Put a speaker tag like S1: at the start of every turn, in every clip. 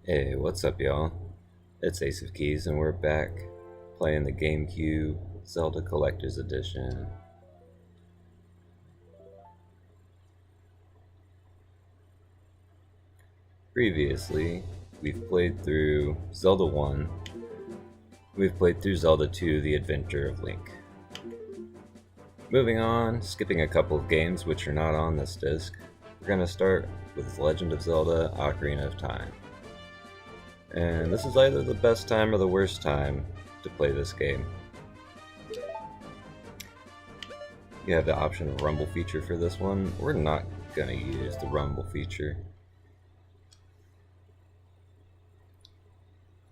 S1: Hey, what's up, y'all? It's Ace of Keys, and we're back playing the GameCube Zelda Collector's Edition. Previously, we've played through Zelda 1, we've played through Zelda 2, The Adventure of Link. Moving on, skipping a couple of games which are not on this disc, we're going to start with Legend of Zelda Ocarina of Time. And this is either the best time or the worst time to play this game. You have the option of rumble feature for this one. We're not going to use the rumble feature.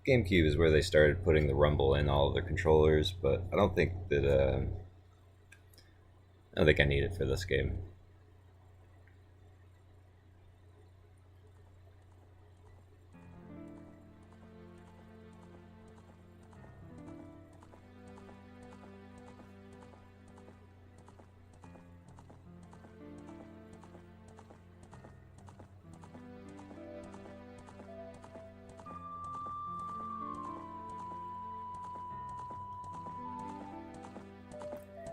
S1: GameCube is where they started putting the rumble in all of their controllers, but I don't think I need it for this game.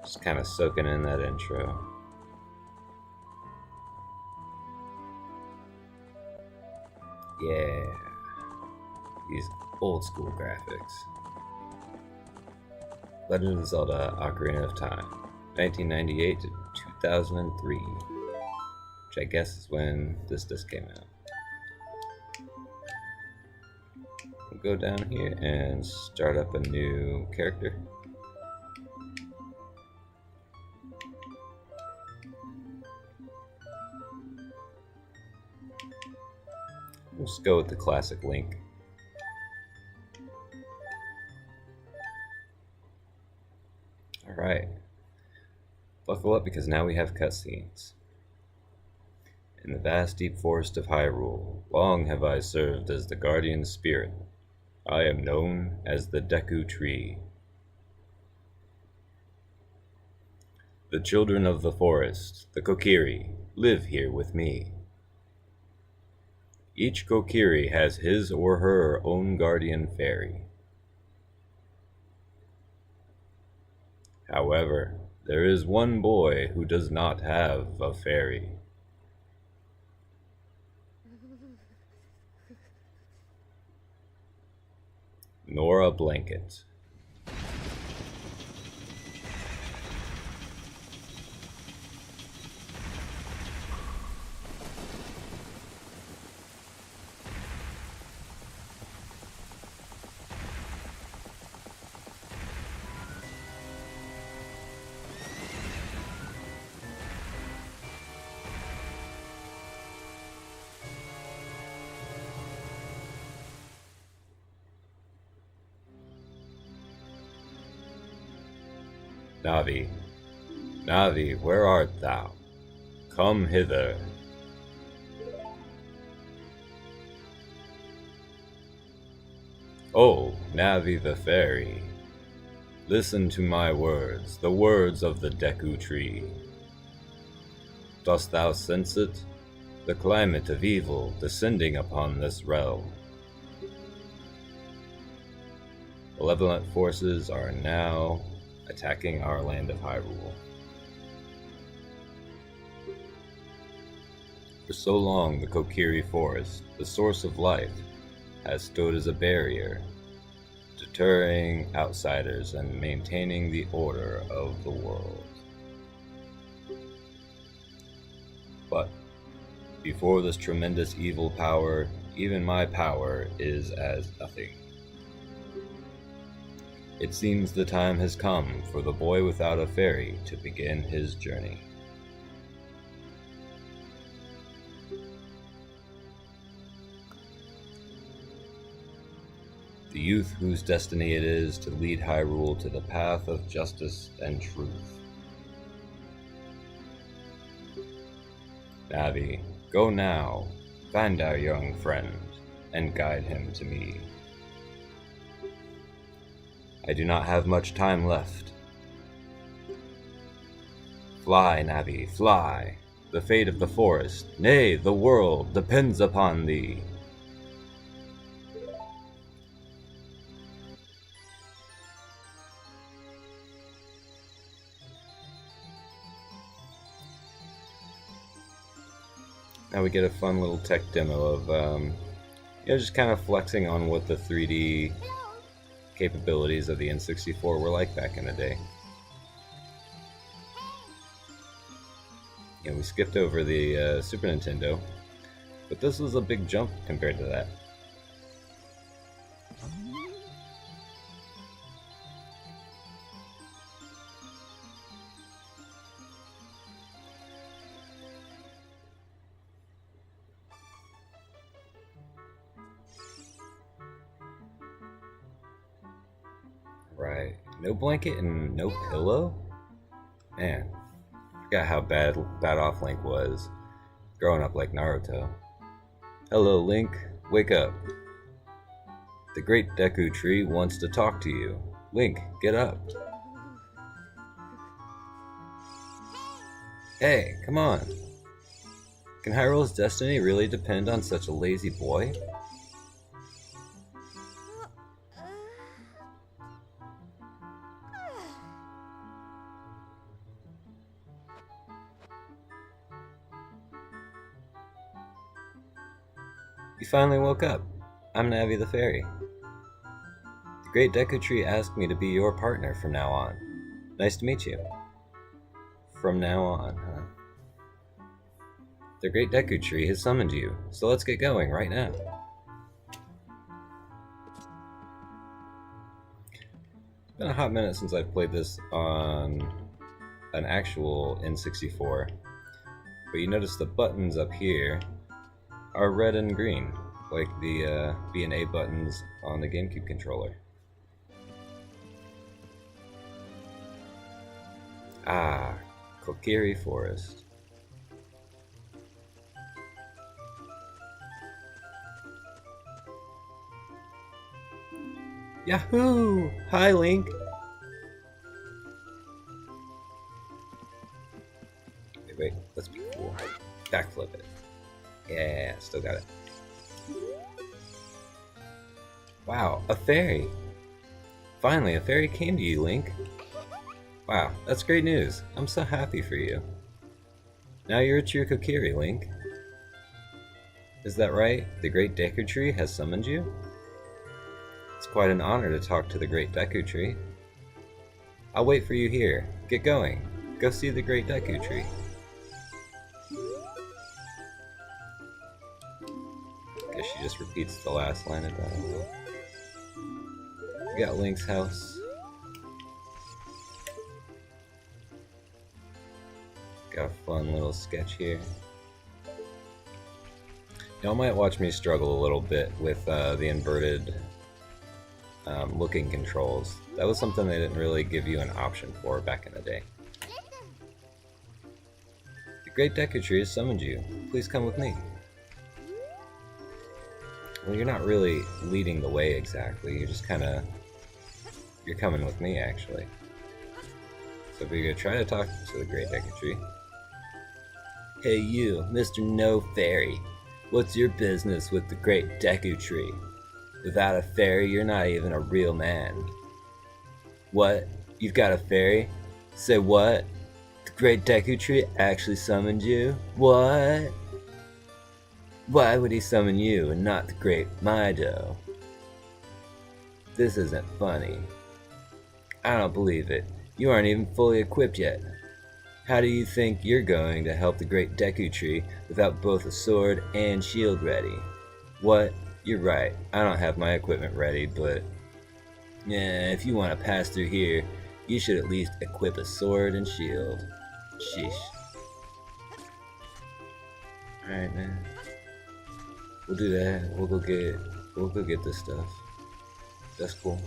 S1: Just kind of soaking in that intro. Yeah, these old school graphics. Legend of Zelda Ocarina of Time, 1998 to 2003, which I guess is when this disc came out. We'll go down here and start up a new character. We'll just go with the classic Link. Alright. Buckle up because now we have cutscenes. In the vast deep forest of Hyrule, long have I served as the guardian spirit. I am known as the Deku Tree. The children of the forest, the Kokiri, live here with me. Each Kokiri has his or her own guardian fairy. However, there is one boy who does not have a fairy. Nor a blanket. Navi, Navi, where art thou? Come hither. Oh, Navi the fairy, listen to my words, the words of the Deku Tree. Dost thou sense it? The climate of evil descending upon this realm. Malevolent forces are now attacking our land of Hyrule. For so long, the Kokiri Forest, the source of life, has stood as a barrier, deterring outsiders and maintaining the order of the world. But before this tremendous evil power, even my power is as nothing. It seems the time has come for the boy without a fairy to begin his journey. The youth whose destiny it is to lead Hyrule to the path of justice and truth. Navi, go now, find our young friend, and guide him to me. I do not have much time left. Fly, Navi, fly. The fate of the forest, nay, the world, depends upon thee. Now we get a fun little tech demo of, just kind of flexing on what the 3D capabilities of the N64 were like back in the day. We skipped over the Super Nintendo, but this was a big jump compared to that. Right. No blanket and no pillow? Man, I forgot how bad off Link was growing up like Naruto. Hello, Link. Wake up. The Great Deku Tree wants to talk to you. Link, get up. Hey, come on. Can Hyrule's destiny really depend on such a lazy boy? You finally woke up. I'm Navi the Fairy. The Great Deku Tree asked me to be your partner from now on. Nice to meet you. From now on, huh? The Great Deku Tree has summoned you, so let's get going right now. It's been a hot minute since I've played this on an actual N64, but you notice the buttons up here are red and green, like the B and A buttons on the GameCube controller. Ah, Kokiri Forest. Yahoo! Hi, Link! Wait, let's be cool. Backflip it. Yeah, still got it. Wow, a fairy! Finally, a fairy came to you, Link. Wow, that's great news. I'm so happy for you. Now you're a true Kokiri, Link. Is that right? The Great Deku Tree has summoned you? It's quite an honor to talk to the Great Deku Tree. I'll wait for you here. Get going. Go see the Great Deku Tree. Guess she just repeats the last line of dialogue. We got Link's house. Got a fun little sketch here. Y'all might watch me struggle a little bit with the inverted looking controls. That was something they didn't really give you an option for back in the day. The Great Deku Tree has summoned you. Please come with me. Well, you're not really leading the way exactly. You're just kind of... You're coming with me, actually. So we're going to try to talk to the Great Deku Tree. Hey you, Mr. No Fairy. What's your business with the Great Deku Tree? Without a fairy, you're not even a real man. What? You've got a fairy? Say what? The Great Deku Tree actually summoned you? What? Why would he summon you and not the Great Mido? This isn't funny. I don't believe it. You aren't even fully equipped yet. How do you think you're going to help the Great Deku Tree without both a sword and shield ready? What? You're right. I don't have my equipment ready, but... yeah, if you want to pass through here, you should at least equip a sword and shield. Sheesh. Alright, man. We'll do that. We'll go get this stuff. That's cool.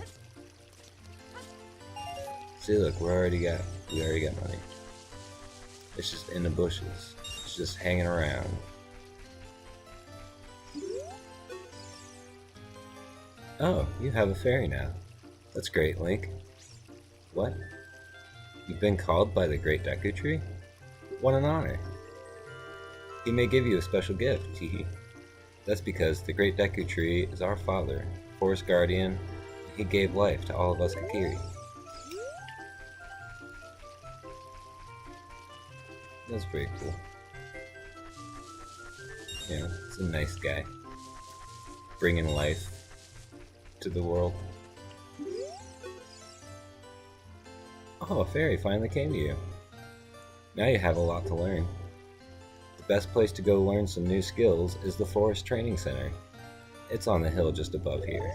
S1: See, look, we already got money. It's just in the bushes. It's just hanging around. Oh, you have a fairy now. That's great, Link. What? You've been called by the Great Deku Tree? What an honor. He may give you a special gift, teehee. That's because the Great Deku Tree is our father, Forest Guardian. He gave life to all of us Kokiri. That's pretty cool. You know, he's a nice guy. Bringing life to the world. Oh, a fairy finally came to you. Now you have a lot to learn. The best place to go learn some new skills is the Forest Training Center. It's on the hill just above here.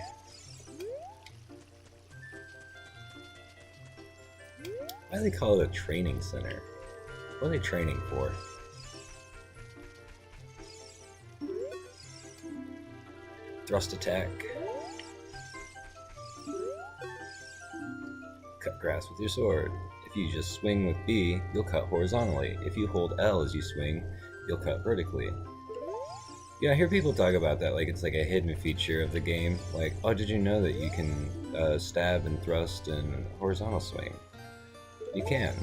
S1: Why do they call it a training center? What are they training for? Thrust attack. Cut grass with your sword. If you just swing with B, you'll cut horizontally. If you hold L as you swing, you'll cut vertically. Yeah, I hear people talk about that like it's like a hidden feature of the game. Like, oh, did you know that you can stab and thrust and horizontal swing? You can,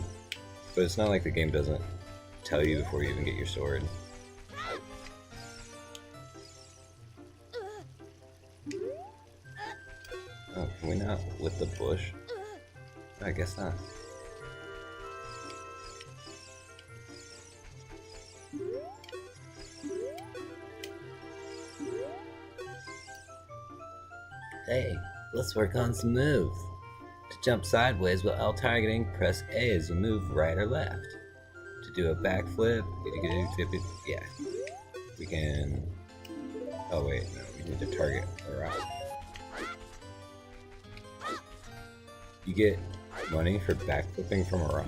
S1: but it's not like the game doesn't tell you before you even get your sword. Oh, can we not lift the bush? I guess not. Hey, let's work on some moves. To jump sideways while L targeting, press A as you move right or left. To do a backflip, yeah. We can... Oh wait, no, we need to target the rock. You get money for backflipping from a rock?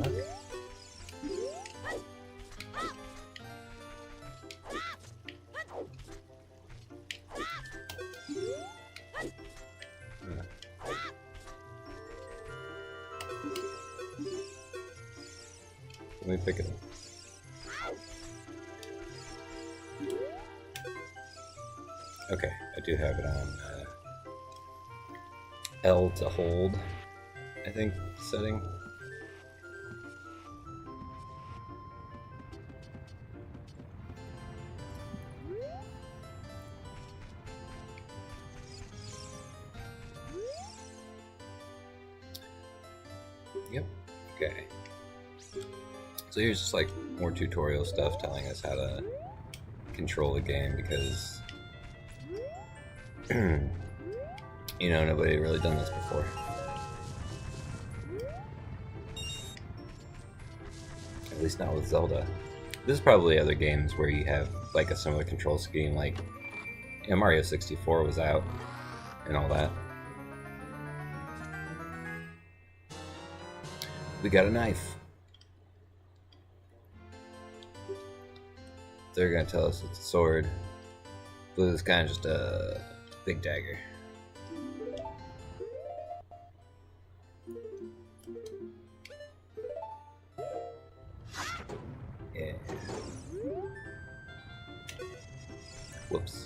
S1: Let me pick it up. Okay, I do have it on L to hold, I think, setting. Yep, okay. So here's just like more tutorial stuff telling us how to control the game because, you know, nobody really done this before. At least not with Zelda. There's probably other games where you have like a similar control scheme, like, you know, Mario 64 was out and all that. We got a knife. They're gonna tell us it's a sword. Blue is kind of just a big dagger. Yeah. Whoops.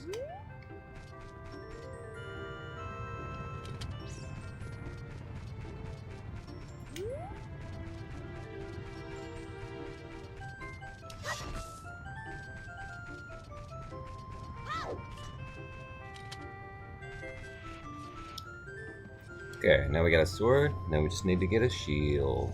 S1: Okay, now we got a sword, now we just need to get a shield.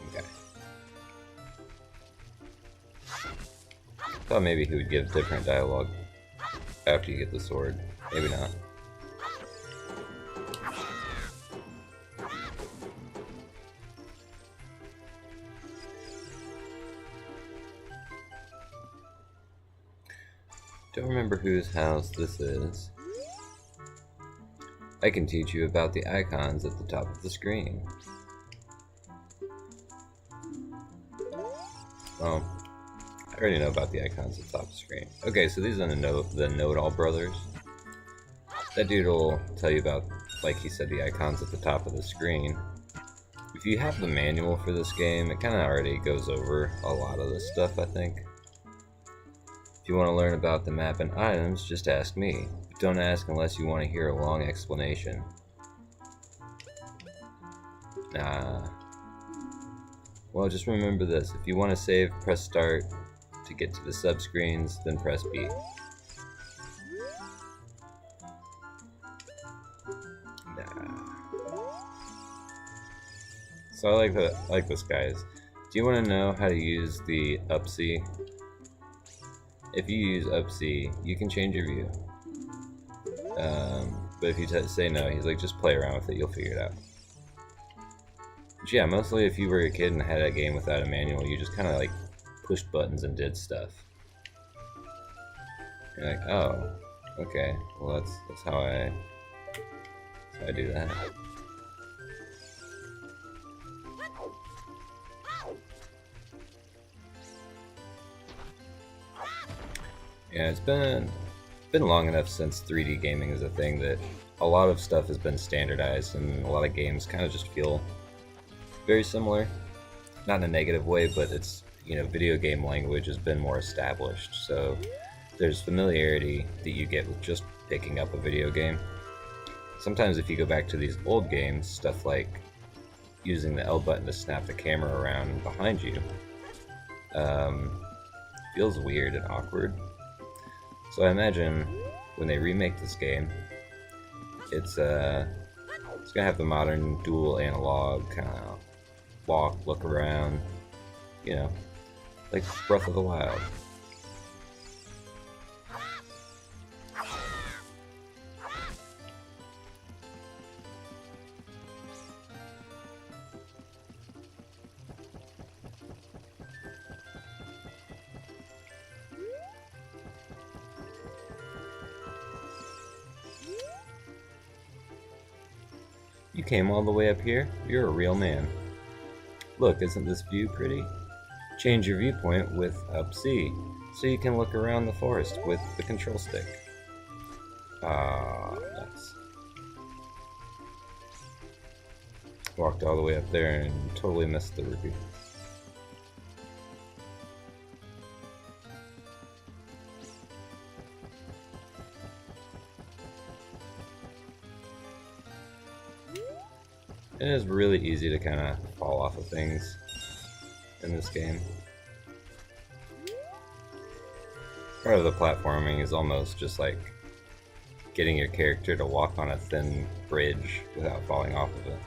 S1: Okay. Thought maybe he would give different dialogue after you get the sword. Maybe not. Don't remember whose house this is. I can teach you about the icons at the top of the screen. Oh, I already know about the icons at the top of the screen. Okay, so these are the Know-It-All brothers. That dude will tell you about, like he said, the icons at the top of the screen. If you have the manual for this game, it kind of already goes over a lot of this stuff, I think. If you want to learn about the map and items, just ask me. But don't ask unless you want to hear a long explanation. Nah. Well, just remember this. If you want to save, press start. To get to the subscreens, then press B. Nah. So I like this, guys. Do you want to know how to use the up C? If you use up C, you can change your view. But if you say no, he's like, just play around with it, you'll figure it out. But yeah, mostly if you were a kid and had a game without a manual, you just kind of like pushed buttons and did stuff. You're like, oh, okay, well that's how I do that. Yeah, it's been long enough since 3D gaming is a thing that a lot of stuff has been standardized, and a lot of games kind of just feel very similar. Not in a negative way, but it's, you know, video game language has been more established, so there's familiarity that you get with just picking up a video game. Sometimes if you go back to these old games, stuff like using the L button to snap the camera around behind you feels weird and awkward. So I imagine when they remake this game, it's gonna have the modern dual analog kind of walk, look around, you know, like Breath of the Wild. You came all the way up here? You're a real man. Look, isn't this view pretty? Change your viewpoint with up C, so you can look around the forest with the control stick. Ah, nice. Walked all the way up there and totally missed the rupee. It is really easy to kind of fall off of things in this game. Part of the platforming is almost just like getting your character to walk on a thin bridge without falling off of it.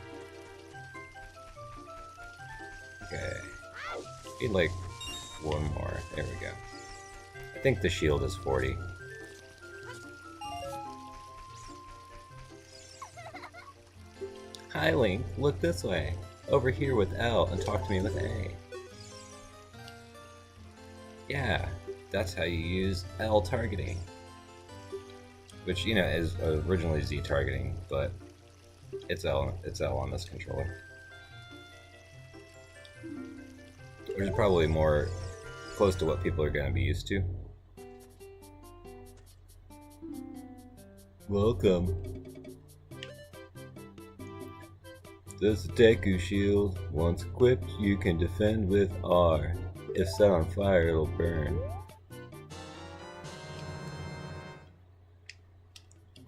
S1: Okay. Need like one more. There we go. I think the shield is 40. Hi Link, look this way. Over here with L and talk to me with A. Yeah, that's how you use L targeting. Which, you know, is originally Z targeting, but it's L on this controller. Which is probably more close to what people are going to be used to. Welcome. This Deku shield, once equipped, you can defend with R. If set on fire, it'll burn.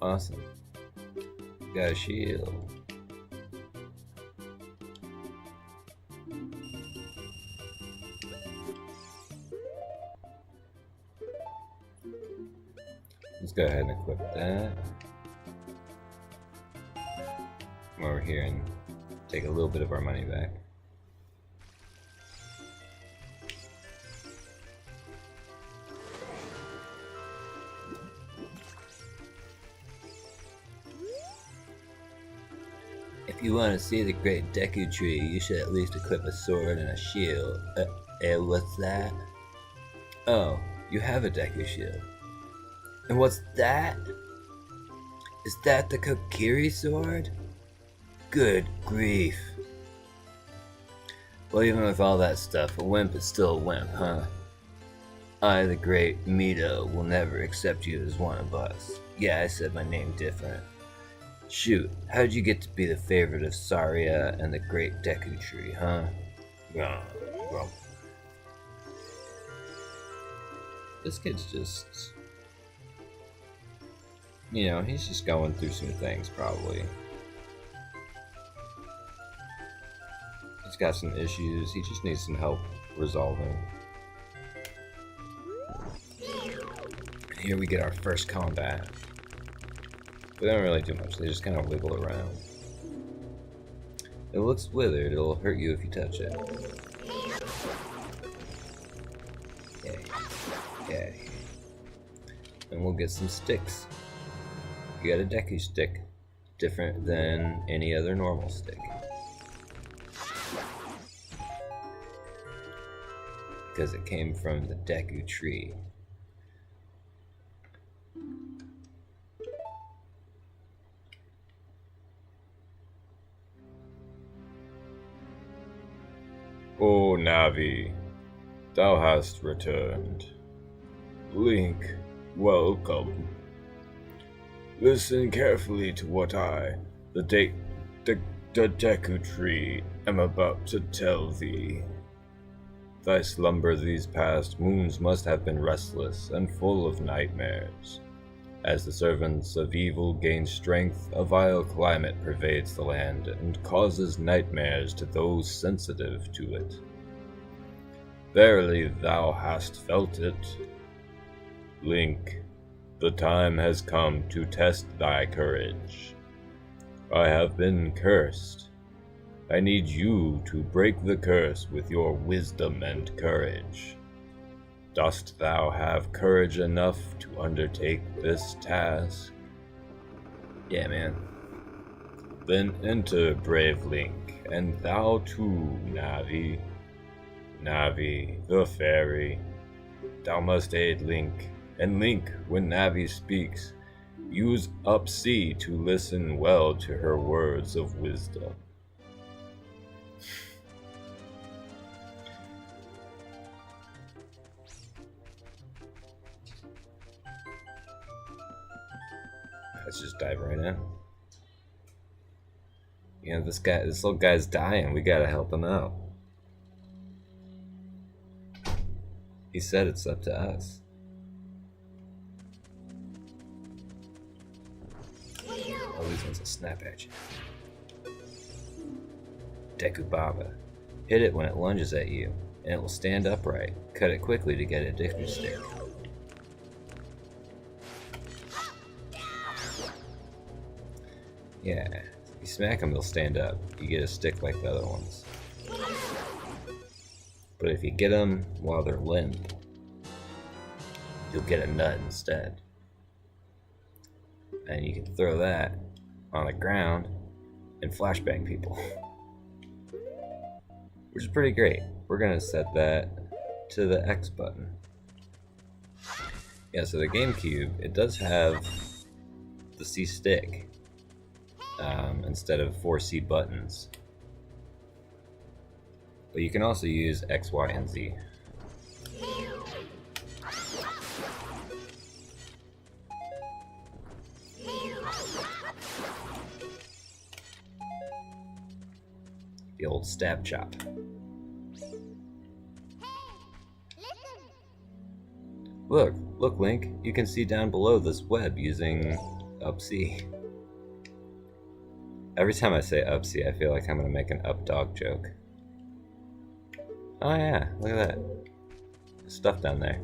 S1: Awesome. Got a shield. Let's go ahead and equip that. Come over here and take a little bit of our money back. If you want to see the great Deku tree, you should at least equip a sword and a shield. What's that? Oh, you have a Deku shield. And what's that? Is that the Kokiri sword? Good grief. Well, even with all that stuff, a wimp is still a wimp, huh? I, the great Mito, will never accept you as one of us. Yeah, I said my name different. Shoot, how'd you get to be the favorite of Saria and the great Deku tree, huh? This kid's just... You know, he's just going through some things, probably. He's got some issues, he just needs some help resolving. And here we get our first combat. They don't really do much, they just kind of wiggle around. It looks withered, it'll hurt you if you touch it. Yay. And we'll get some sticks. You got a Deku stick, different than any other normal stick. Because it came from the Deku tree. O Navi, thou hast returned. Link, welcome. Listen carefully to what I, the Deku tree, am about to tell thee. Thy slumber these past moons must have been restless and full of nightmares. As the servants of evil gain strength, a vile climate pervades the land and causes nightmares to those sensitive to it. Verily thou hast felt it. Link, the time has come to test thy courage. I have been cursed. I need you to break the curse with your wisdom and courage. Dost thou have courage enough to undertake this task? Yeah, man. Then enter, brave Link, and thou too, Navi. Navi, the fairy. Thou must aid Link, and Link, when Navi speaks, use up C to listen well to her words of wisdom. Let's just dive right in. You know, this little guy's dying. We gotta help him out. He said it's up to us. All these ones will snap at you. Deku Baba. Hit it when it lunges at you, and it will stand upright. Cut it quickly to get a Deku stick. Yeah, if you smack them, they'll stand up. You get a stick like the other ones. But if you get them while they're limp, you'll get a nut instead. And you can throw that on the ground and flashbang people. Which is pretty great. We're gonna set that to the X button. Yeah, so the GameCube, it does have the C stick. Instead of 4 C buttons. But you can also use X, Y, and Z. The old stab chop. Look, Link, you can see down below this web using up C. Every time I say up C, I feel like I'm gonna make an up dog joke. Oh yeah, look at that. There's stuff down there.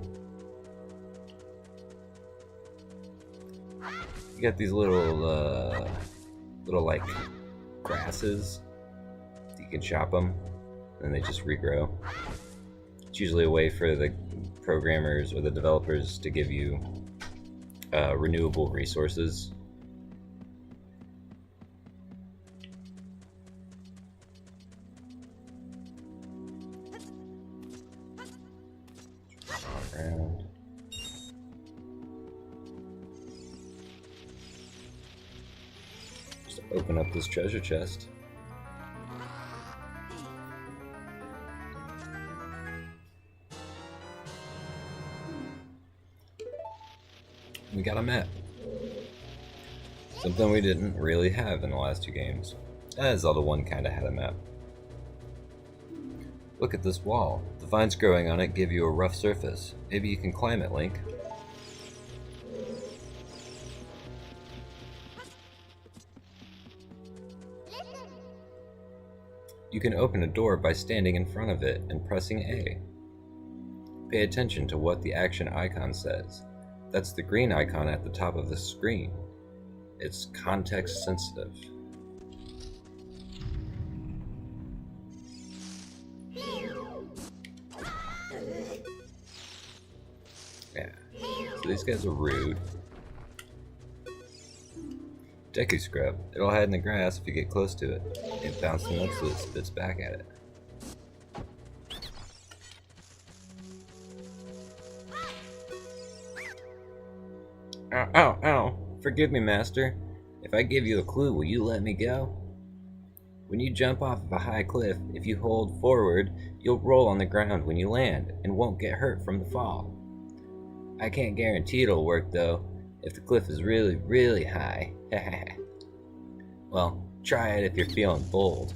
S1: You got these little like grasses. You can chop them, and they just regrow. It's usually a way for the programmers or the developers to give you renewable resources. Around. Just open up this treasure chest. We got a map. Something we didn't really have in the last 2 games. Zelda 1 kinda had a map. Look at this wall. The vines growing on it give you a rough surface. Maybe you can climb it, Link. You can open a door by standing in front of it and pressing A. Pay attention to what the action icon says. That's the green icon at the top of the screen. It's context sensitive. Yeah. So these guys are rude. Deku Scrub. It'll hide in the grass if you get close to it. It bounces nuts so it spits back at it. Ow, ow, ow. Forgive me, master. If I give you a clue, will you let me go? When you jump off of a high cliff, if you hold forward, you'll roll on the ground when you land and won't get hurt from the fall. I can't guarantee it'll work though, if the cliff is really, really high. Well, try it if you're feeling bold.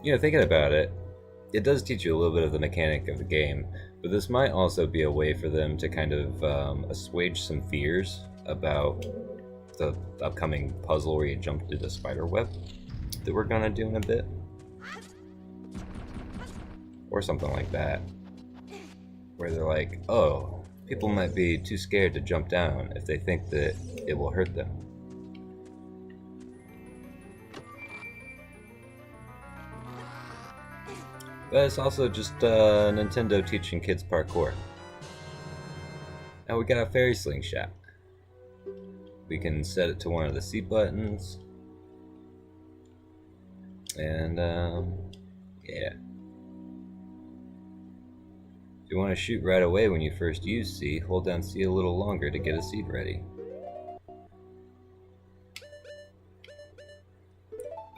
S1: You know, thinking about it, it does teach you a little bit of the mechanic of the game, but this might also be a way for them to kind of assuage some fears about the upcoming puzzle where you jump through the spider web that we're gonna do in a bit. Or something like that. Where they're like, oh, people might be too scared to jump down if they think that it will hurt them. But it's also just Nintendo teaching kids parkour. Now we got a fairy slingshot. We can set it to one of the C buttons. And, yeah. If you want to shoot right away when you first use C, hold down C a little longer to get a seed ready.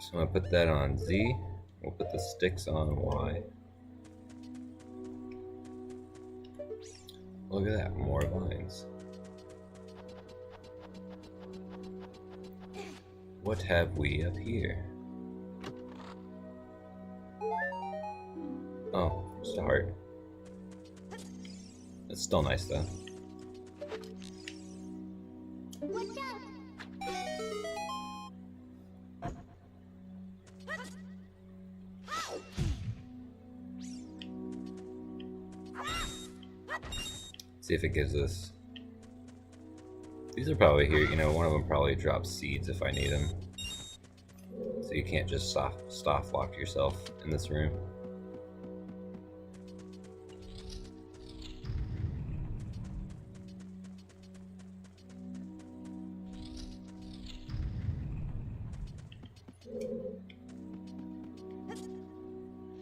S1: So I'm going to put that on Z. We'll put the sticks on Y. Look at that, more vines. What have we up here? Oh, just a heart. It's still nice though. See if it gives us. These are probably here, you know, one of them probably drops seeds if I need them. So you can't just soft lock yourself in this room.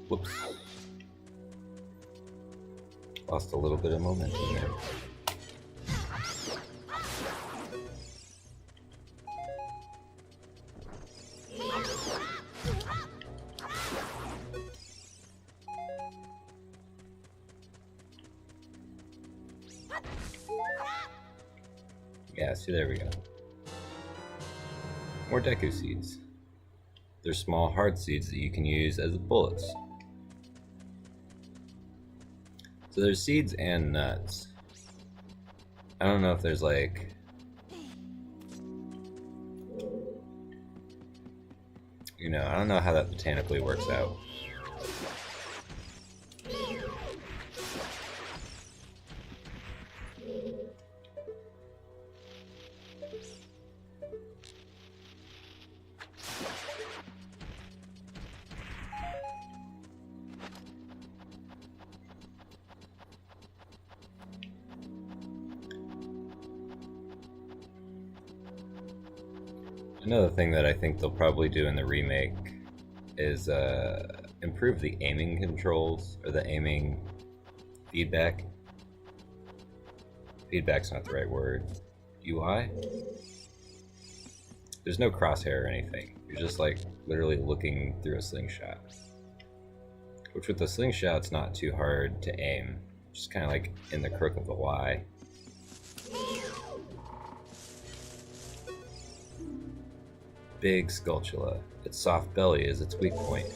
S1: Whoops. Lost a little bit of momentum there. Yeah, see, there we go. More Deku seeds. They're small hard seeds that you can use as bullets. So there's seeds and nuts. I don't know if there's like... You know, I don't know how that botanically works out. Another thing that I think they'll probably do in the remake is improve the aiming controls, or the aiming feedback. Feedback's not the right word. UI? There's no crosshair or anything. You're just like literally looking through a slingshot. Which with the slingshot, it's not too hard to aim. Just kind of like in the crook of the Y. Big Skulltula. Its soft belly is its weak point.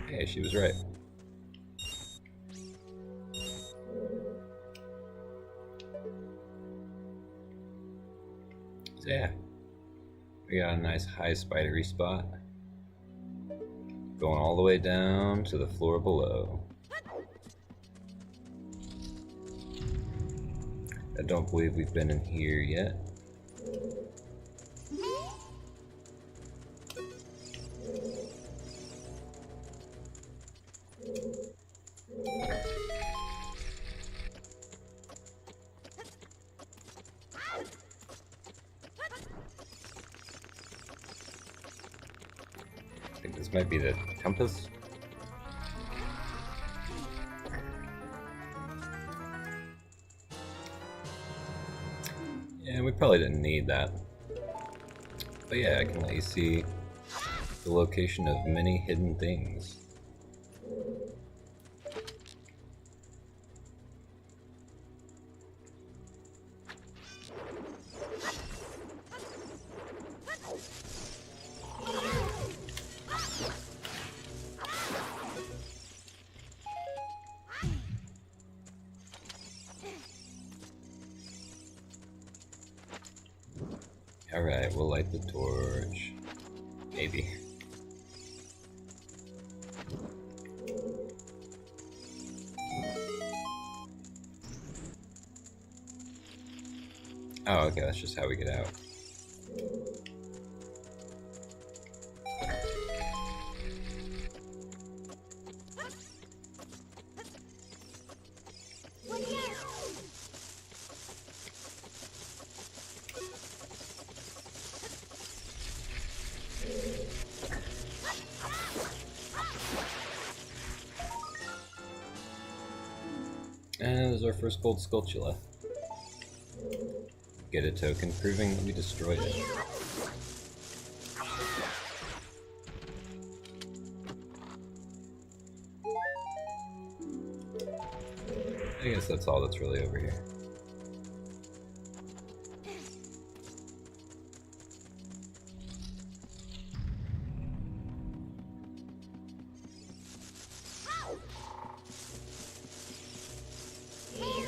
S1: Hey, she was right. So yeah. We got a nice high spidery spot. Going all the way down to the floor below. I don't believe we've been in here yet. I think this might be the compass. Yeah, we probably didn't need that. But yeah, I can let you see the location of many hidden things. Alright, we'll light the torch. Maybe. Oh, okay, that's just how we get out. And there's our first gold sculptula. Get a token proving that we destroyed it. I guess that's all that's really over here.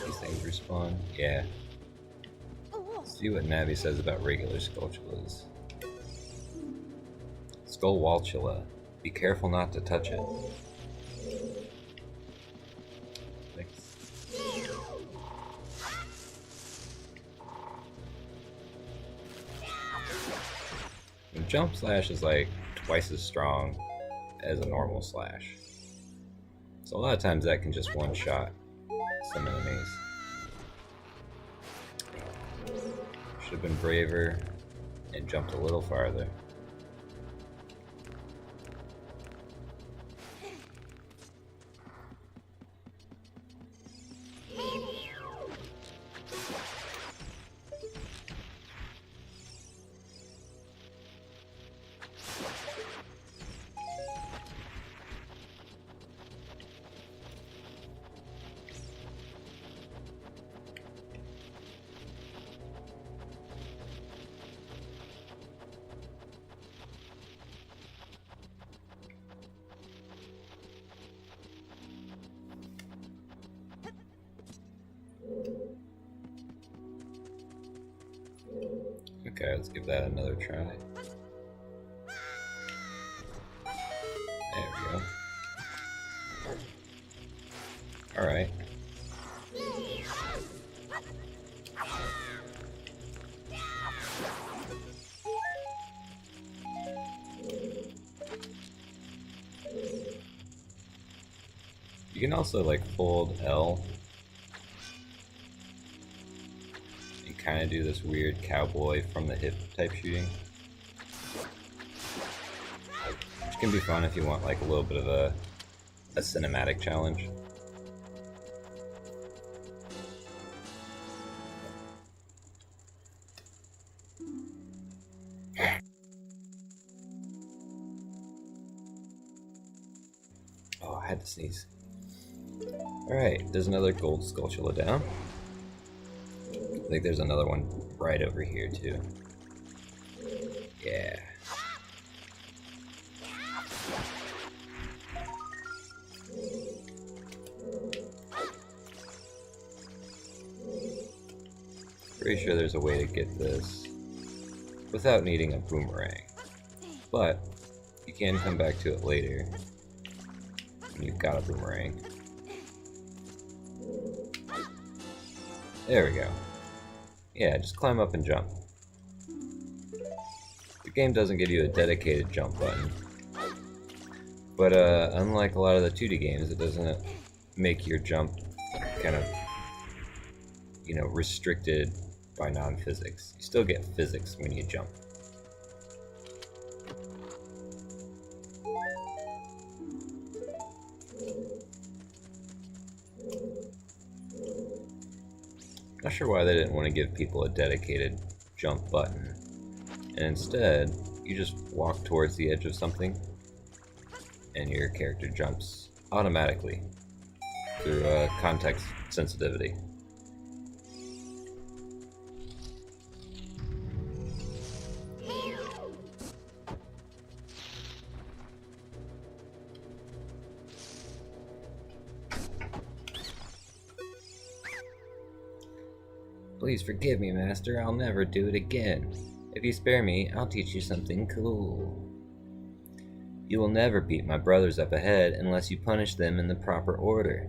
S1: These things respawn? Yeah. See what Navi says about regular sculptulas. Skull Waltula. Be careful not to touch it. Thanks. And jump slash is like twice as strong as a normal slash. So a lot of times that can just one-shot some enemies. Should have been braver and jumped a little farther. Okay, let's give that another try. There we go. Alright. You can also like hold L and kind of do this weird cowboy from the hip type shooting, which can be fun if you want like a little bit of a cinematic challenge. Oh, I had to sneeze. Alright, there's another gold sculptula down. I think there's another one right over here too. Yeah. Pretty sure there's a way to get this without needing a boomerang. But you can come back to it later when you've got a boomerang. There we go. Yeah, just climb up and jump. The game doesn't give you a dedicated jump button, but unlike a lot of the 2D games, it doesn't make your jump kind of, you know, restricted by non-physics. You still get physics when you jump. Not sure why they didn't want to give people a dedicated jump button, and instead you just walk towards the edge of something and your character jumps automatically through context sensitivity. Please forgive me, Master. I'll never do it again. If you spare me, I'll teach you something cool. You will never beat my brothers up ahead unless you punish them in the proper order.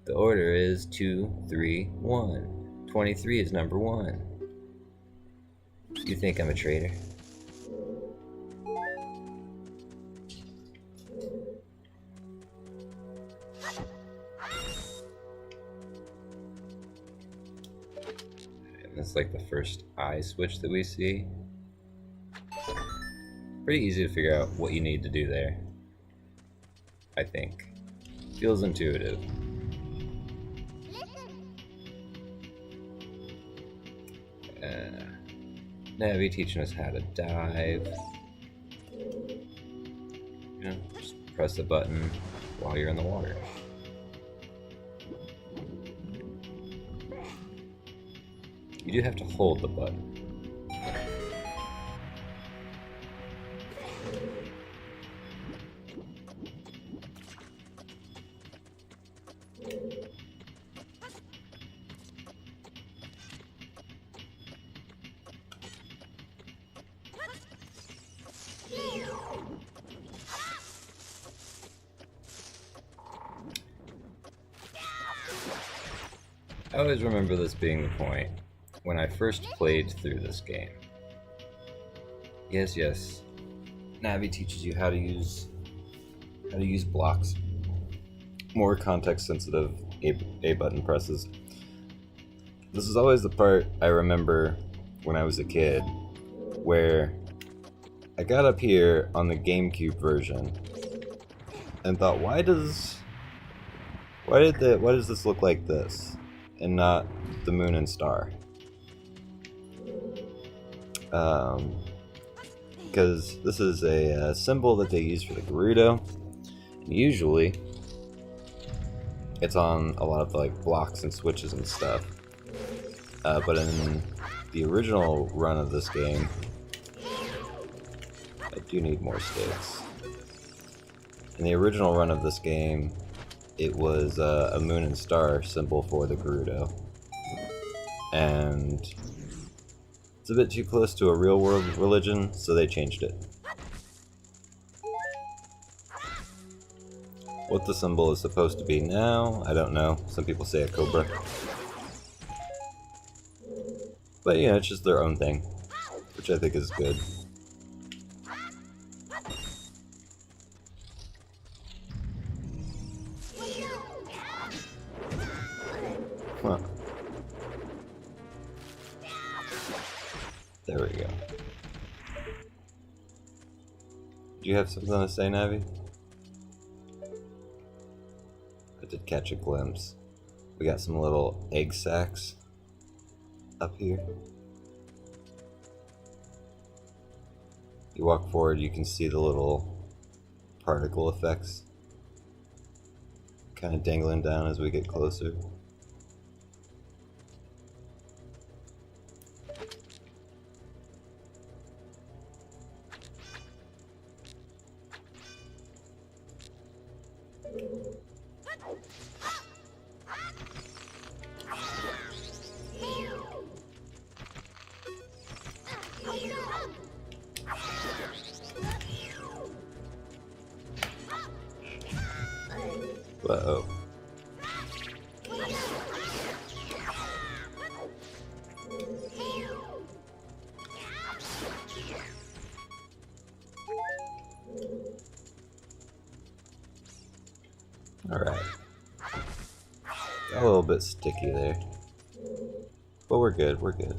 S1: The order is 2, 3, 1. 23 is number 1. You think I'm a traitor? That's like the first eye switch that we see. Pretty easy to figure out what you need to do there, I think. Feels intuitive. Navi teaching us how to dive. You know, just press the button while you're in the water. You do have to hold the button. I always remember this being the point when I first played through this game. Yes, Navi teaches you how to use blocks. More context-sensitive A button presses. This is always the part I remember when I was a kid, where I got up here on the GameCube version and thought, why does this look like this and not the moon and star? Because this is a symbol that they use for the Gerudo. Usually, it's on a lot of like blocks and switches and stuff. But in the original run of this game, I do need more sticks. In the original run of this game, it was a moon and star symbol for the Gerudo. And it's a bit too close to a real world religion, so they changed it. What the symbol is supposed to be now, I don't know. Some people say a cobra. But you know, it's just their own thing, which I think is good. Huh. There we go. Do you have something to say, Navi? I did catch a glimpse. We got some little egg sacs up here. You walk forward, you can see the little particle effects kind of dangling down as we get closer. Whoa. Alright. Got a little bit sticky there. But we're good, we're good.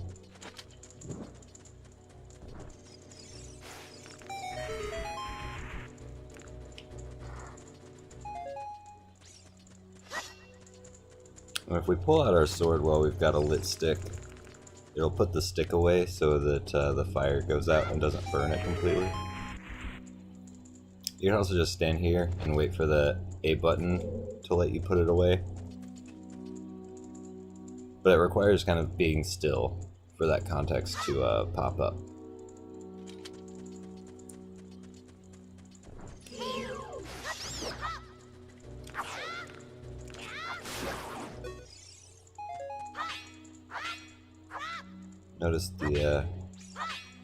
S1: And if we pull out our sword while we've got a lit stick, it'll put the stick away so that the fire goes out and doesn't burn it completely. You can also just stand here and wait for the A button to let you put it away. But it requires kind of being still for that context to pop up. Notice the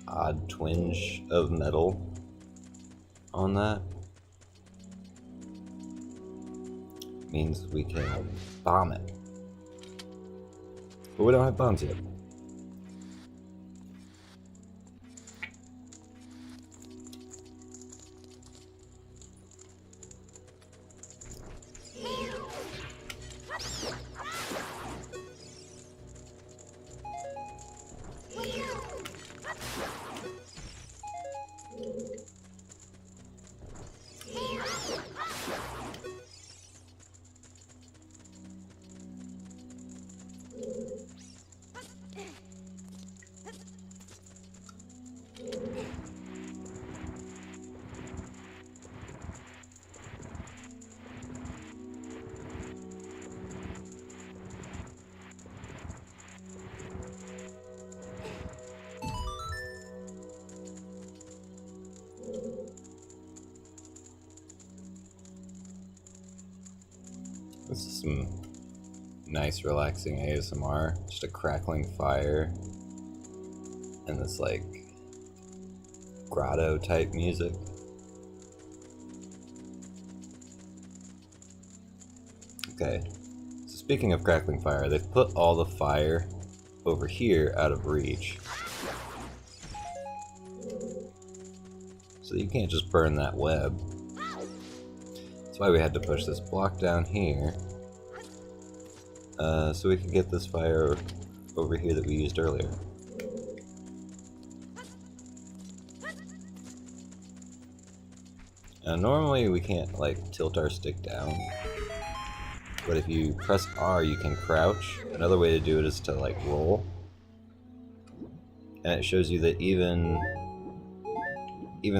S1: odd twinge of metal on that. Means we can bomb it. But we don't have bombs yet. This is some nice relaxing ASMR, just a crackling fire and this like grotto type music. Okay, so speaking of crackling fire, they've put all the fire over here out of reach. So you can't just burn that web. That's why we had to push this block down here. So we can get this fire over here that we used earlier. Now normally we can't like tilt our stick down, but if you press R you can crouch. Another way to do it is to like roll, and it shows you that even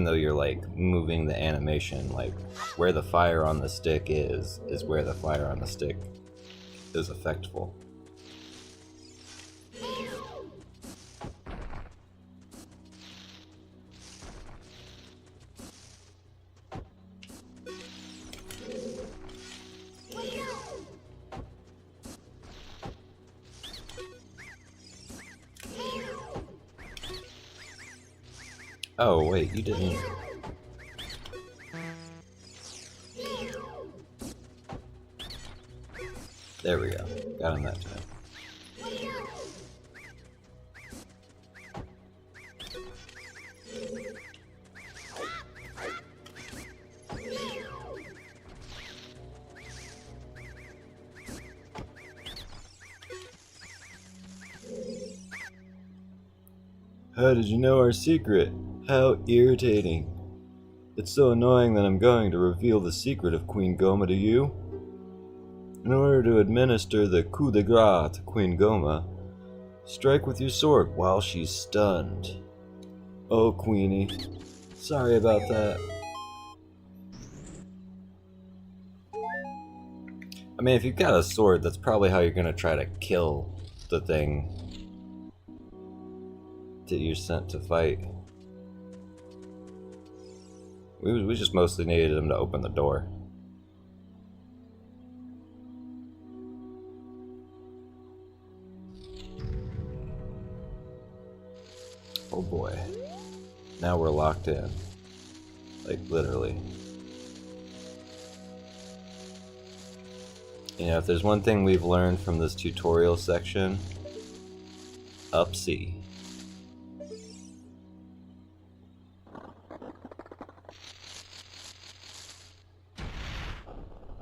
S1: though you're like moving the animation, like where the fire on the stick is where the fire on the stick is effectful. Oh wait, you didn't. There we go. Got him that time. How did you know our secret? How irritating. It's so annoying that I'm going to reveal the secret of Queen Goma to you. In order to administer the coup de grace to Queen Goma, strike with your sword while she's stunned. Oh, Queenie. Sorry about that. I mean, if you've got a sword, that's probably how you're going to try to kill the thing that you're sent to fight. We just mostly needed him to open the door. Oh boy. Now we're locked in. Like, literally. You know, if there's one thing we've learned from this tutorial section, up C.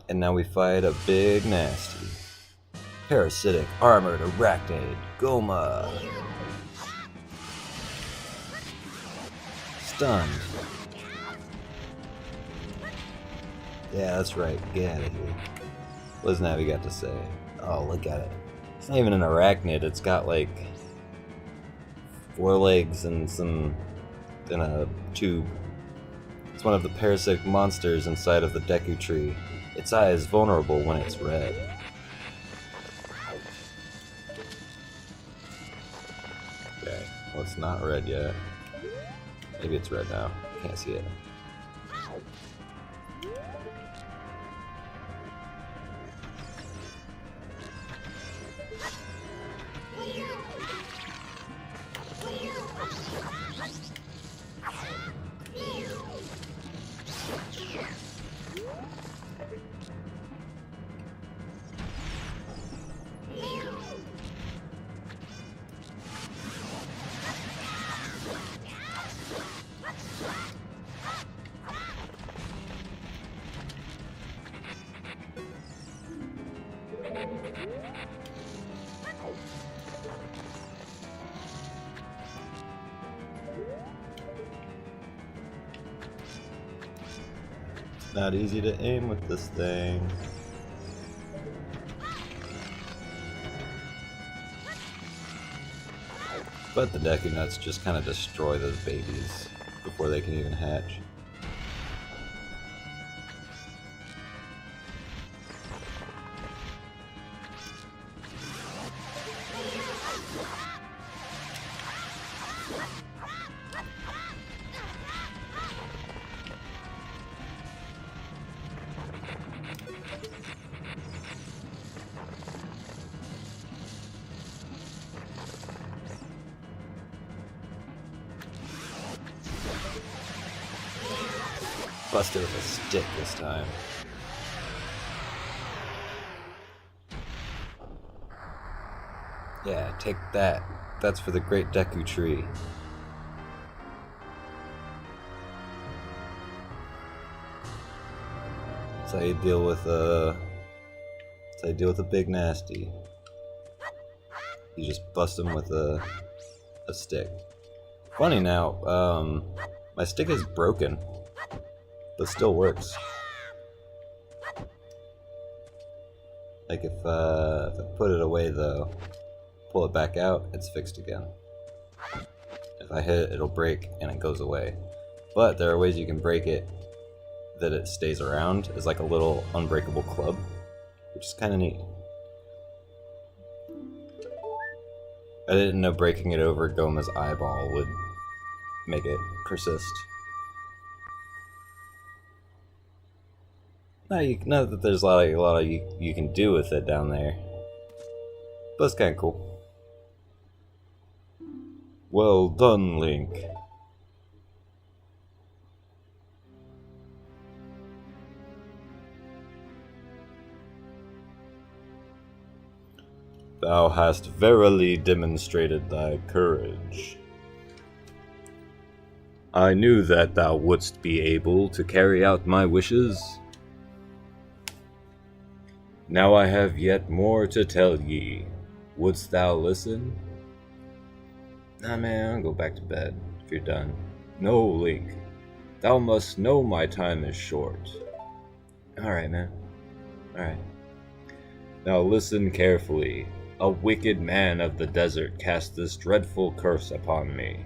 S1: And now we fight a big nasty. Parasitic, armored, arachnid, Goma. Stunned. Yeah, that's right. Get out of here. What does Navi got to say? Oh, look at it. It's not even an arachnid. It's got like 4 legs and a tube. It's one of the parasitic monsters inside of the Deku Tree. Its eye is vulnerable when it's red. Okay, well it's not red yet. Maybe it's red now. Can't see it. Not easy to aim with this thing. But the Deku Nuts just kind of destroy those babies before they can even hatch. Busted with a stick this time. Yeah, take that. That's for the Great Deku Tree. That's how you deal with a big nasty. You just bust him with a stick. Funny now, my stick is broken, but still works. Like if I put it away though, pull it back out, it's fixed again. If I hit it, it'll break and it goes away. But there are ways you can break it that it stays around as like a little unbreakable club, which is kind of neat. I didn't know breaking it over Goma's eyeball would make it persist. Now that there's a lot you can do with it down there, but it's kind of cool. Well done, Link. Thou hast verily demonstrated thy courage. I knew that thou wouldst be able to carry out my wishes. Now I have yet more to tell ye. Wouldst thou listen? Nah, man, I'll go back to bed if you're done. No, Link. Thou must know my time is short. Alright, man. Alright. Now listen carefully. A wicked man of the desert cast this dreadful curse upon me.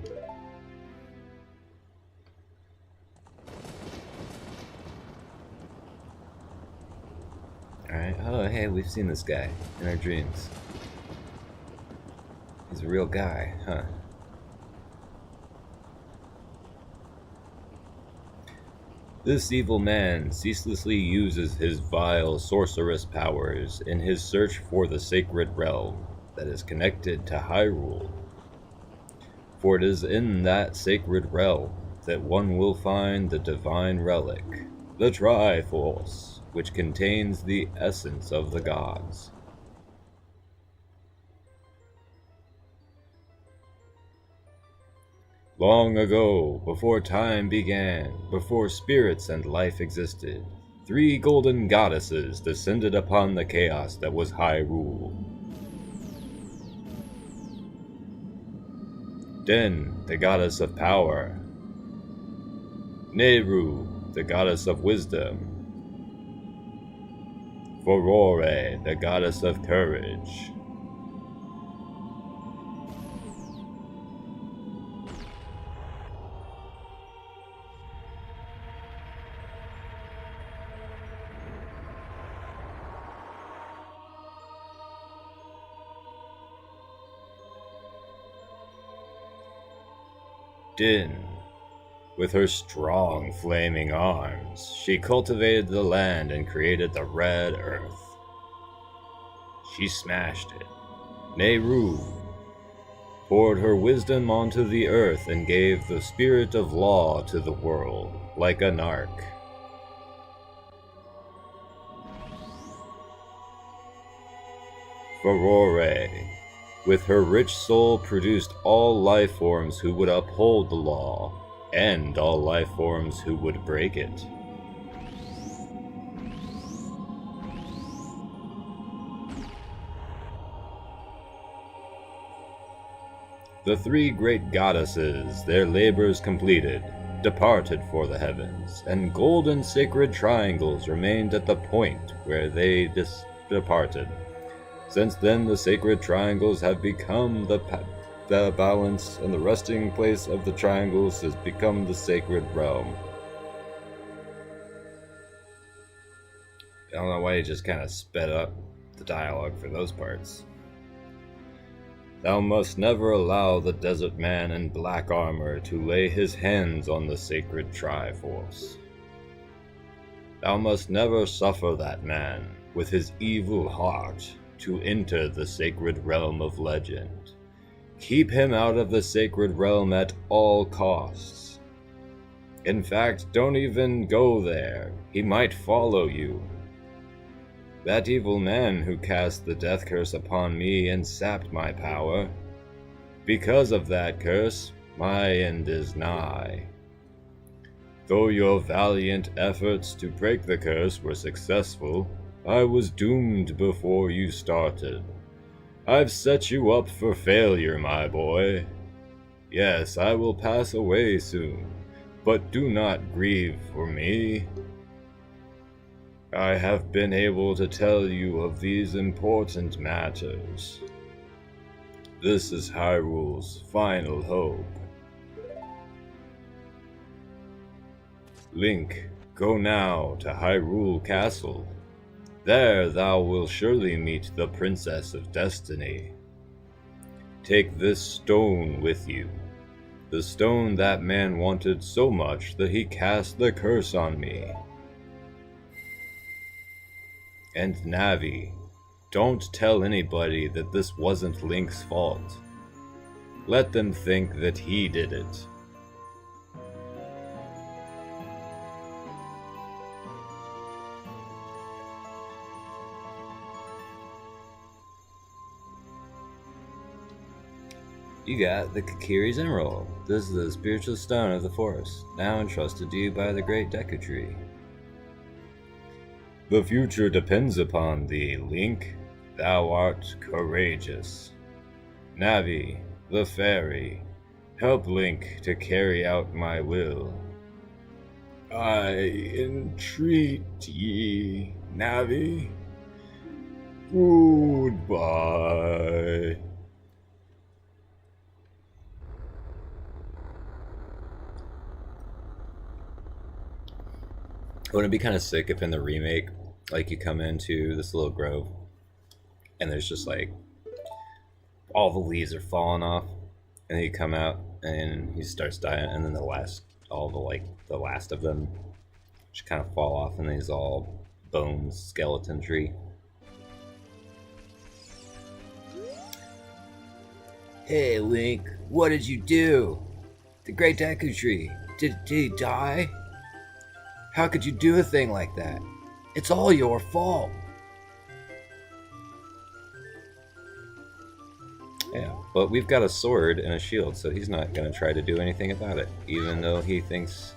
S1: Alright, oh hey, we've seen this guy in our dreams. He's a real guy, huh? This evil man ceaselessly uses his vile sorceress powers in his search for the sacred realm that is connected to Hyrule. For it is in that sacred realm that one will find the divine relic, the Triforce. which contains the essence of the gods. Long ago, before time began, before spirits and life existed, 3 golden goddesses descended upon the chaos that was Hyrule. Din, the goddess of power. Nehru, the goddess of wisdom. Furore, the goddess of courage. Din, with her strong flaming arms, she cultivated the land and created the Red Earth. She smashed it. Nehru poured her wisdom onto the earth and gave the spirit of law to the world, like a narc. Furore, with her rich soul, produced all life forms who would uphold the law, and all life forms who would break it. The 3 great goddesses, their labors completed, departed for the heavens, and golden sacred triangles remained at the point where they departed. Since then, the sacred triangles have become the balance, and the resting place of the triangles has become the sacred realm. I don't know why you just kind of sped up the dialogue for those parts. Thou must never allow the desert man in black armor to lay his hands on the sacred Triforce. Thou must never suffer that man, with his evil heart, to enter the sacred realm of legend. Keep him out of the sacred realm at all costs. In fact, don't even go there. He might follow you. That evil man who cast the death curse upon me and sapped my power. Because of that curse, my end is nigh. Though your valiant efforts to break the curse were successful, I was doomed before you started. I've set you up for failure, my boy. Yes, I will pass away soon, but do not grieve for me. I have been able to tell you of these important matters. This is Hyrule's final hope. Link, go now to Hyrule Castle. There thou wilt surely meet the Princess of Destiny. Take this stone with you, the stone that man wanted so much that he cast the curse on me. And Navi, don't tell anybody that this wasn't Link's fault. Let them think that he did it. You got the Kakiri's Emerald. This is the spiritual stone of the forest, now entrusted to you by the great Deku Tree. The future depends upon thee, Link. Thou art courageous. Navi, the fairy, help Link to carry out my will. I entreat ye, Navi. Goodbye. Wouldn't it be kind of sick if in the remake, like, you come into this little grove and there's just like all the leaves are falling off, and then you come out and he starts dying, and then the last of them just kind of fall off, and then he's all bones, skeleton tree. Hey Link, what did you do? The great Deku Tree, did he die? How could you do a thing like that? It's all your fault. Yeah, but we've got a sword and a shield, so he's not going to try to do anything about it, even though he thinks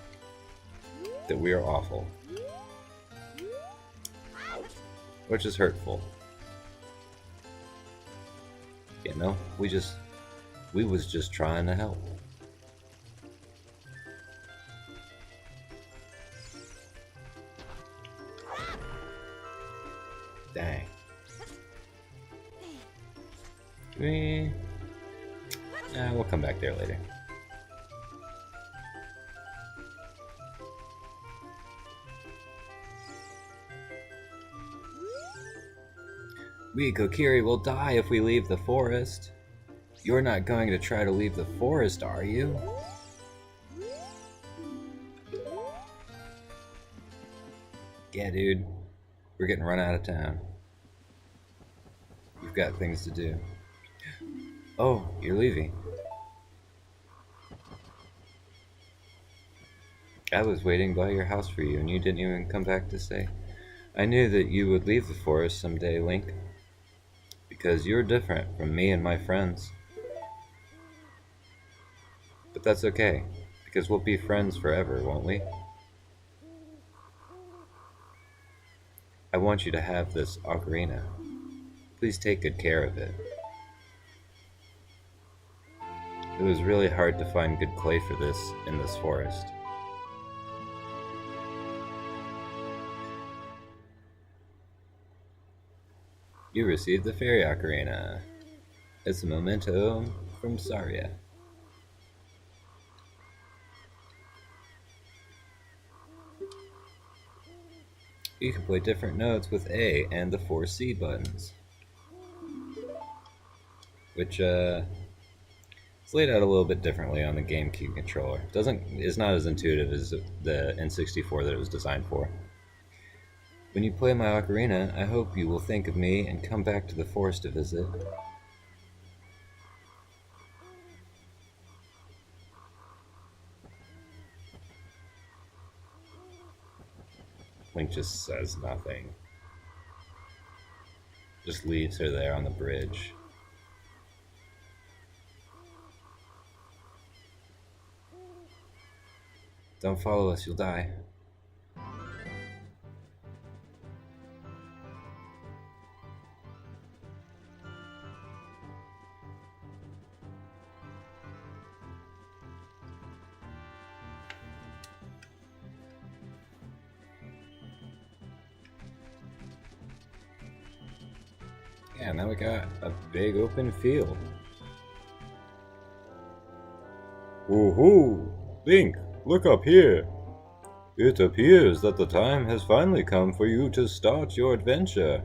S1: that we are awful. Which is hurtful. You know, we was just trying to help. Dang. We'll come back there later. We Kokiri will die if we leave the forest. You're not going to try to leave the forest, are you? Yeah, dude. We're getting run out of town. We've got things to do. Oh, you're leaving. I was waiting by your house for you, and you didn't even come back to say. I knew that you would leave the forest someday, Link. Because you're different from me and my friends. But that's okay, because we'll be friends forever, won't we? I want you to have this ocarina. Please take good care of it. It was really hard to find good clay for this in this forest. You received the fairy ocarina. It's a memento from Saria. You can play different notes with A and the 4 C buttons. Which is laid out a little bit differently on the GameCube controller. It's not as intuitive as the N64 that it was designed for. When you play my ocarina, I hope you will think of me and come back to the forest to visit. Link just says nothing. Just leaves her there on the bridge. Don't follow us, you'll die. Yeah, now we got a big open field. Woohoo! Link, look up here! It appears that the time has finally come for you to start your adventure.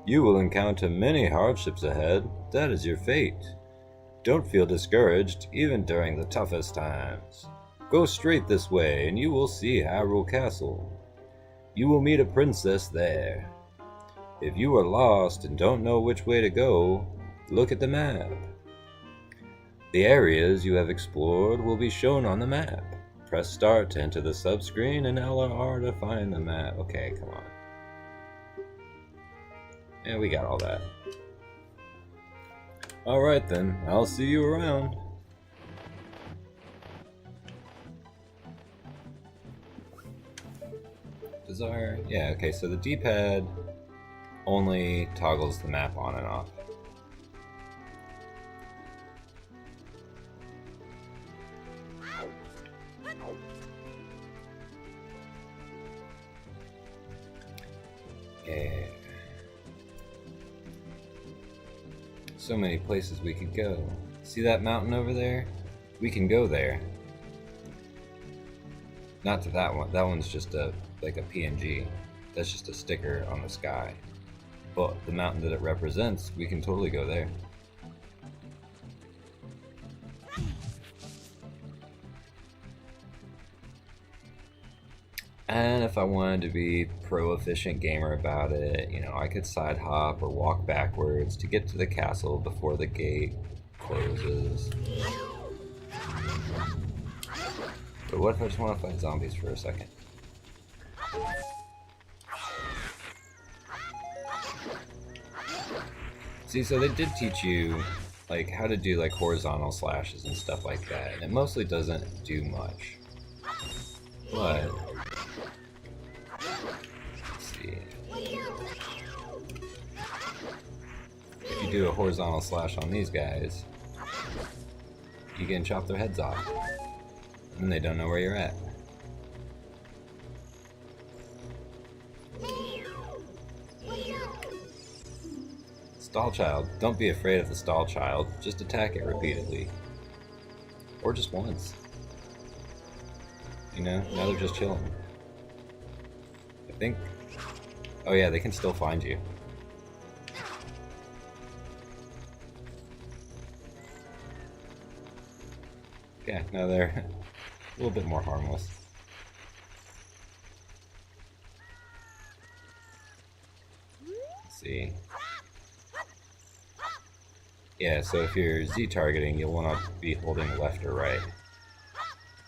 S1: You will encounter many hardships ahead. That is your fate. Don't feel discouraged, even during the toughest times. Go straight this way, and you will see Hyrule Castle. You will meet a princess there. If you are lost and don't know which way to go, look at the map. The areas you have explored will be shown on the map. Press start to enter the subscreen and LR to find the map. Okay, come on. Yeah, we got all that. Alright then, I'll see you around. Bizarre. Yeah, okay, so the D-pad only toggles the map on and off. Yeah. So many places we could go. See that mountain over there? We can go there. Not to that one. That one's just like a PNG. That's just a sticker on the sky. But the mountain that it represents, we can totally go there. And if I wanted to be pro-efficient gamer about it, you know, I could side hop or walk backwards to get to the castle before the gate closes. But what if I just want to fight zombies for a second? See, so they did teach you like how to do like horizontal slashes and stuff like that, and it mostly doesn't do much. But let's see. If you do a horizontal slash on these guys, you can chop their heads off, and they don't know where you're at. Stall child. Don't be afraid of the stall child. Just attack it repeatedly. Or just once. You know, now they're just chilling. I think... Oh yeah, they can still find you. Yeah, now they're a little bit more harmless. Let's see. Yeah, so if you're Z-targeting, you'll want to be holding left or right.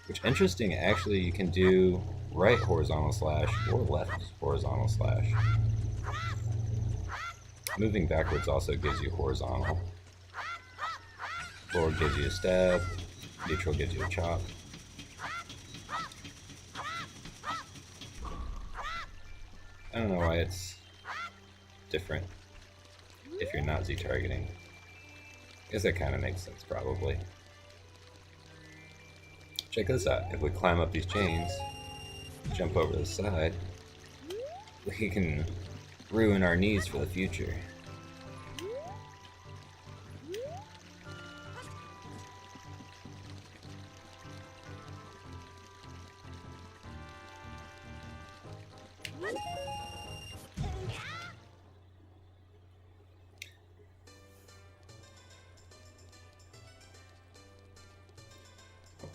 S1: Which, interesting, actually you can do right horizontal slash or left horizontal slash. Moving backwards also gives you horizontal. Forward gives you a stab. Neutral gives you a chop. I don't know why it's different if you're not Z-targeting. I guess that kind of makes sense, probably. Check this out. If we climb up these chains, jump over the side, we can ruin our knees for the future.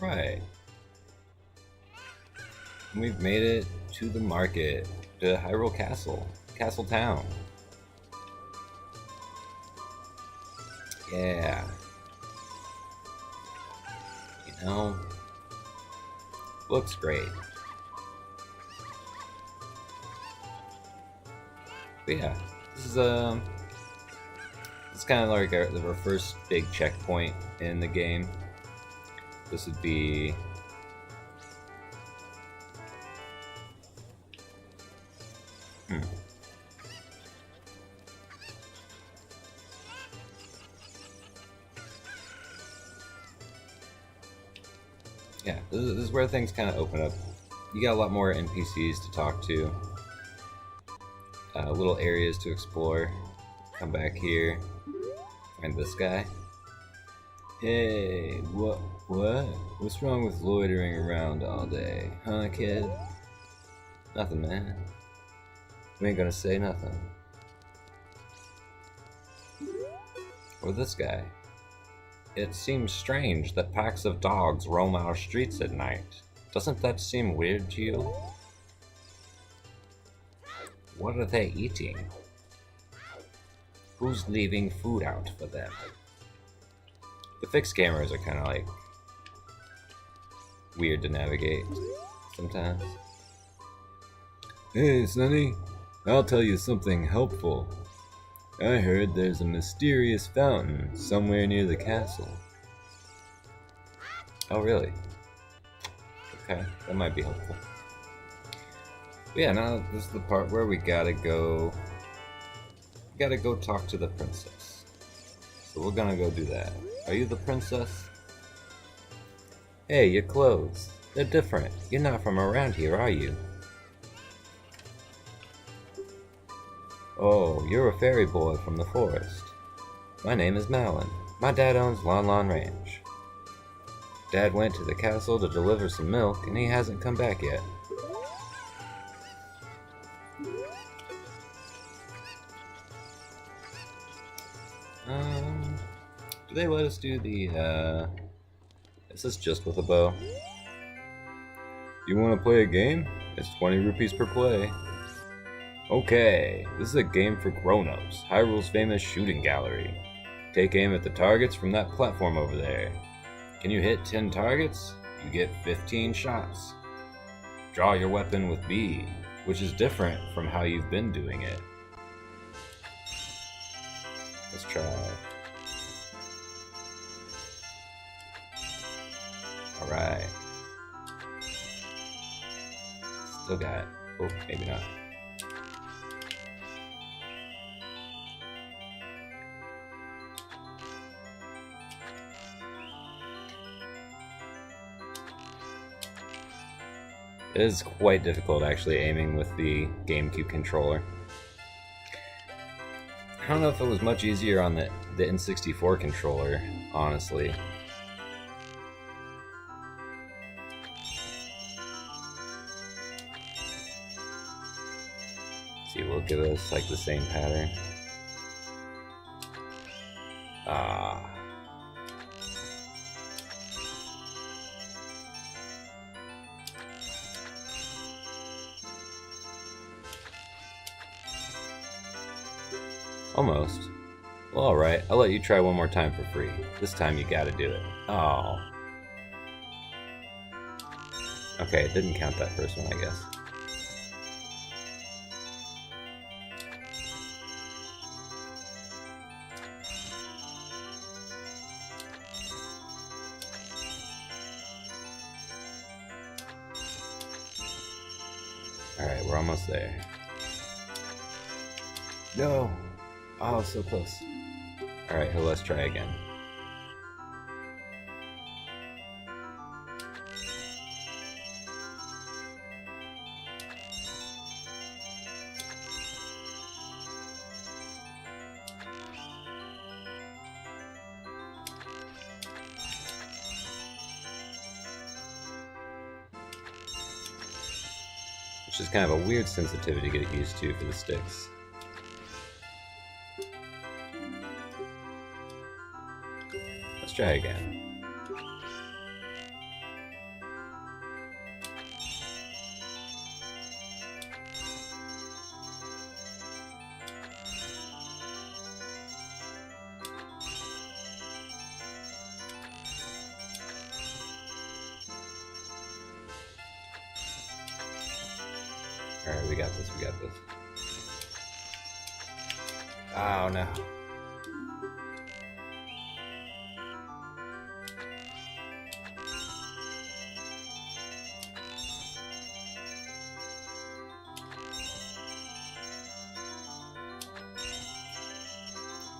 S1: Right. We've made it to the market, to Hyrule Castle, Castle Town. Yeah. You know, looks great. But yeah, this is it's kind of like our first big checkpoint in the game. This would be yeah, this is where things kind of open up. You got a lot more NPCs to talk to, little areas to explore. Come back here, find this guy. Hey, what? What's wrong with loitering around all day, huh, kid? Nothing, man. We ain't gonna say nothing. Or this guy. It seems strange that packs of dogs roam our streets at night. Doesn't that seem weird to you? What are they eating? Who's leaving food out for them? The fixed cameras are kind of like weird to navigate sometimes. Hey, Sonny, I'll tell you something helpful. I heard there's a mysterious fountain somewhere near the castle. Oh, really? Okay, that might be helpful. But yeah, now this is the part where we gotta go talk to the princess. So we're gonna go do that. Are you the princess? Hey, your clothes. They're different. You're not from around here, are you? Oh, you're a fairy boy from the forest. My name is Malin. My dad owns Lon Lon Ranch. Dad went to the castle to deliver some milk, and he hasn't come back yet. Do they let us do the, is this just with a bow? You want to play a game? It's 20 rupees per play. Okay, this is a game for grown-ups, Hyrule's famous shooting gallery. Take aim at the targets from that platform over there. Can you hit 10 targets? You get 15 shots. Draw your weapon with B, which is different from how you've been doing it. Let's try. Alright. Still got it. Oh, maybe not. It is quite difficult actually aiming with the GameCube controller. I don't know if it was much easier on the N64 controller, honestly. Let's see, will it give us like the same pattern? Ah. Almost. Well, alright, I'll let you try one more time for free. This time you gotta do it. Oh. Okay, it didn't count that first one, I guess. Alright, we're almost there. No! Oh, so close. Alright, let's try again. Which is kind of a weird sensitivity to get used to for the sticks. Let's try again. Alright, we got this, we got this. Oh no.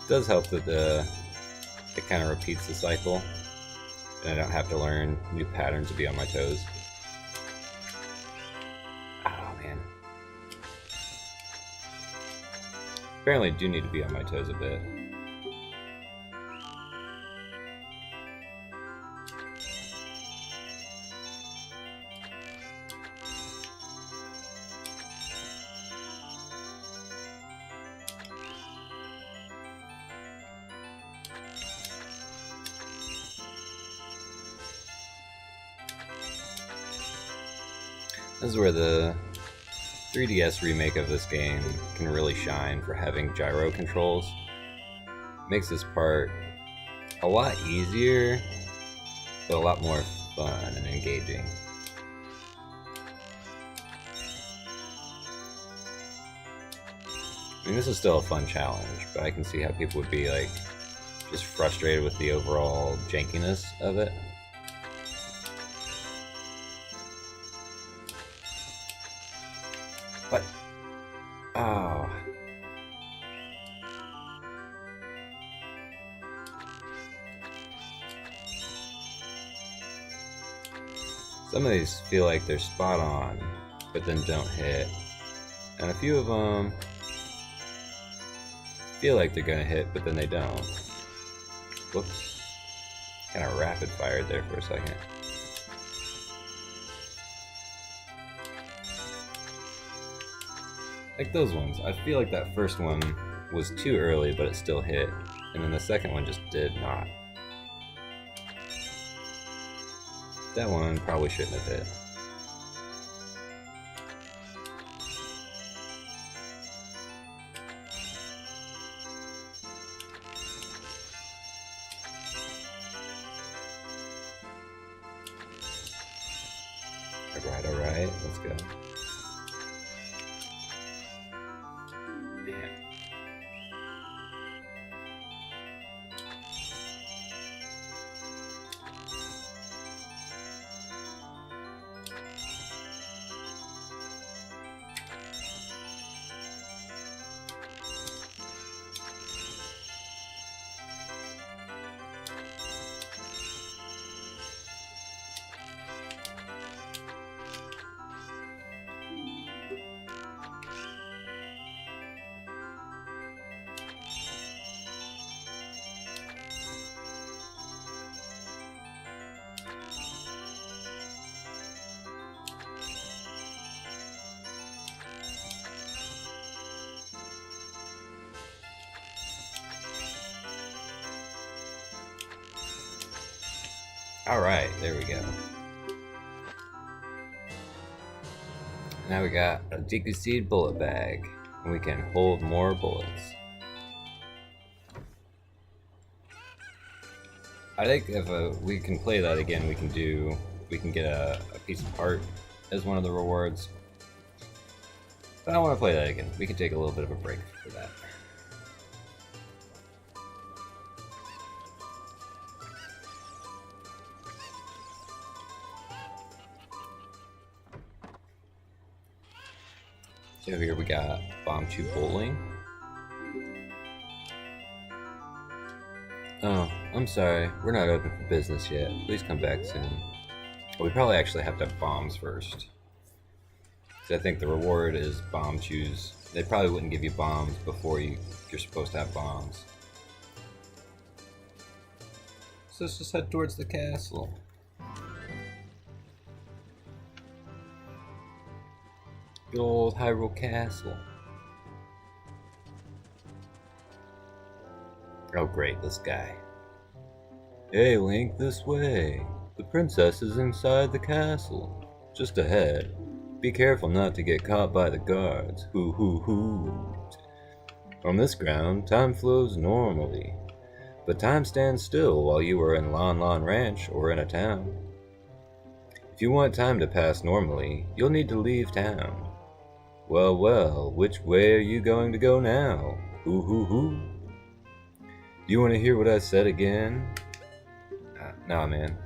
S1: It does help that it kind of repeats the cycle, and I don't have to learn new patterns to be on my toes. Oh man. Apparently I do need to be on my toes a bit. This is where the 3DS remake of this game can really shine for having gyro controls. Makes this part a lot easier, but a lot more fun and engaging. I mean, this is still a fun challenge, but I can see how people would be like just frustrated with the overall jankiness of it. What? Oh. Some of these feel like they're spot on, but then don't hit. And a few of them feel like they're gonna hit, but then they don't. Whoops. Kind of rapid fired there for a second. Like those ones. I feel like that first one was too early, but it still hit. And then the second one just did not. That one probably shouldn't have hit. Alright, let's go. Man. Alright, there we go. Now we got a Deku Seed bullet bag, and we can hold more bullets. I think if we can play that again, we can get a piece of art as one of the rewards. But I don't want to play that again. We can take a little bit of a break for that. So here we got Bomb Tube Bowling. Oh, I'm sorry. We're not open for business yet. Please come back soon. Well, we probably actually have to have bombs first. Because I think the reward is bomb chews. They probably wouldn't give you bombs before you're supposed to have bombs. So let's just head towards the castle. Good old Hyrule Castle. Oh great, this guy. Hey Link, this way. The princess is inside the castle. Just ahead. Be careful not to get caught by the guards. Hoo hoo hoo. On this ground, time flows normally. But time stands still while you are in Lon Lon Ranch or in a town. If you want time to pass normally, you'll need to leave town. Well, well, which way are you going to go now? Hoo hoo hoo. Do you want to hear what I said again? Nah, man.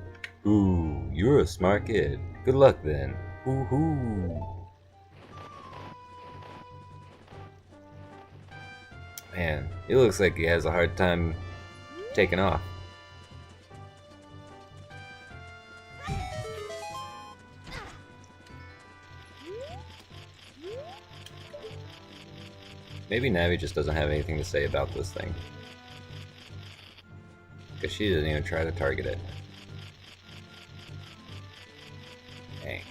S1: Ooh, you're a smart kid. Good luck then. Hoo hoo. Man, it looks like he has a hard time taking off. Maybe Navi just doesn't have anything to say about this thing. Because she didn't even try to target it. Dang.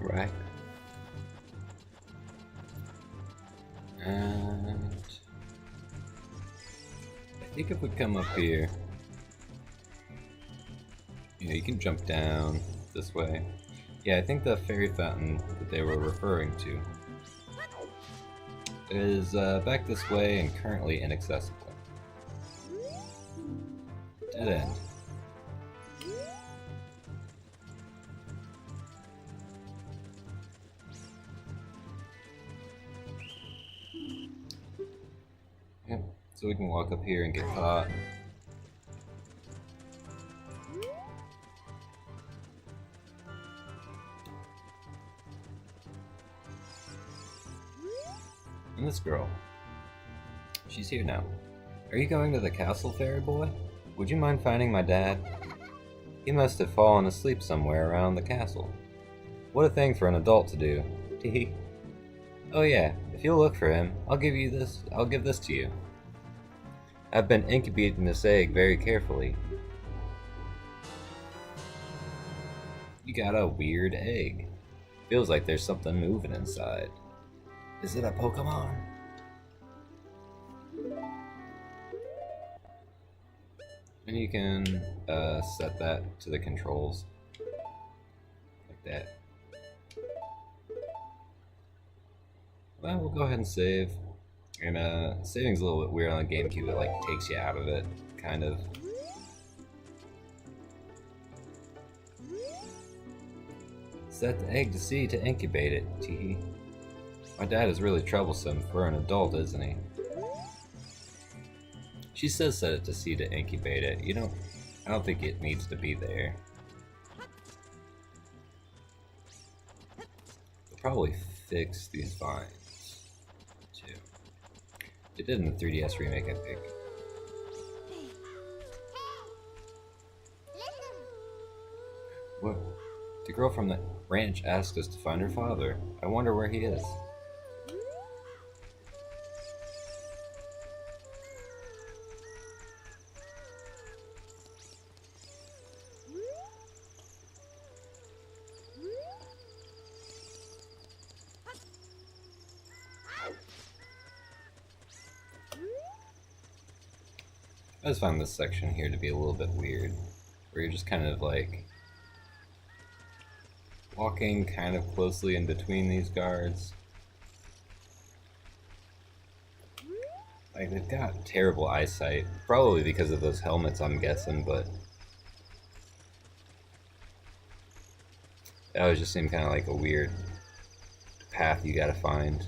S1: Right. And I think if we come up here, you can jump down this way. Yeah, I think the fairy fountain that they were referring to is back this way and currently inaccessible. Dead end. Yep, so we can walk up here and get caught. And this girl. She's here now. Are you going to the castle, fairy boy? Would you mind finding my dad? He must have fallen asleep somewhere around the castle. What a thing for an adult to do. Teehee. Oh yeah, if you'll look for him, I'll give this to you. I've been incubating this egg very carefully. You got a weird egg. Feels like there's something moving inside. Is it a Pokemon? And you can set that to the controls. Like that. Well, we'll go ahead and save. And saving's a little bit weird on the GameCube. It like takes you out of it, kind of. Set the egg to C to incubate it. Teehee. My dad is really troublesome for an adult, isn't he? She says set it to C to incubate it. I don't think it needs to be there. They'll probably fix these vines, too. It did in the 3DS remake, I think. Whoa. The girl from the ranch asked us to find her father. I wonder where he is. I just found this section here to be a little bit weird, where you're just kind of like walking kind of closely in between these guards. Like, they've got terrible eyesight, probably because of those helmets, I'm guessing, but that always just seemed kind of like a weird path you gotta find.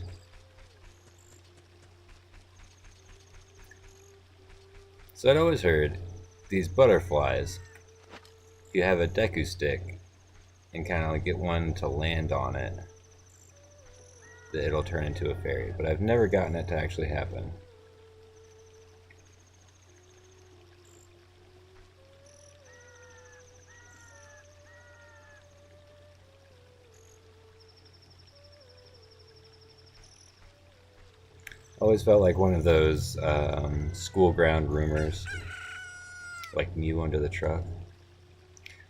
S1: So I'd always heard these butterflies, you have a Deku stick and kind of like get one to land on it, that it'll turn into a fairy, but I've never gotten it to actually happen. Always felt like one of those school ground rumors, like Mew under the truck.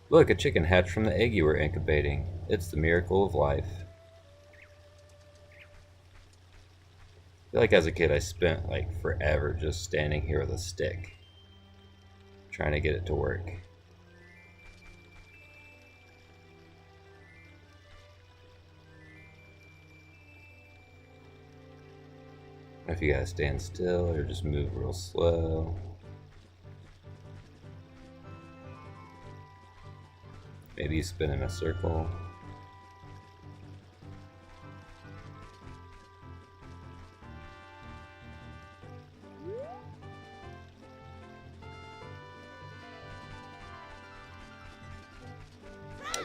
S1: Look, a chicken hatched from the egg you were incubating. It's the miracle of life. I feel like as a kid I spent like forever just standing here with a stick, trying to get it to work. If you gotta stand still or just move real slow. Maybe you spin in a circle.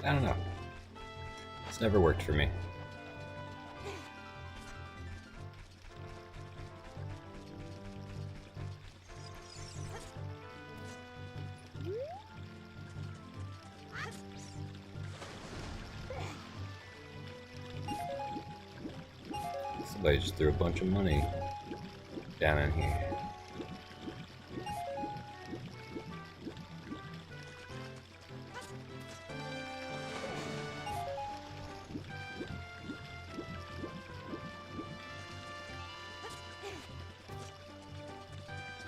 S1: I don't know. It's never worked for me. Somebody just threw a bunch of money down in here.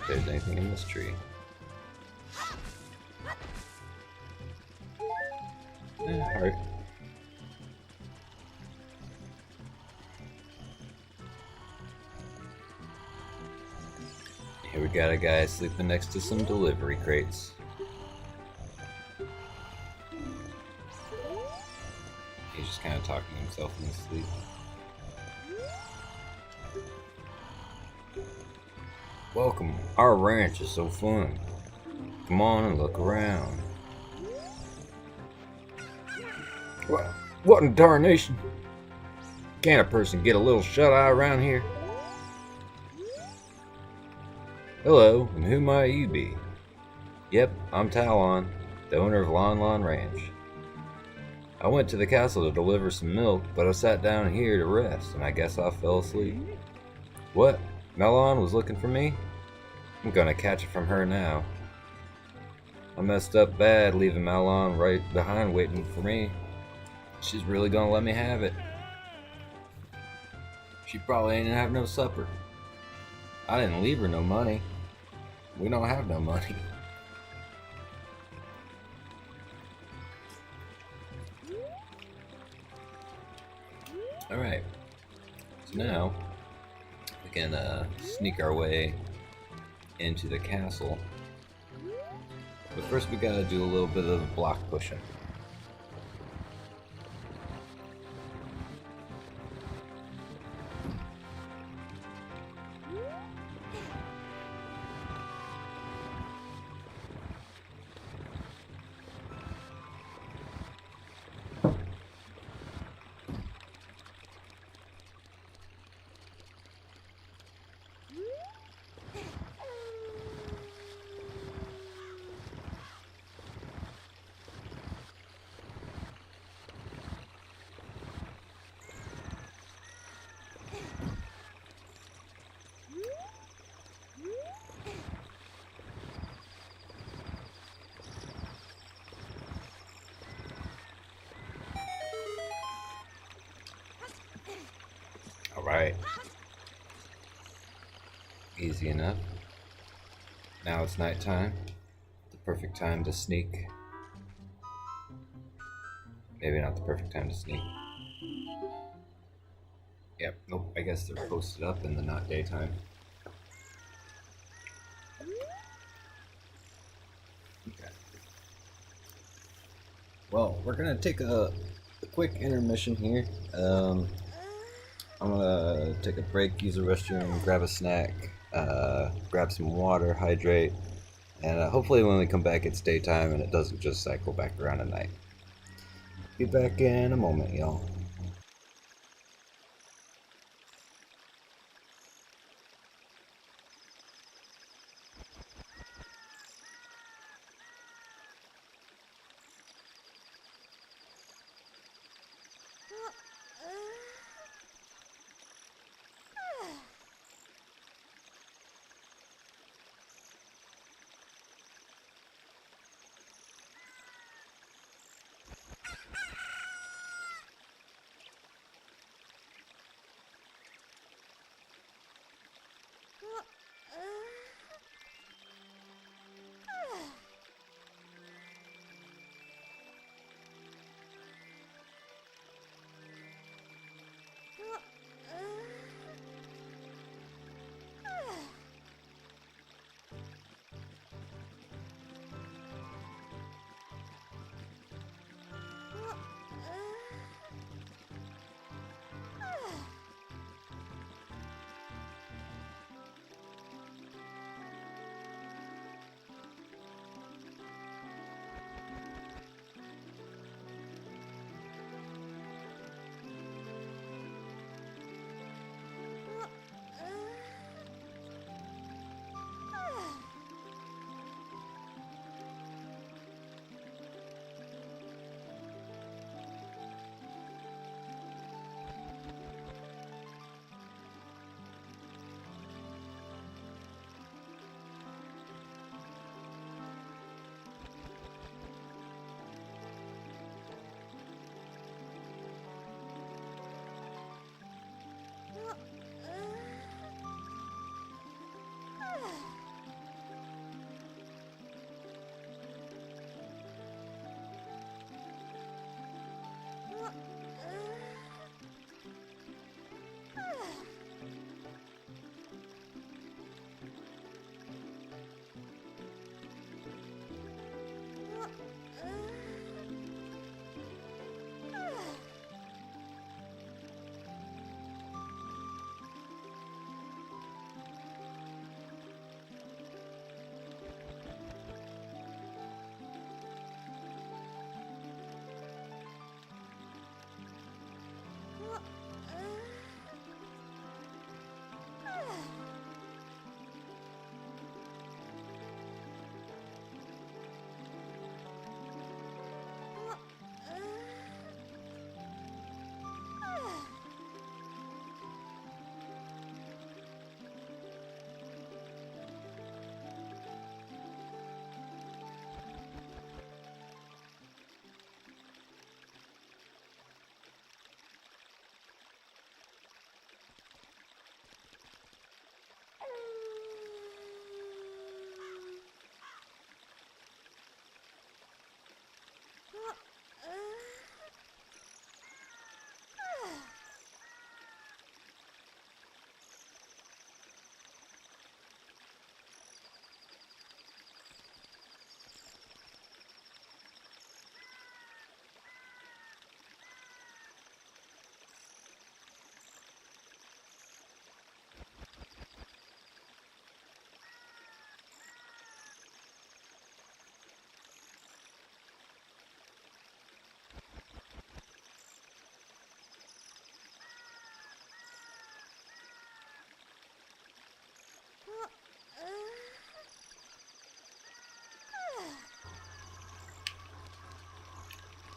S1: If there's anything in this tree. Heart. Here we got a guy sleeping next to some delivery crates. He's just kind of talking to himself in his sleep. Welcome, our ranch is so fun. Come on and look around. What in darnation? Can't a person get a little shut-eye around here? Hello, and who might you be? Yep, I'm Talon, the owner of Lon Lon Ranch. I went to the castle to deliver some milk, but I sat down here to rest, and I guess I fell asleep. What? Melon was looking for me? I'm gonna catch it from her now. I messed up bad leaving Melon right behind waiting for me. She's really gonna let me have it. She probably ain't gonna have no supper. I didn't leave her no money. We don't have no money. Alright. So now we can sneak our way into the castle. But first we gotta do a little bit of block pushing. Alright. Easy enough. Now it's nighttime. The perfect time to sneak. Maybe not the perfect time to sneak. Yep, nope, I guess they're posted up in the not daytime. Okay. Well, we're gonna take a quick intermission here. I'm gonna take a break, use the restroom, grab a snack, grab some water, hydrate, and hopefully when we come back it's daytime and it doesn't just cycle back around at night. Be back in a moment, y'all.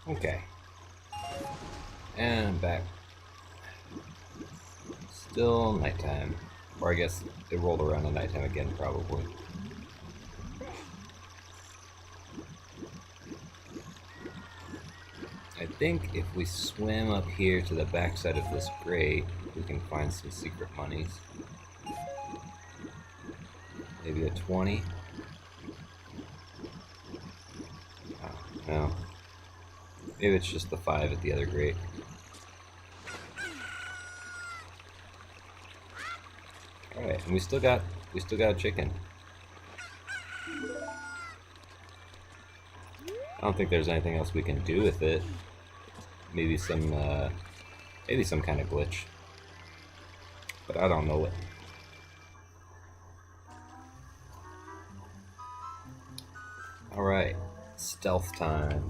S1: Okay. And I'm back. Still nighttime. Or I guess it rolled around to nighttime again, probably. I think if we swim up here to the backside of this grate, we can find some secret monies. Maybe a 20. No. Maybe it's just the 5 at the other grate. Alright, and we still got a chicken. I don't think there's anything else we can do with it. Maybe some kind of glitch. But I don't know it. Alright, stealth time.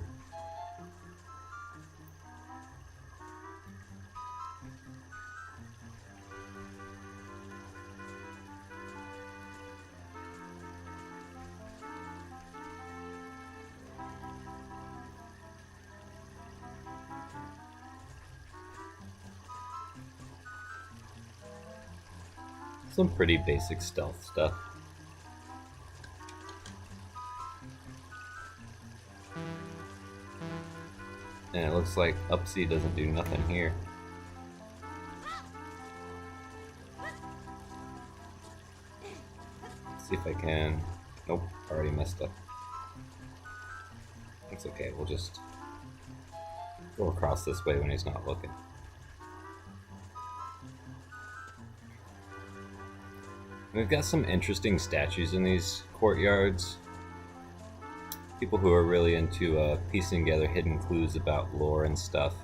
S1: Some pretty basic stealth stuff. And it looks like Upsy doesn't do nothing here. Let's see if I can... Nope, already messed up. That's okay, we'll just go across this way when he's not looking. We've got some interesting statues in these courtyards. People who are really into piecing together hidden clues about lore and stuff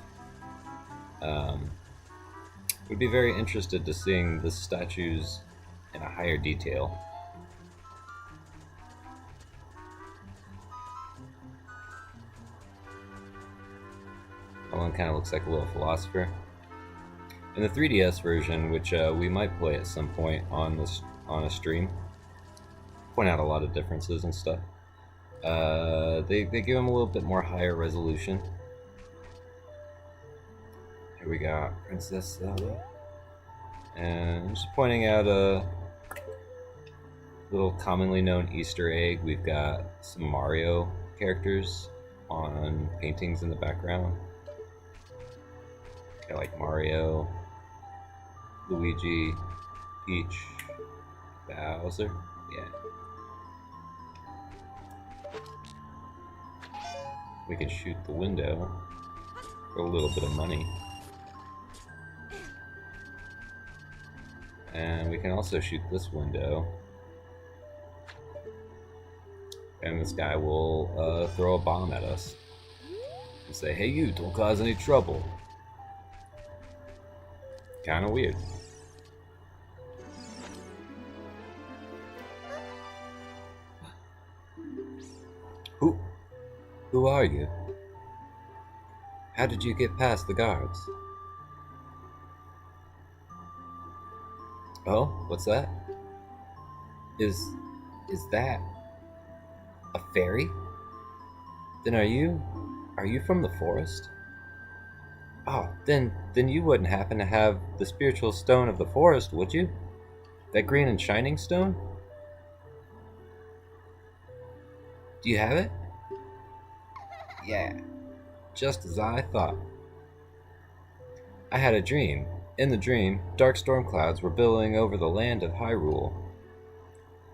S1: would be very interested to seeing the statues in a higher detail. That one kind of looks like a little philosopher. In the 3DS version, which we might play at some point on a stream, point out a lot of differences and stuff. They give them a little bit more higher resolution. Here we got Princess Zelda, and just pointing out a little commonly known Easter egg. We've got some Mario characters on paintings in the background. Got like Mario, Luigi, Peach, Bowser, yeah. We can shoot the window for a little bit of money. And we can also shoot this window. And this guy will throw a bomb at us. And say, hey you, don't cause any trouble. Kinda weird. Who are you? How did you get past the guards? Oh, what's that? Is that a fairy? Then are you from the forest? Oh, then you wouldn't happen to have the spiritual stone of the forest, would you? That green and shining stone? Do you have it? Yeah, just as I thought. I had a dream. In the dream, dark storm clouds were billowing over the land of Hyrule.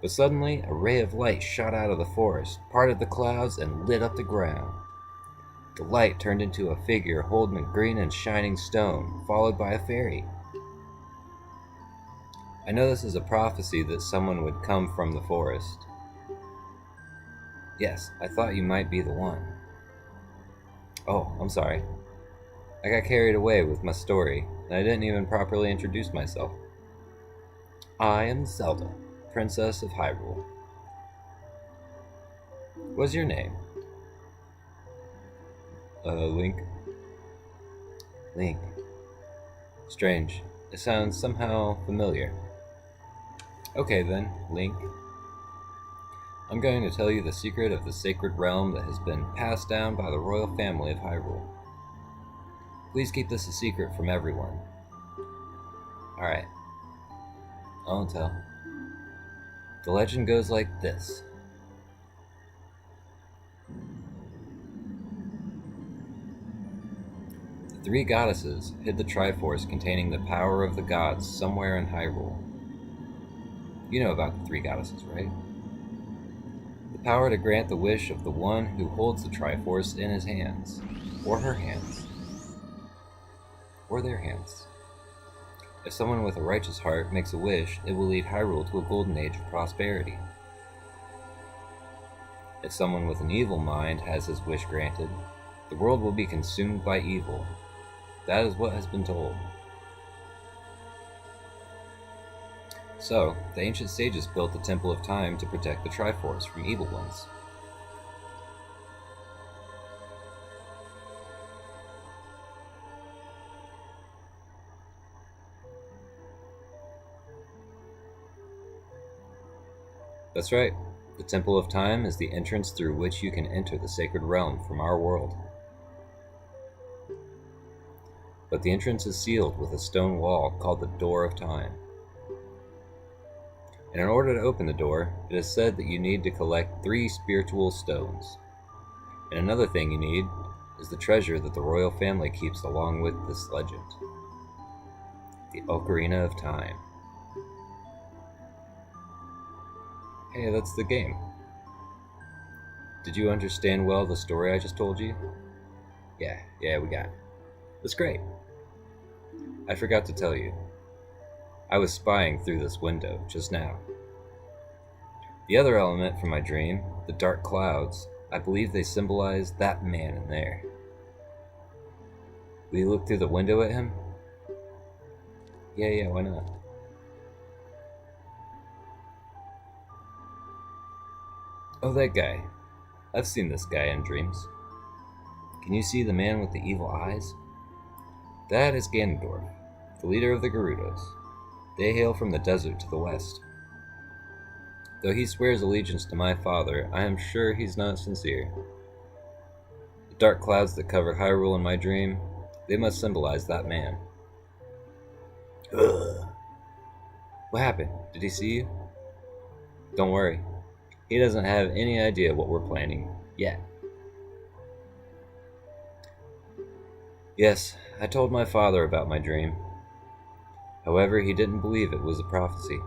S1: But suddenly, a ray of light shot out of the forest, parted the clouds, and lit up the ground. The light turned into a figure holding a green and shining stone, followed by a fairy. I know this is a prophecy that someone would come from the forest. Yes, I thought you might be the one. Oh, I'm sorry. I got carried away with my story, and I didn't even properly introduce myself. I am Zelda, Princess of Hyrule. What's your name? Link. Link. Strange. It sounds somehow familiar. Okay then, Link. I'm going to tell you the secret of the sacred realm that has been passed down by the royal family of Hyrule. Please keep this a secret from everyone. Alright. I won't tell. The legend goes like this. The 3 goddesses hid the Triforce containing the power of the gods somewhere in Hyrule. You know about the 3 goddesses, right? The power to grant the wish of the one who holds the Triforce in his hands, or her hands, or their hands. If someone with a righteous heart makes a wish, it will lead Hyrule to a golden age of prosperity. If someone with an evil mind has his wish granted, the world will be consumed by evil. That is what has been told. So, the ancient sages built the Temple of Time to protect the Triforce from evil ones. That's right. The Temple of Time is the entrance through which you can enter the sacred realm from our world. But the entrance is sealed with a stone wall called the Door of Time. And in order to open the door, it is said that you need to collect 3 spiritual stones. And another thing you need is the treasure that the royal family keeps along with this legend. The Ocarina of Time. Hey, that's the game. Did you understand well the story I just told you? Yeah, we got it. That's great. I forgot to tell you. I was spying through this window just now. The other element from my dream, the dark clouds, I believe they symbolize that man in there. Will you look through the window at him? Yeah, why not? Oh, that guy. I've seen this guy in dreams. Can you see the man with the evil eyes? That is Ganondorf, the leader of the Gerudos. They hail from the desert to the west. Though he swears allegiance to my father, I am sure he's not sincere. The dark clouds that covered Hyrule in my dream, they must symbolize that man. Ugh. What happened? Did he see you? Don't worry. He doesn't have any idea what we're planning yet. Yes, I told my father about my dream. However, he didn't believe it was a prophecy.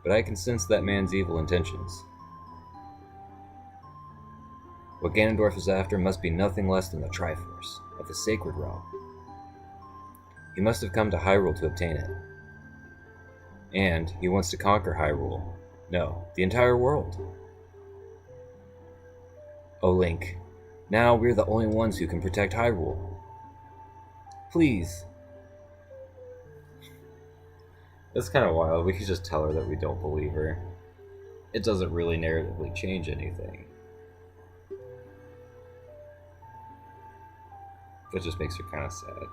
S1: But I can sense that man's evil intentions. What Ganondorf is after must be nothing less than the Triforce of the Sacred Realm. He must have come to Hyrule to obtain it. And he wants to conquer Hyrule. No, the entire world. Oh, Link, now we're the only ones who can protect Hyrule. Please. That's kind of wild. We could just tell her that we don't believe her. It doesn't really narratively change anything. It just makes her kind of sad.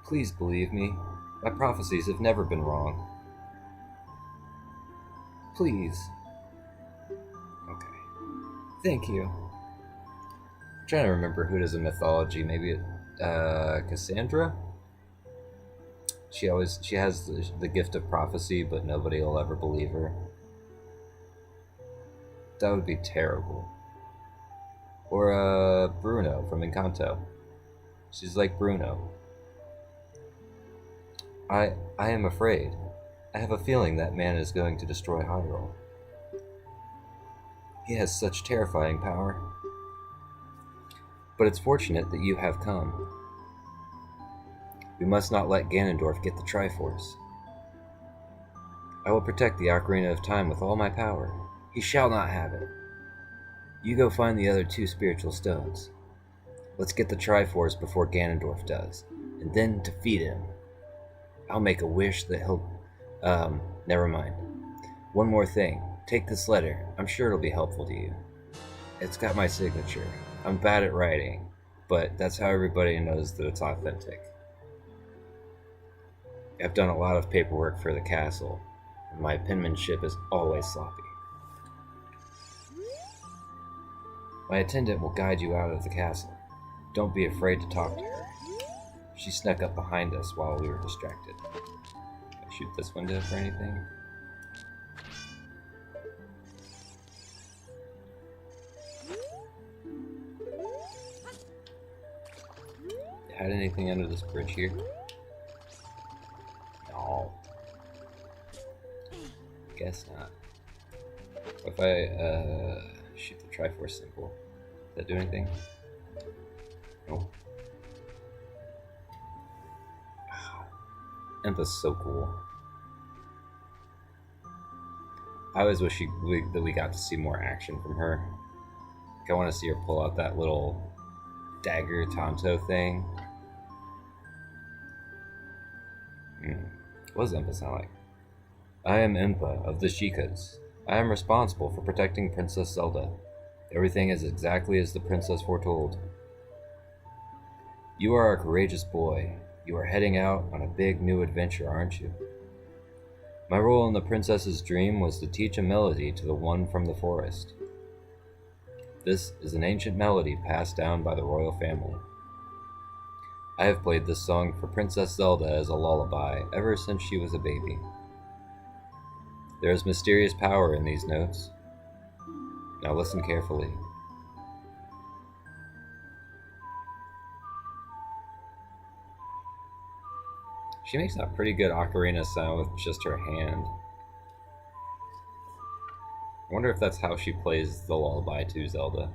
S1: Please believe me. My prophecies have never been wrong. Please. Okay. Thank you. I'm trying to remember who it is in mythology. Maybe Cassandra? She has the gift of prophecy, but nobody will ever believe her. That would be terrible. Or Bruno from Encanto. She's like Bruno. I am afraid. I have a feeling that man is going to destroy Hyrule. He has such terrifying power. But it's fortunate that you have come. We must not let Ganondorf get the Triforce. I will protect the Ocarina of Time with all my power. He shall not have it. You go find the other 2 spiritual stones. Let's get the Triforce before Ganondorf does, and then defeat him. I'll make a wish that he'll... never mind. One more thing. Take this letter. I'm sure it'll be helpful to you. It's got my signature. I'm bad at writing, but that's how everybody knows that it's authentic. I've done a lot of paperwork for the castle, and my penmanship is always sloppy. My attendant will guide you out of the castle. Don't be afraid to talk to her. She snuck up behind us while we were distracted. Can I shoot this window for anything? Had anything under this bridge here? No. Guess not. If I shoot the Triforce symbol, does that do anything? Nope. Empa's so cool. I always wish that we got to see more action from her. Like, I want to see her pull out that little dagger Tonto thing. What does Impa sound like? I am Impa of the Shikas. I am responsible for protecting Princess Zelda. Everything is exactly as the princess foretold. You are a courageous boy. You are heading out on a big new adventure, aren't you? My role in the princess's dream was to teach a melody to the one from the forest. This is an ancient melody passed down by the royal family. I have played this song for Princess Zelda as a lullaby ever since she was a baby. There is mysterious power in these notes. Now listen carefully. She makes a pretty good ocarina sound with just her hand. I wonder if that's how she plays the lullaby to Zelda.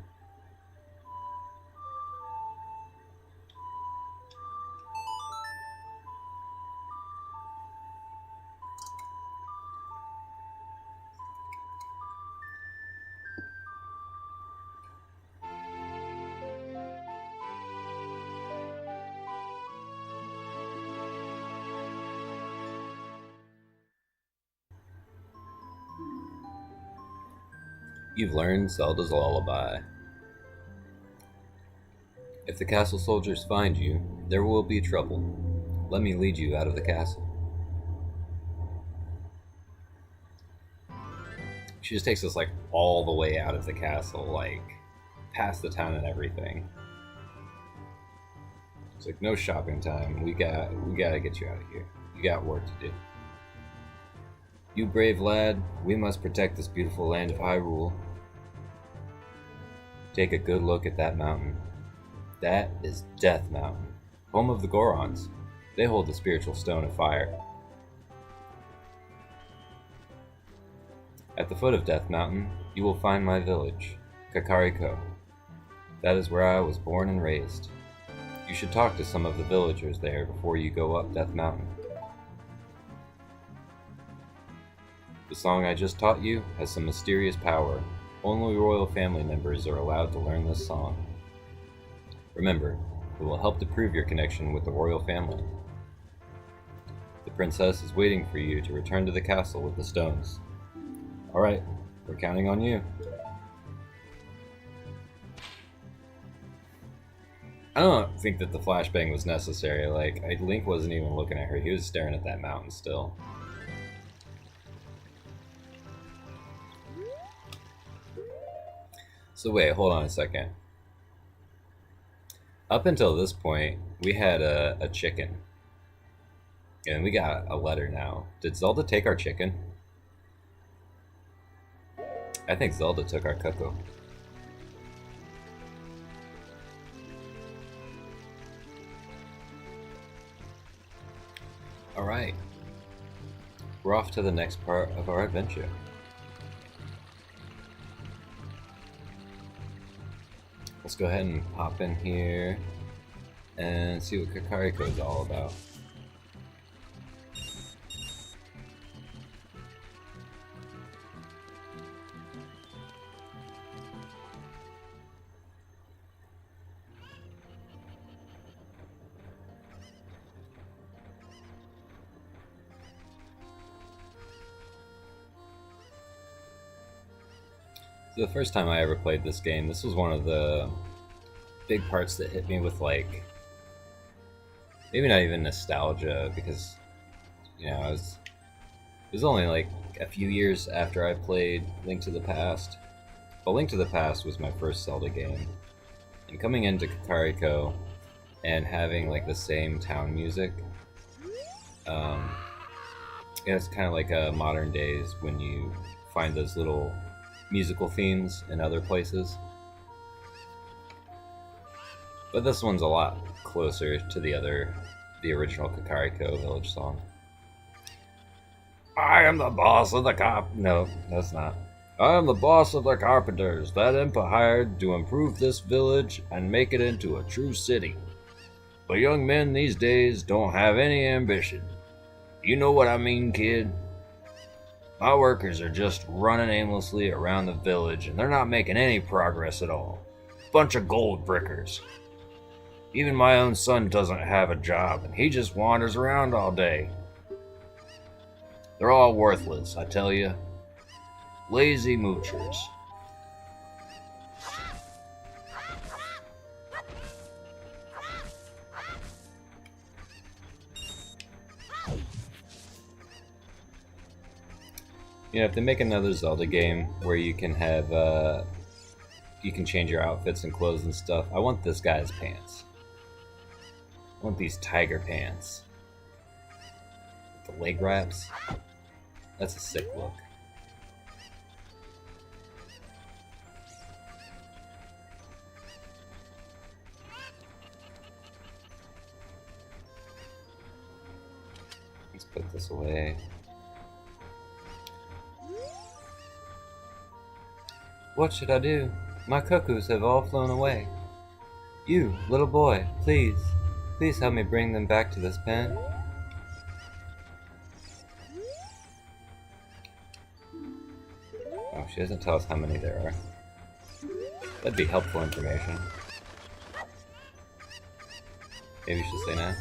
S1: You've learned Zelda's lullaby. If the castle soldiers find you, there will be trouble. Let me lead you out of the castle. She just takes us like all the way out of the castle, like past the town and everything. It's like no shopping time. We gotta get you out of here. You got work to do. You brave lad, we must protect this beautiful land of Hyrule. Take a good look at that mountain. That is Death Mountain, home of the Gorons. They hold the spiritual stone of fire. At the foot of Death Mountain, you will find my village, Kakariko. That is where I was born and raised. You should talk to some of the villagers there before you go up Death Mountain. The song I just taught you has some mysterious power. Only royal family members are allowed to learn this song. Remember, it will help to prove your connection with the royal family. The princess is waiting for you to return to the castle with the stones. Alright, we're counting on you. I don't think that the flashbang was necessary. Like, Link wasn't even looking at her, he was staring at that mountain still. So wait, hold on a second. Up until this point, we had a chicken. And we got a letter now. Did Zelda take our chicken? I think Zelda took our Coco. Alright. We're off to the next part of our adventure. Let's go ahead and pop in here and see what Kakariko is all about. So the first time I ever played this game, this was one of the big parts that hit me with, like, maybe not even nostalgia, because, you know, it was only like a few years after I played Link to the Past. But Link to the Past was my first Zelda game. And coming into Kakariko and having like the same town music, it's kind of like modern days when you find those little musical themes in other places. But this one's a lot closer to the original Kakariko village song. I am the boss of the cop. No, that's not. I am the boss of the carpenters that Impa hired to improve this village and make it into a true city. But young men these days don't have any ambition. You know what I mean, kid? My workers are just running aimlessly around the village and they're not making any progress at all. Bunch of gold brickers. Even my own son doesn't have a job and he just wanders around all day. They're all worthless, I tell you. Lazy moochers. You know, if they make another Zelda game where you can have, you can change your outfits and clothes and stuff, I want this guy's pants. I want these tiger pants. The leg wraps. That's a sick look. Let's put this away. What should I do? My cuckoos have all flown away. You, little boy, please help me bring them back to this pen. Oh, she doesn't tell us how many there are. That'd be helpful information. Maybe she'll say no.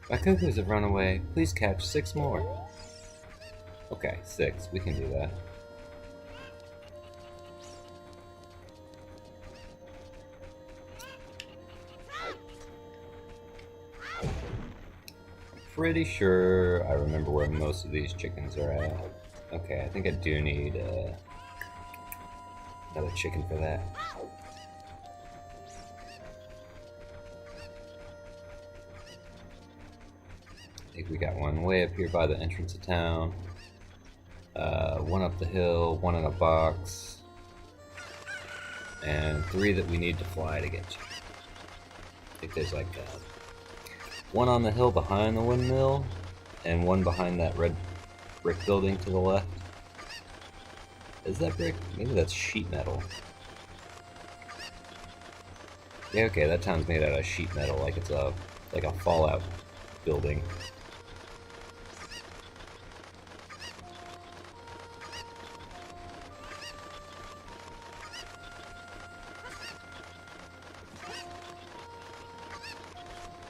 S1: My cuckoos have run away. Please catch 6 more. Okay, 6. We can do that. Pretty sure I remember where most of these chickens are at. Okay, I think I do need another chicken for that. I think we got one way up here by the entrance of town. One up the hill, one in a box, and 3 that we need to fly to get to. I think there's like one on the hill behind the windmill, and one behind that red brick building to the left. Is that brick? Maybe that's sheet metal. Yeah, okay, that town's made out of sheet metal, like it's a Fallout building.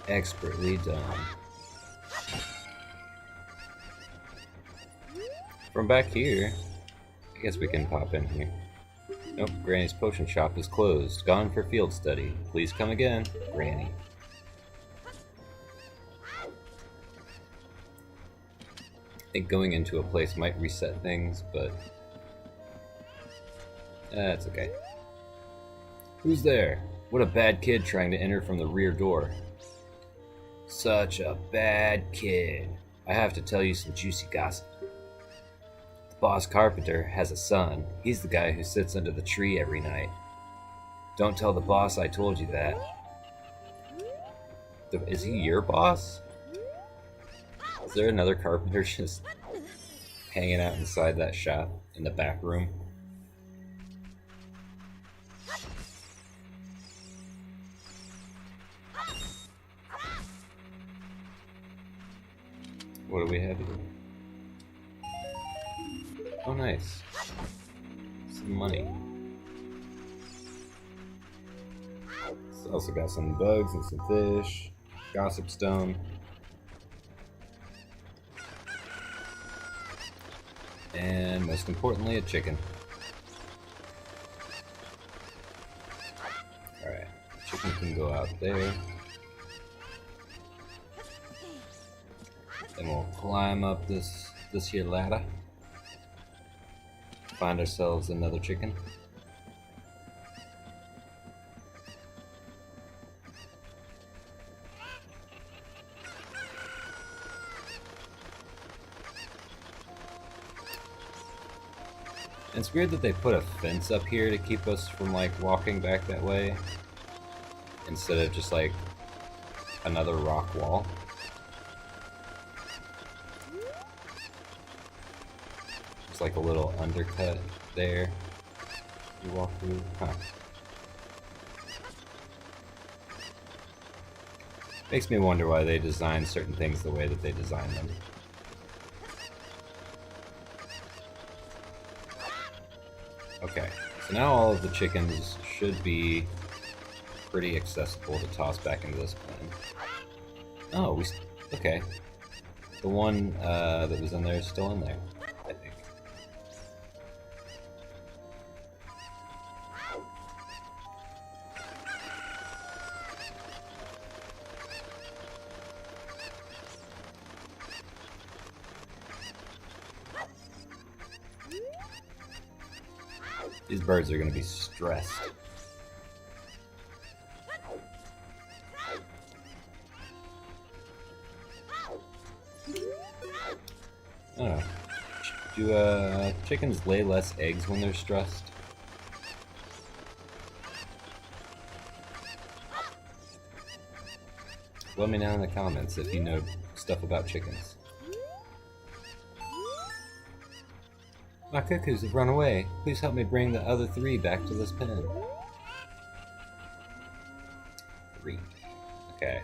S1: Expertly done. From back here, I guess we can pop in here. Nope, Granny's potion shop is closed. Gone for field study. Please come again, Granny. I think going into a place might reset things, but that's okay. Who's there? What a bad kid trying to enter from the rear door. Such a bad kid. I have to tell you some juicy gossip. The boss carpenter has a son. He's the guy who sits under the tree every night. Don't tell the boss I told you that. Is he your boss? Is there another carpenter just hanging out inside that shop in the back room? What do we have here? Oh, nice. Some money. It's also got some bugs and some fish. Gossip stone. And most importantly, a chicken. Alright. Chicken can go out there. Then we'll climb up this here ladder. Find ourselves another chicken. It's weird that they put a fence up here to keep us from like walking back that way instead of just like another rock wall. like a little undercut there. You walk through. Huh. Makes me wonder why they design certain things the way that they design them. Okay, so now all of the chickens should be pretty accessible to toss back into this pen. Oh, okay. The one that was in there is still in there, I think. These birds are going to be stressed. Oh. Do chickens lay less eggs when they're stressed? Let me know in the comments if you know stuff about chickens. My cuckoos have run away. Please help me bring the other 3 back to this pen. 3. Okay.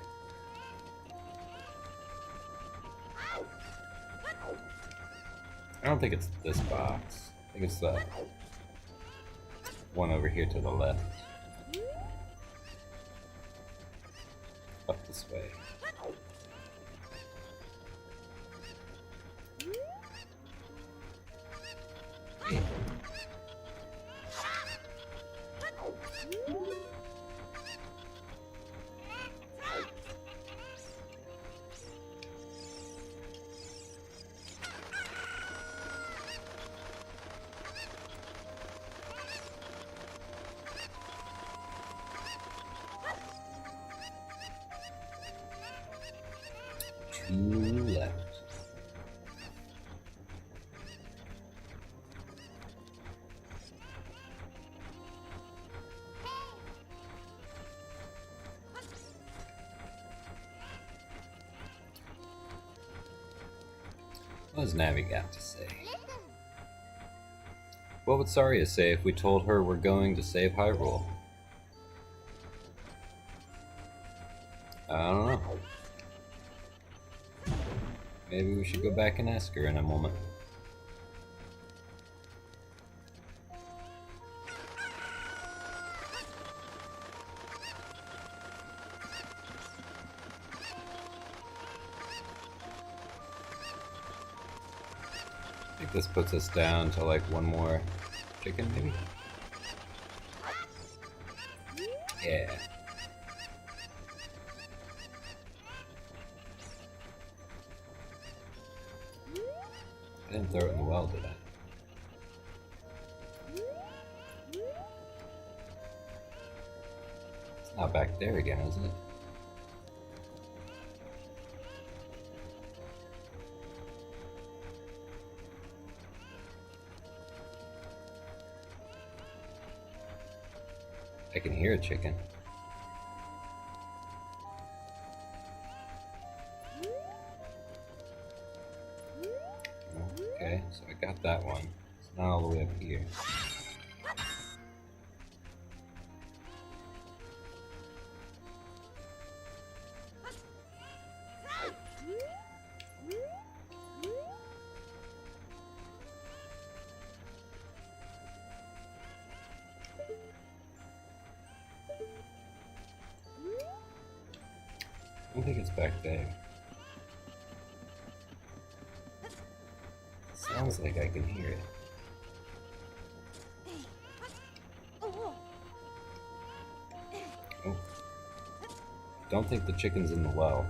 S1: I don't think it's this box. I think it's the one over here to the left. Up this way. Yeah. Two left. What does Navi got to say? What would Saria say if we told her we're going to save Hyrule? I don't know. Maybe we should go back and ask her in a moment. I think this puts us down to like one more chicken, maybe? Yeah. I didn't throw it in the well, did I? It's not back there again, is it? I can hear a chicken. Okay, so I got that one. It's not all the way up here. I don't think it's back there. Sounds like I can hear it. Oh. Don't think the chicken's in the well.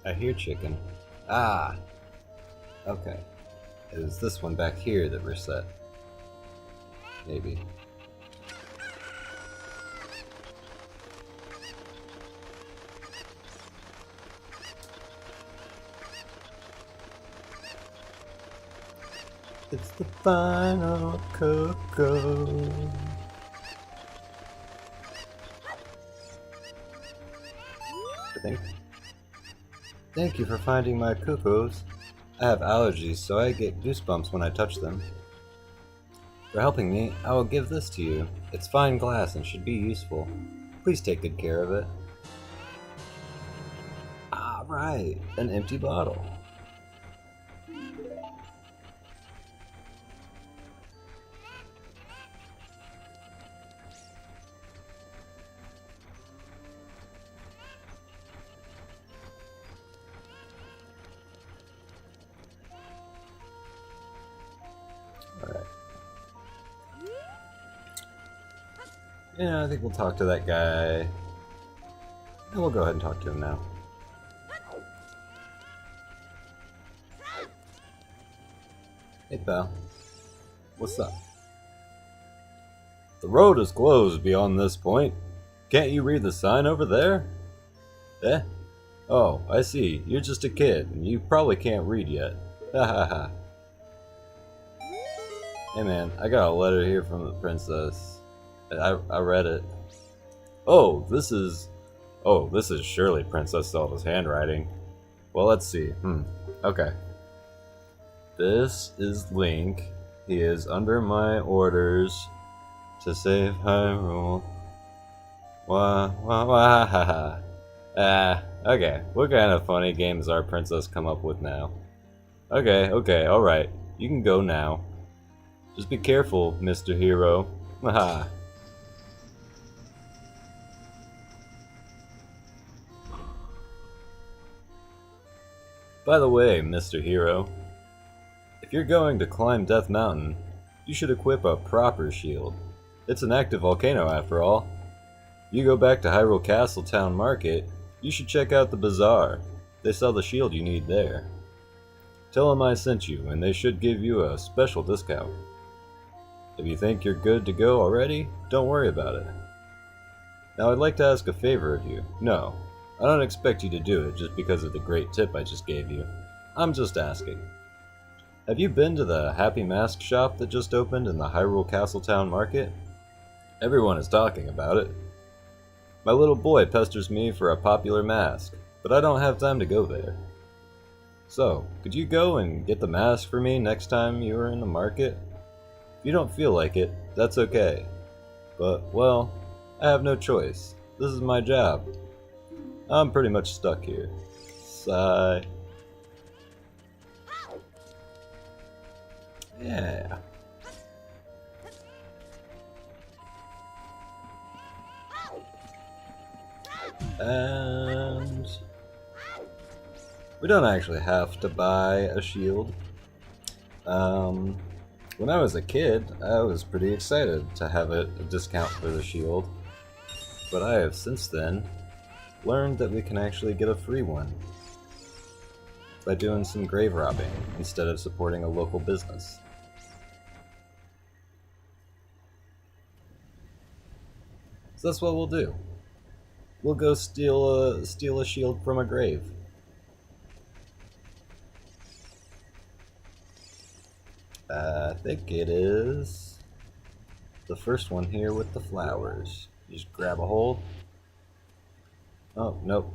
S1: I hear chicken. Ah! Okay. It was this one back here that we're set. Maybe. I It's the final Coco. Thank you for finding my Cocos. I have allergies, so I get goosebumps when I touch them. For helping me, I will give this to you. It's fine glass and should be useful. Please take good care of it. Ah, right, an empty bottle. Alright. Yeah, I think we'll talk to that guy. And we'll go ahead and talk to him now. Hey pal. What's up? The road is closed beyond this point. Can't you read the sign over there? Eh? Oh, I see. You're just a kid, and you probably can't read yet. Ha ha ha. Hey man, I got a letter here from the princess. I read it. Oh, this is surely Princess Zelda's handwriting. Well, let's see. Okay. This is Link. He is under my orders to save Hyrule. Wah, wah, wah, ha, ha. Okay. What kind of funny games our princess come up with now? Okay, alright. You can go now. Just be careful, Mr. Hero. Haha. By the way, Mr. Hero, if you're going to climb Death Mountain, you should equip a proper shield. It's an active volcano after all. If you go back to Hyrule Castle Town Market, you should check out the bazaar. They sell the shield you need there. Tell them I sent you, and they should give you a special discount. If you think you're good to go already, don't worry about it. Now I'd like to ask a favor of you. No, I don't expect you to do it just because of the great tip I just gave you. I'm just asking. Have you been to the Happy Mask shop that just opened in the Hyrule Castletown Market? Everyone is talking about it. My little boy pesters me for a popular mask, but I don't have time to go there. So, could you go and get the mask for me next time you are in the market? If you don't feel like it, that's okay. But, well, I have no choice. This is my job. I'm pretty much stuck here. Sigh. Yeah. And we don't actually have to buy a shield. When I was a kid, I was pretty excited to have a discount for the shield, but I have since then learned that we can actually get a free one by doing some grave robbing instead of supporting a local business. So that's what we'll do. We'll go steal a shield from a grave. I think it is the first one here with the flowers. You just grab a hold. Oh, nope.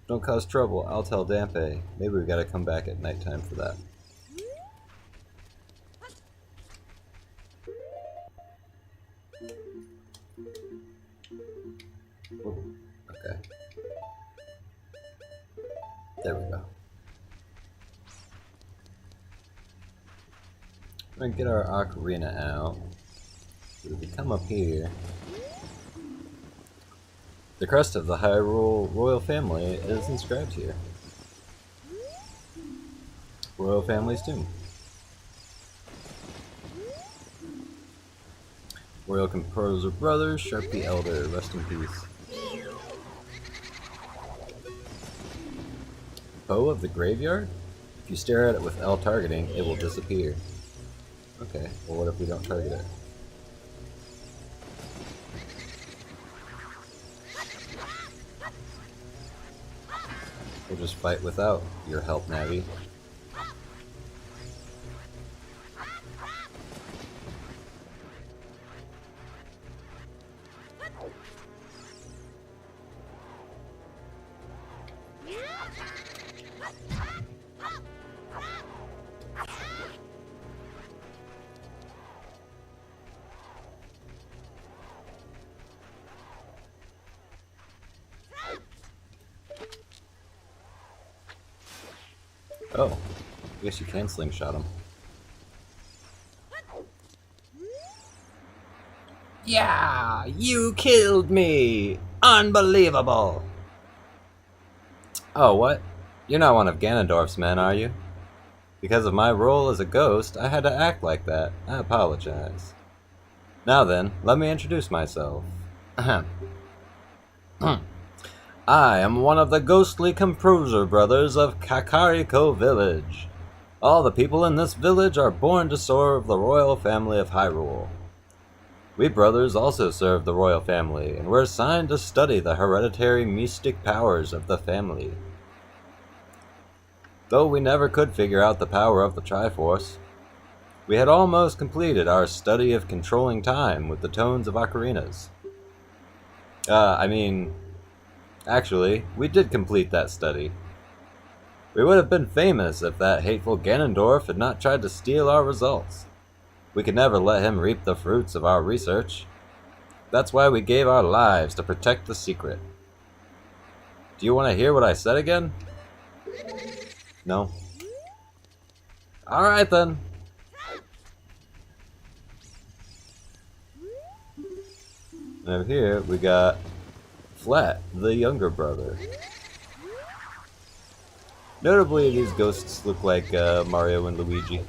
S1: Don't cause trouble. I'll tell Dampe. Maybe we gotta come back at nighttime for that. Ooh, okay. There we go. We're gonna get our ocarina out. So if we come up here, the crest of the Hyrule royal family is inscribed here. Royal family's tomb. Royal composer brother, Sharp the Elder, rest in peace. Bow of the graveyard? If you stare at it with L targeting, it will disappear. Okay, well what if we don't target it? We'll just fight without your help, Navi. Oh, I guess you can slingshot him. Yeah, you killed me! Unbelievable! Oh, what? You're not one of Ganondorf's men, are you? Because of my role as a ghost, I had to act like that. I apologize. Now then, let me introduce myself. Ahem. I am one of the ghostly composer brothers of Kakariko Village. All the people in this village are born to serve the royal family of Hyrule. We brothers also serve the royal family, and were assigned to study the hereditary mystic powers of the family. Though we never could figure out the power of the Triforce, we had almost completed our study of controlling time with the tones of ocarinas. Actually, we did complete that study. We would have been famous if that hateful Ganondorf had not tried to steal our results. We could never let him reap the fruits of our research. That's why we gave our lives to protect the secret. Do you want to hear what I said again? No? Alright then. And over here we got Flat, the younger brother. Notably, these ghosts look like Mario and Luigi.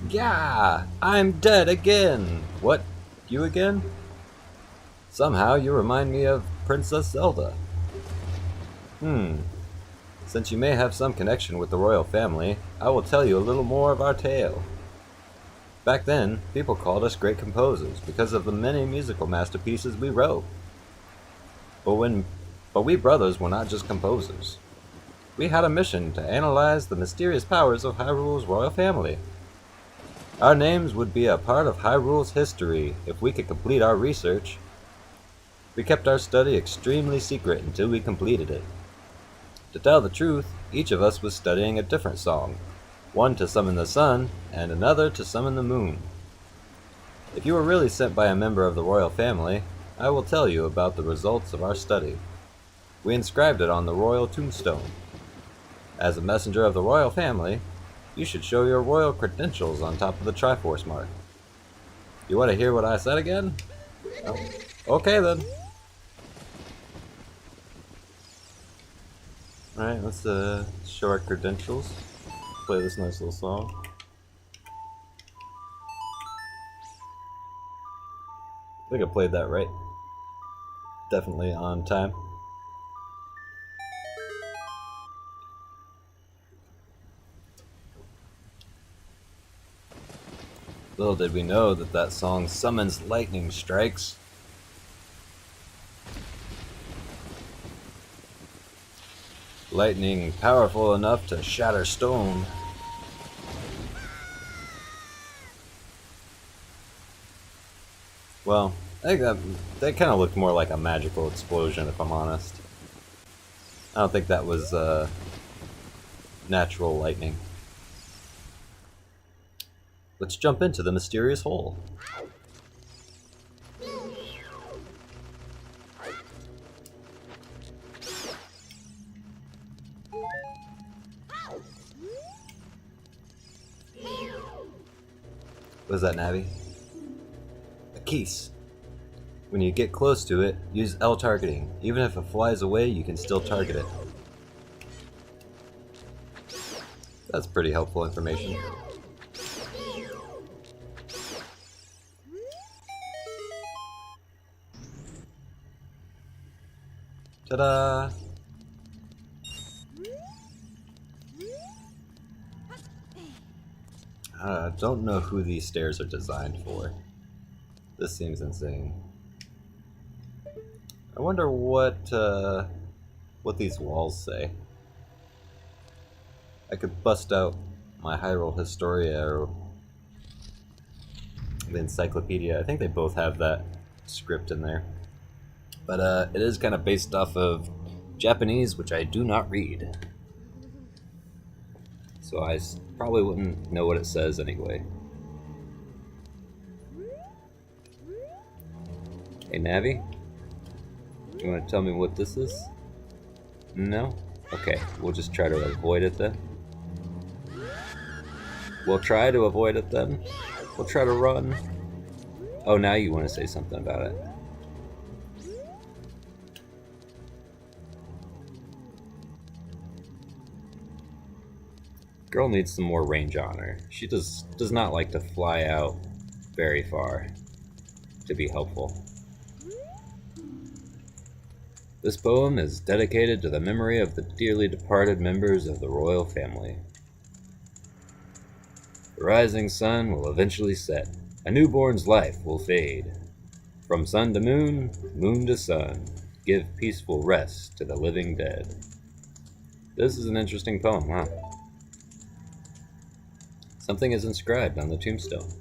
S1: Yeah, I'm dead again. What? You again? Somehow you remind me of Princess Zelda. Since you may have some connection with the royal family, I will tell you a little more of our tale. Back then, people called us great composers because of the many musical masterpieces we wrote. But we brothers were not just composers. We had a mission to analyze the mysterious powers of Hyrule's royal family. Our names would be a part of Hyrule's history if we could complete our research. We kept our study extremely secret until we completed it. To tell the truth, each of us was studying a different song, one to summon the sun, and another to summon the moon. If you were really sent by a member of the royal family, I will tell you about the results of our study. We inscribed it on the royal tombstone. As a messenger of the royal family, you should show your royal credentials on top of the Triforce mark. You want to hear what I said again? Oh. Okay then. Alright, let's show our credentials. Play this nice little song. I think I played that right. Definitely on time. Little did we know that that song summons lightning strikes. Lightning powerful enough to shatter stone. Well, I think that kind of looked more like a magical explosion, if I'm honest. I don't think that was natural lightning. Let's jump into the mysterious hole. What is that, Navi? A keys. When you get close to it, use L targeting. Even if it flies away, you can still target it. That's pretty helpful information. Ta-da! I don't know who these stairs are designed for. This seems insane. I wonder what these walls say. I could bust out my Hyrule Historia or the Encyclopedia. I think they both have that script in there. But it is kind of based off of Japanese, which I do not read. So I probably wouldn't know what it says anyway. Hey, Navi? You want to tell me what this is? No? Okay, we'll just try to avoid it then. We'll try to avoid it then. We'll try to run. Oh, now you want to say something about it. Girl needs some more range on her. She does not like to fly out very far to be helpful. This poem is dedicated to the memory of the dearly departed members of the royal family. The rising sun will eventually set. A newborn's life will fade. From sun to moon, moon to sun, give peaceful rest to the living dead. This is an interesting poem, huh? Something is inscribed on the tombstone.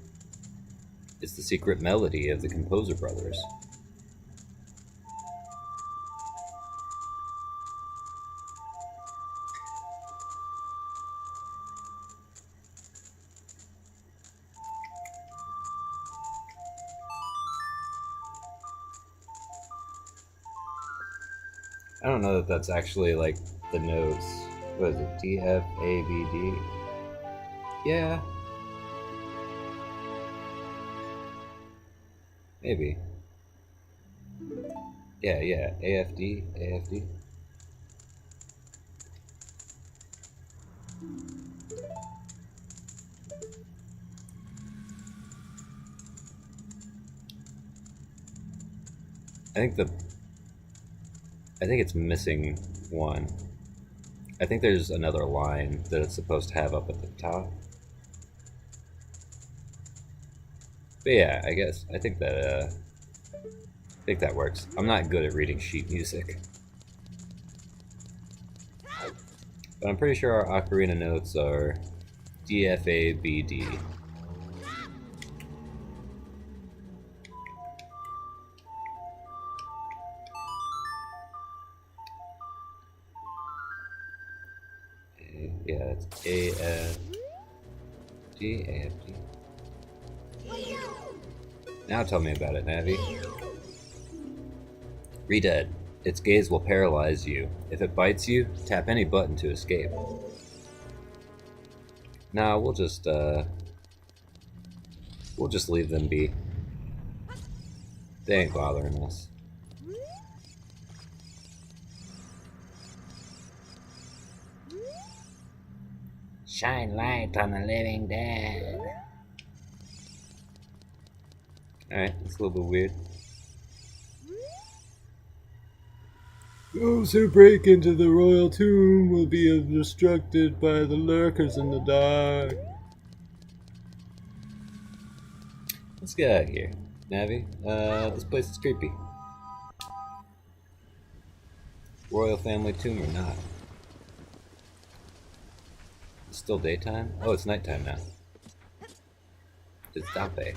S1: It's the secret melody of the Composer Brothers. I don't know that that's actually like the notes. What is it? D, F, A, B, D? Yeah. Maybe. Yeah, A, F, D, A, F, D. I think it's missing one. I think there's another line that it's supposed to have up at the top. But yeah, I think that works. I'm not good at reading sheet music. But I'm pretty sure our ocarina notes are D, F, A, B, D. Yeah, it's A, F, D, A, F, D. Now tell me about it, Navi. Redead. Its gaze will paralyze you. If it bites you, tap any button to escape. Nah, we'll just leave them be. They ain't bothering us. Shine light on the living dead. Alright, it's a little bit weird. Those who break into the royal tomb will be obstructed by the lurkers in the dark. Let's get out of here, Navi. This place is creepy. Royal family tomb or not? It's still daytime? Oh, it's nighttime now. It's Dampe.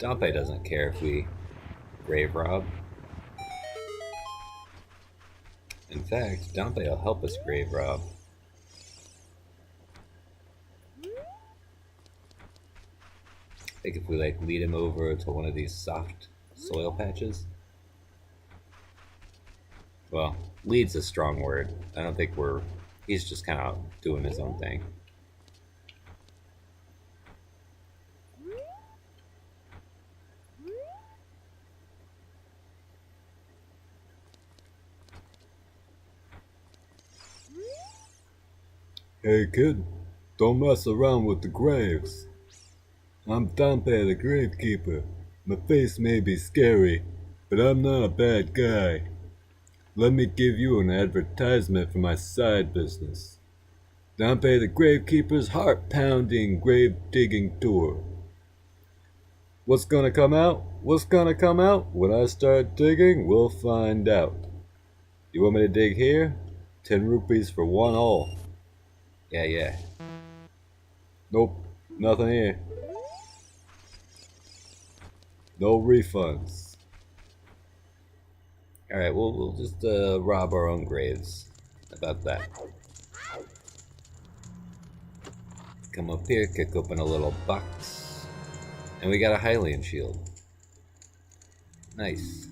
S1: Dampe doesn't care if we grave rob. In fact, Dampe will help us grave rob. I think if we lead him over to one of these soft soil patches. Well, lead's a strong word. I don't think he's just kind of doing his own thing. Hey kid, don't mess around with the graves. I'm Dampe the Gravekeeper. My face may be scary, but I'm not a bad guy. Let me give you an advertisement for my side business. Dampe the Gravekeeper's heart-pounding grave-digging tour. What's gonna come out? What's gonna come out? When I start digging, we'll find out. You want me to dig here? 10 rupees for one hole. Yeah, yeah. Nope, nothing here. No refunds. Alright, we'll just rob our own graves. How about that? Come up here, kick open a little box. And we got a Hylian shield. Nice.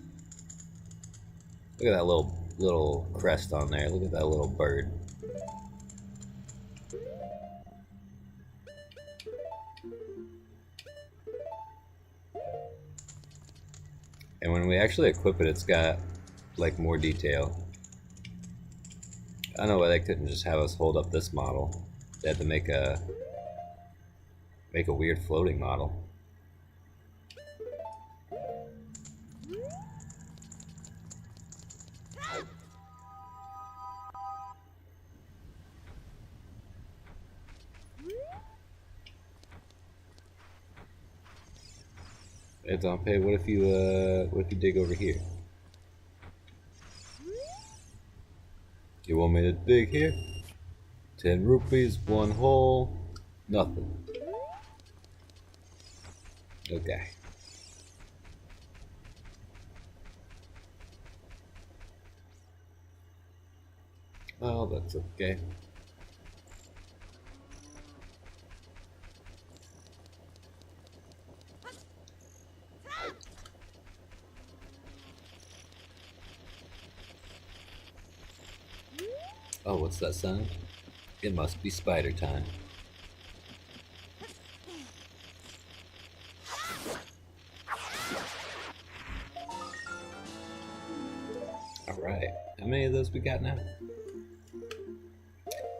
S1: Look at that little crest on there. Look at that little bird. And when we actually equip it, it's got like more detail. I don't know why they couldn't just have us hold up this model. They had to make a weird floating model. Hey, Dompe, what if you dig over here? You want me to dig here? 10 rupees, one hole, nothing. Okay. Well, that's okay. Oh, what's that sound? It must be spider time. Alright, how many of those we got now?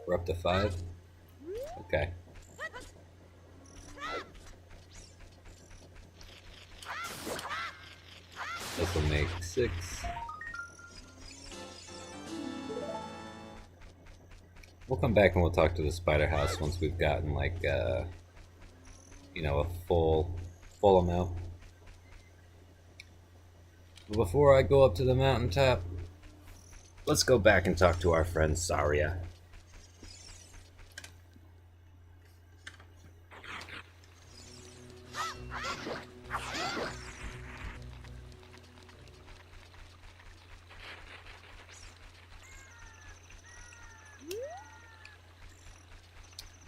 S1: We're up to 5? Okay. This will make 6. We'll come back and we'll talk to the spider house once we've gotten like, you know, a full amount. But before I go up to the mountaintop, let's go back and talk to our friend Saria.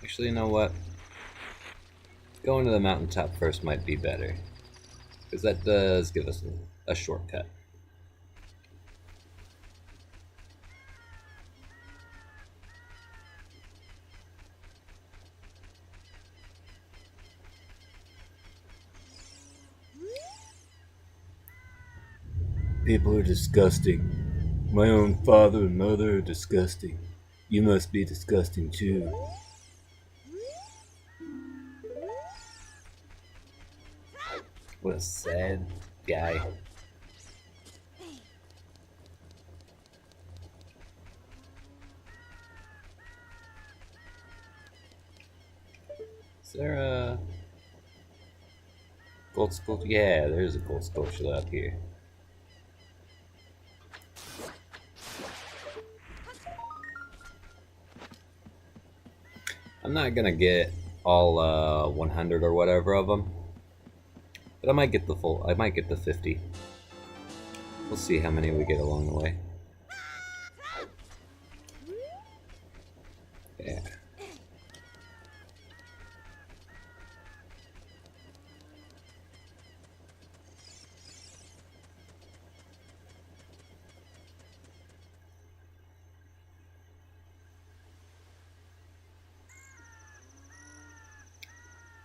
S1: Actually, you know what? Going to the mountaintop first might be better, because that does give us a shortcut. People are disgusting. My own father and mother are disgusting. You must be disgusting too. What a sad guy. Is there a gold sculpture? Yeah, there's a gold sculpture up here. I'm not gonna get all 100 or whatever of them, but I might get the full. I might get the 50. We'll see how many we get along the way. Yeah.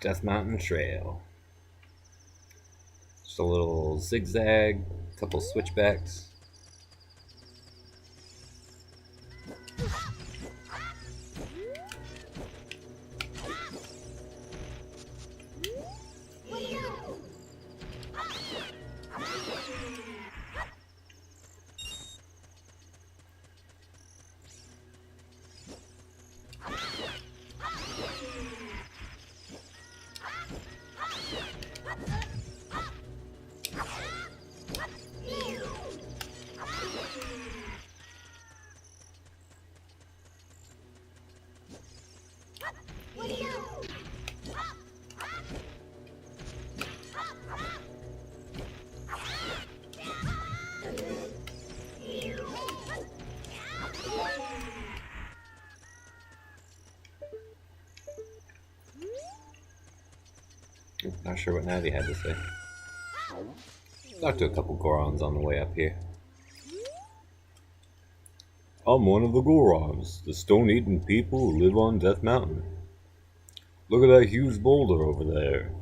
S1: Death Mountain Trail. Just a little zigzag, couple switchbacks. Not sure what Navi had to say. Talked to a couple Gorons on the way up here. I'm one of the Gorons, the stone-eating people who live on Death Mountain. Look at that huge boulder over there.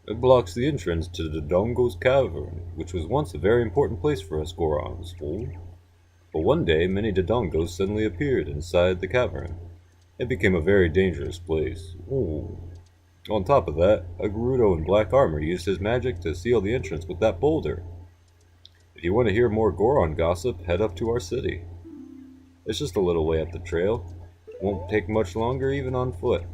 S1: It blocks the entrance to the Dodongo's Cavern, which was once a very important place for us Gorons. But one day, many Dodongos suddenly appeared inside the cavern. It became a very dangerous place. On top of that, a Gerudo in black armor used his magic to seal the entrance with that boulder. If you want to hear more Goron gossip, head up to our city. It's just a little way up the trail. Won't take much longer even on foot.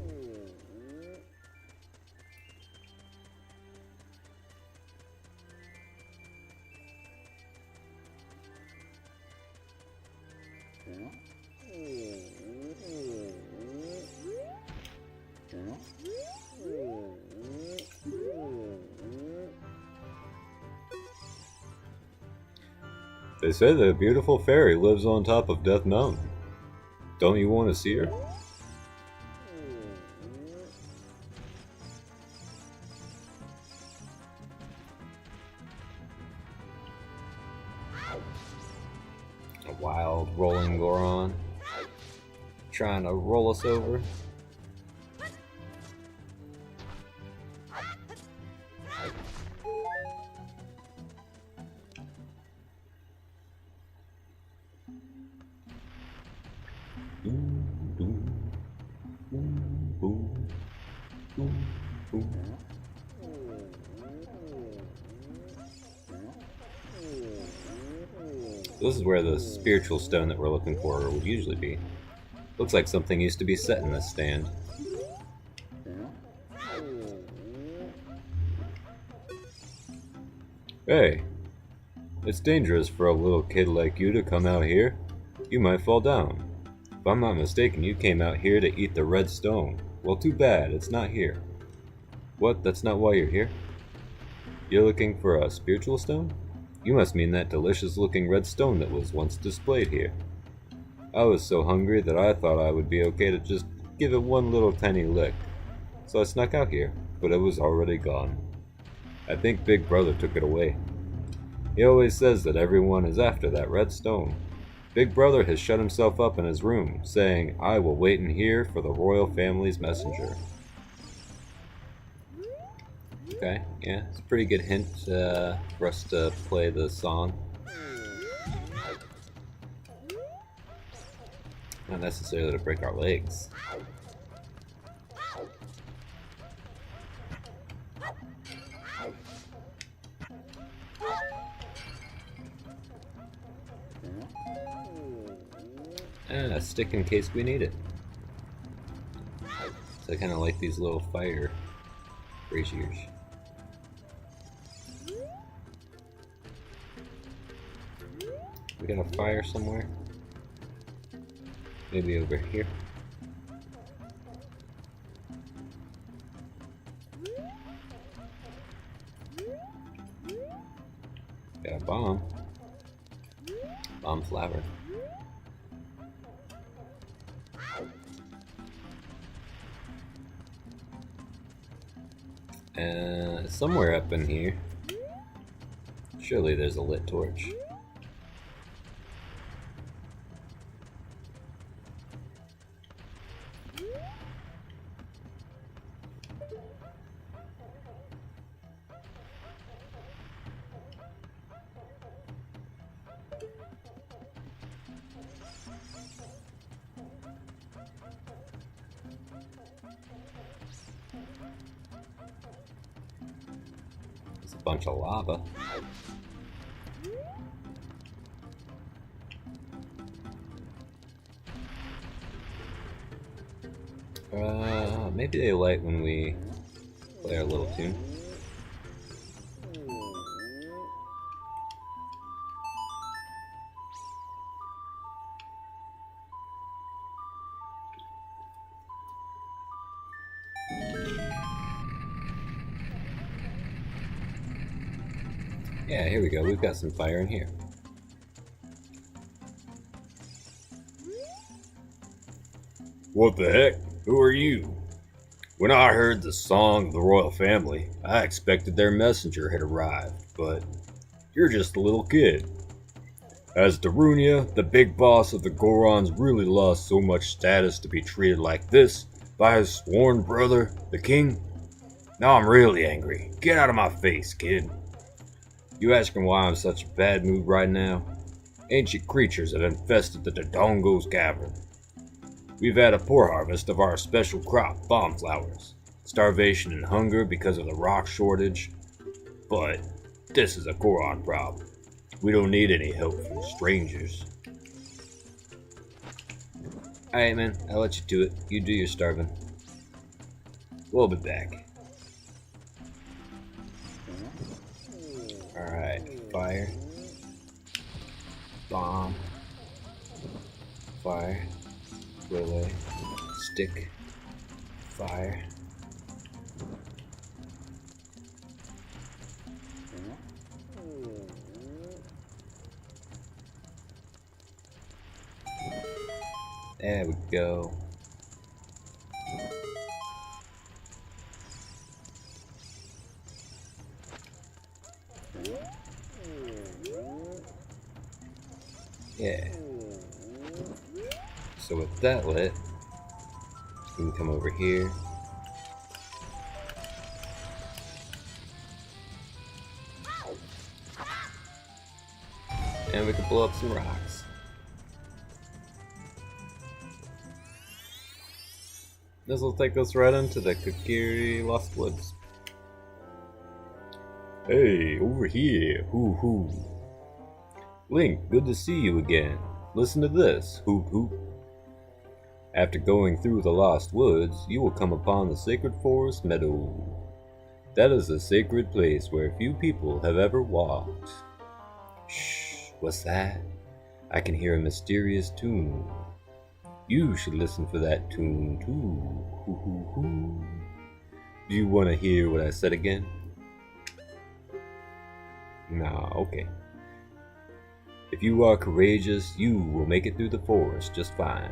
S1: They say that a beautiful fairy lives on top of Death Mountain. Don't you want to see her? A wild, rolling Goron. Trying to roll us over. This is where the spiritual stone that we're looking for would usually be. Looks like something used to be set in this stand. Hey, it's dangerous for a little kid like you to come out here. You might fall down. If I'm not mistaken, you came out here to eat the red stone. Well, too bad, it's not here. What? That's not why you're here? You're looking for a spiritual stone? You must mean that delicious-looking red stone that was once displayed here. I was so hungry that I thought I would be okay to just give it one little tiny lick. So I snuck out here, but it was already gone. I think Big Brother took it away. He always says that everyone is after that red stone. Big Brother has shut himself up in his room, saying, "I will wait in here for the royal family's messenger." Okay, yeah, it's a pretty good hint for us to play the song. Not necessarily to break our legs. A stick in case we need it. So I kind of like these little fire braziers. We got a fire somewhere? Maybe over here? Got a bomb. Bomb flower. Somewhere up in here, surely there's a lit torch. Bunch of lava. Maybe they light when we play our little tune. Yeah, here we go. We've got some fire in here. What the heck? Who are you? When I heard the song of the royal family, I expected their messenger had arrived, but you're just a little kid. Has Darunia, the big boss of the Gorons, really lost so much status to be treated like this by his sworn brother, the king? Now I'm really angry. Get out of my face, kid. You asking why I'm in such a bad mood right now? Ancient creatures have infested the Dodongo's cavern. We've had a poor harvest of our special crop, bomb flowers. Starvation and hunger because of the rock shortage. But this is a Goron problem. We don't need any help from strangers. Alright, man, I'll let you do it. You do your starving. We'll be back. Alright, fire. Bomb. Fire. Relay. Stick. Fire. There we go. Yeah. So with that lit, we can come over here. And we can blow up some rocks. This will take us right into the Kokiri Lost Woods. Hey, over here, hoo hoo. Link, good to see you again. Listen to this, hoop hoop. After going through the Lost Woods, you will come upon the Sacred Forest Meadow. That is a sacred place where few people have ever walked. Shh, what's that? I can hear a mysterious tune. You should listen for that tune too. Hoo hoo hoo. Do you want to hear what I said again? Nah, okay. If you are courageous, you will make it through the forest just fine.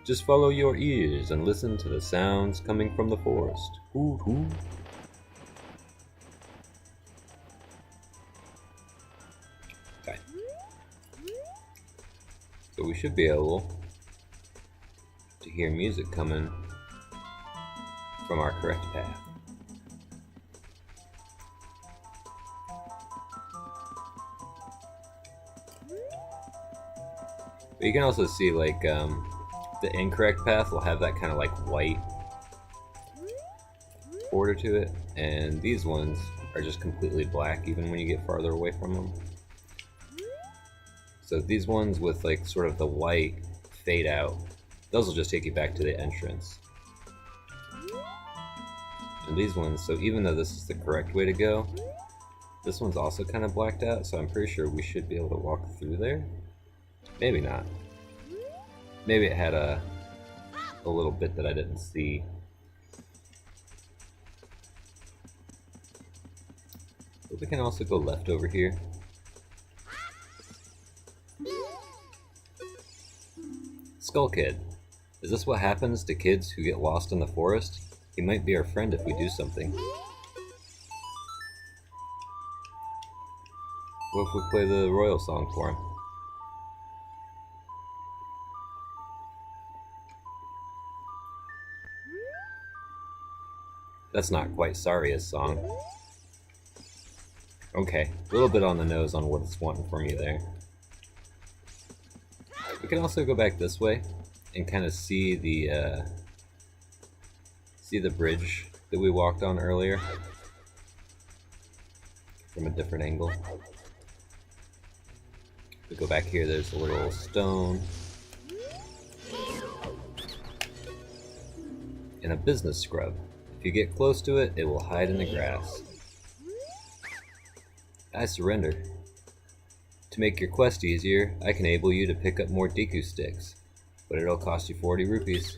S1: Just follow your ears and listen to the sounds coming from the forest. Hoo hoo. Okay. So we should be able to hear music coming from our correct path. But you can also see like the incorrect path will have that kind of like white border to it, and these ones are just completely black even when you get farther away from them. So these ones with like sort of the white fade out, those will just take you back to the entrance. And these ones, so even though this is the correct way to go, this one's also kind of blacked out, so I'm pretty sure we should be able to walk through there. Maybe not. Maybe it had a little bit that I didn't see. But we can also go left over here. Skull Kid. Is this what happens to kids who get lost in the forest? He might be our friend if we do something. What if we play the royal song for him? That's not quite Saria's song. Okay, a little bit on the nose on what it's wanting from you there. We can also go back this way and kind of see the bridge that we walked on earlier from a different angle. If we go back here, there's a little stone and a business scrub. If you get close to it, it will hide in the grass. I surrender. To make your quest easier, I can enable you to pick up more Deku sticks, but it'll cost you 40 rupees.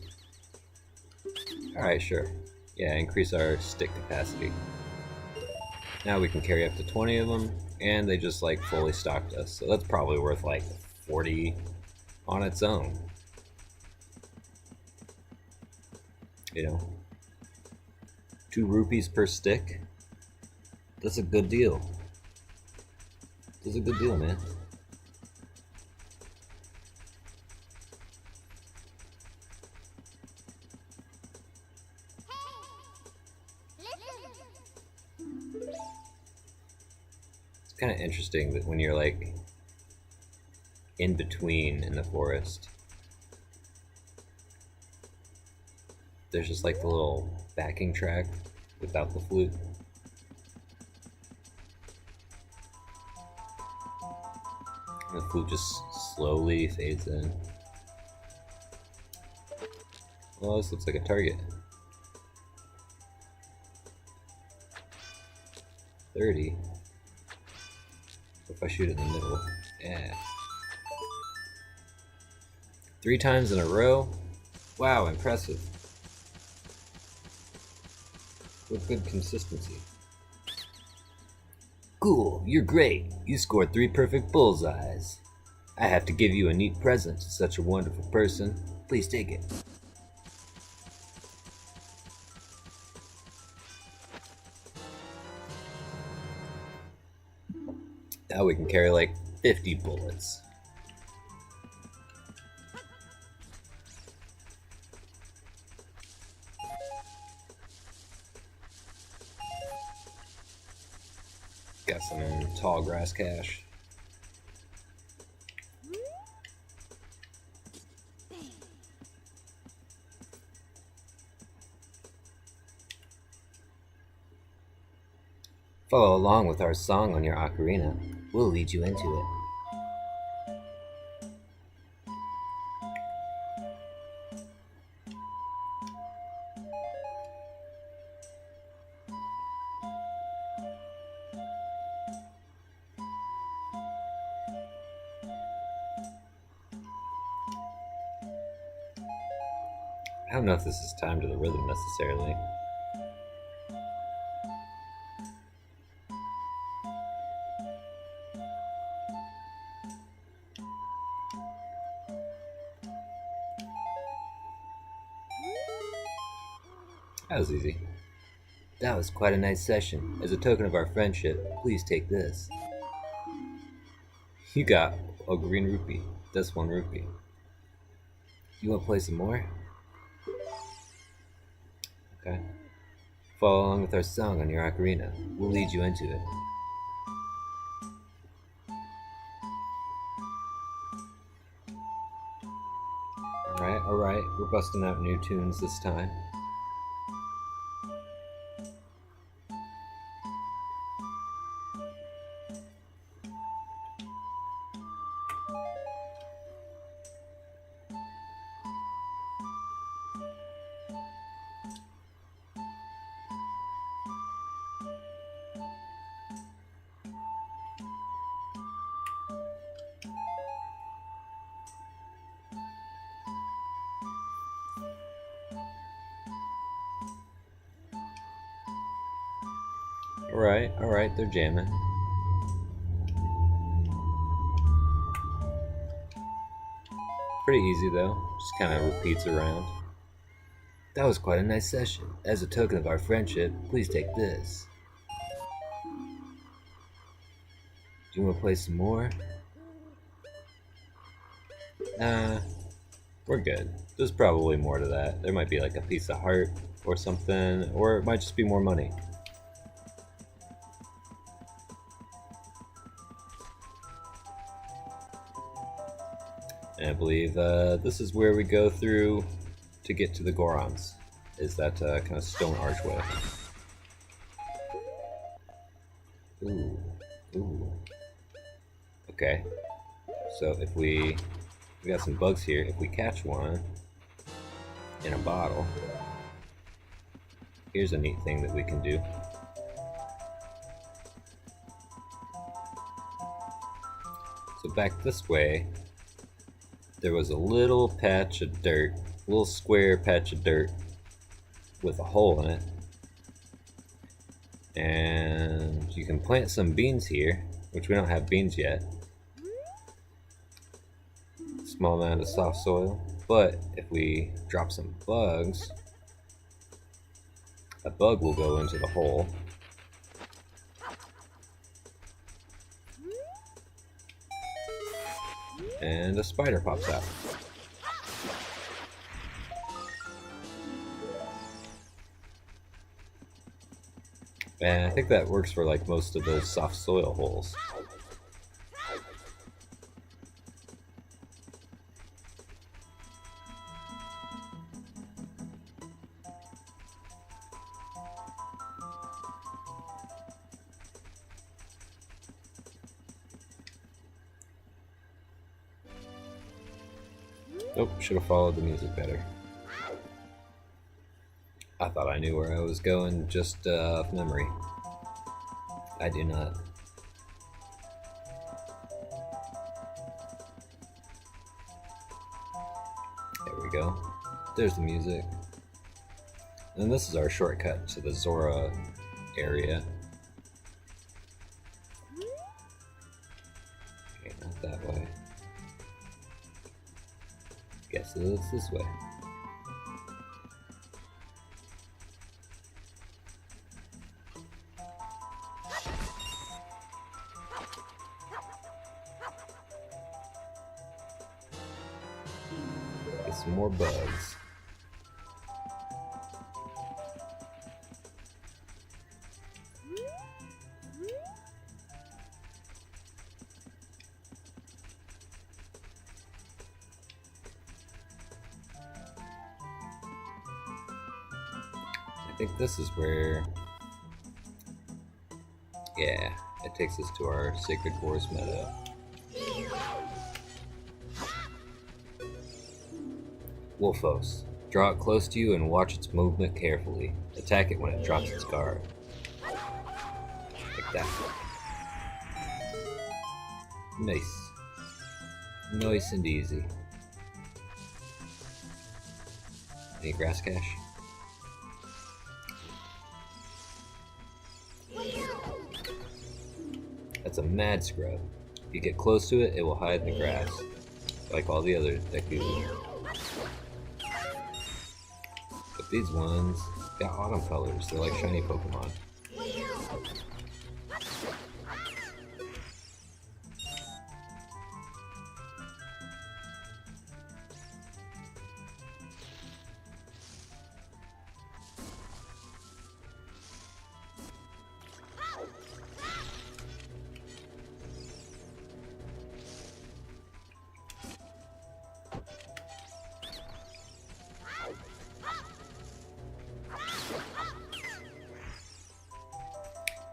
S1: Alright, sure. Yeah, increase our stick capacity. Now we can carry up to 20 of them, and they just like fully stocked us, so that's probably worth like 40 on its own. You know? 2 rupees per stick? That's a good deal. That's a good deal, man. It's kind of interesting that when you're like in between in the forest, there's just like the little backing track without the flute. And the flute just slowly fades in. Well, this looks like a target. 30. If I shoot it in the middle, yeah. 3 times in a row? Wow, impressive. With good consistency. Cool, you're great. You scored 3 perfect bullseyes. I have to give you a neat present to such a wonderful person. Please take it. Now we can carry like 50 bullets. Got some tall grass cash. Follow along with our song on your ocarina. We'll lead you into it. I don't know if this is timed to the rhythm necessarily. That was easy. That was quite a nice session. As a token of our friendship, please take this. You got a green rupee. That's 1 rupee. You want to play some more? Okay. Follow along with our song on your ocarina. We'll lead you into it. Alright, we're busting out new tunes this time. Alright, they're jamming. Pretty easy though, just kind of repeats around. That was quite a nice session. As a token of our friendship, please take this. Do you want to play some more? Nah, we're good. There's probably more to that. There might be like a piece of heart or something, or it might just be more money. And I believe this is where we go through to get to the Gorons. Is that kind of stone archway. Ooh. Okay. So if we got some bugs here. If we catch one in a bottle, here's a neat thing that we can do. So back this way, there was a little patch of dirt, a little square patch of dirt with a hole in it. And you can plant some beans here, which we don't have beans yet. Small amount of soft soil, but if we drop some bugs, A bug will go into the hole. And a spider pops out. And I think that works for like most of those soft soil holes. Nope, should have followed the music better. I thought I knew where I was going just off memory. I do not. There we go. There's the music. And this is our shortcut to the Zora area. Okay, not that way. Guess it's this way. Get some more bugs. I think this is where, yeah, it takes us to our Sacred Forest Meadow. Wolfos. Draw it close to you and watch its movement carefully. Attack it when it drops its guard. Like that. Nice. Nice and easy. Any grass cache? That's a mad scrub. If you get close to it, it will hide in the grass, like all the other Deku. But these ones got autumn colors. They're like shiny Pokemon.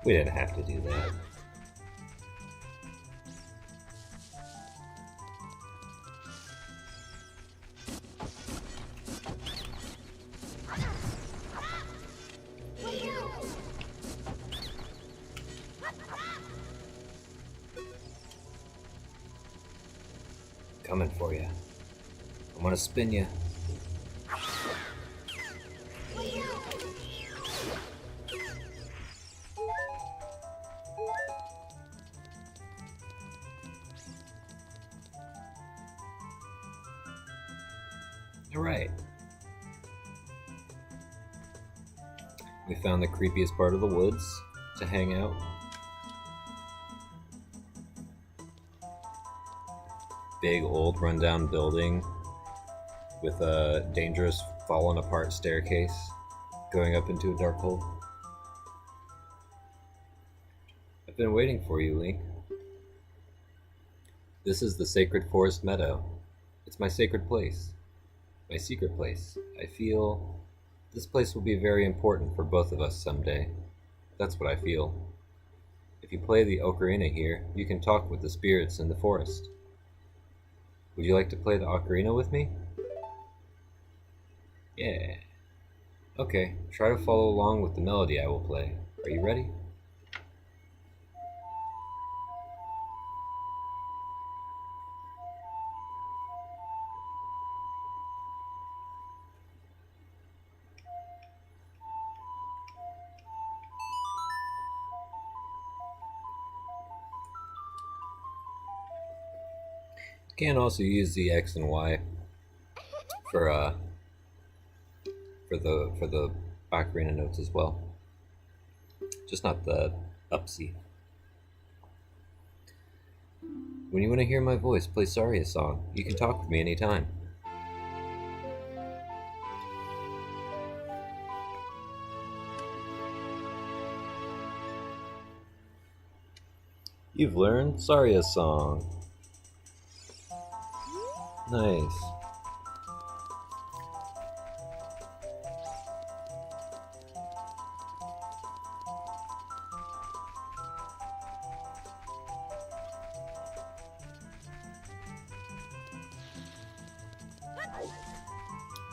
S1: We didn't have to do that. Coming for you. I'm gonna spin you. Alright. We found the creepiest part of the woods to hang out. Big old rundown building with a dangerous fallen apart staircase going up into a dark hole. I've been waiting for you, Link. This is the Sacred Forest Meadow. It's my sacred place. My secret place. I feel this place will be very important for both of us someday. That's what I feel. If you play the ocarina here, you can talk with the spirits in the forest. Would you like to play the ocarina with me? Yeah. Okay, try to follow along with the melody I will play. Are you ready? You can also use the X and Y for the
S2: Ocarina notes as well. Just not the upsy. When you want to hear my voice play Saria song, you can talk with me anytime. You've learned Saria's song. Nice.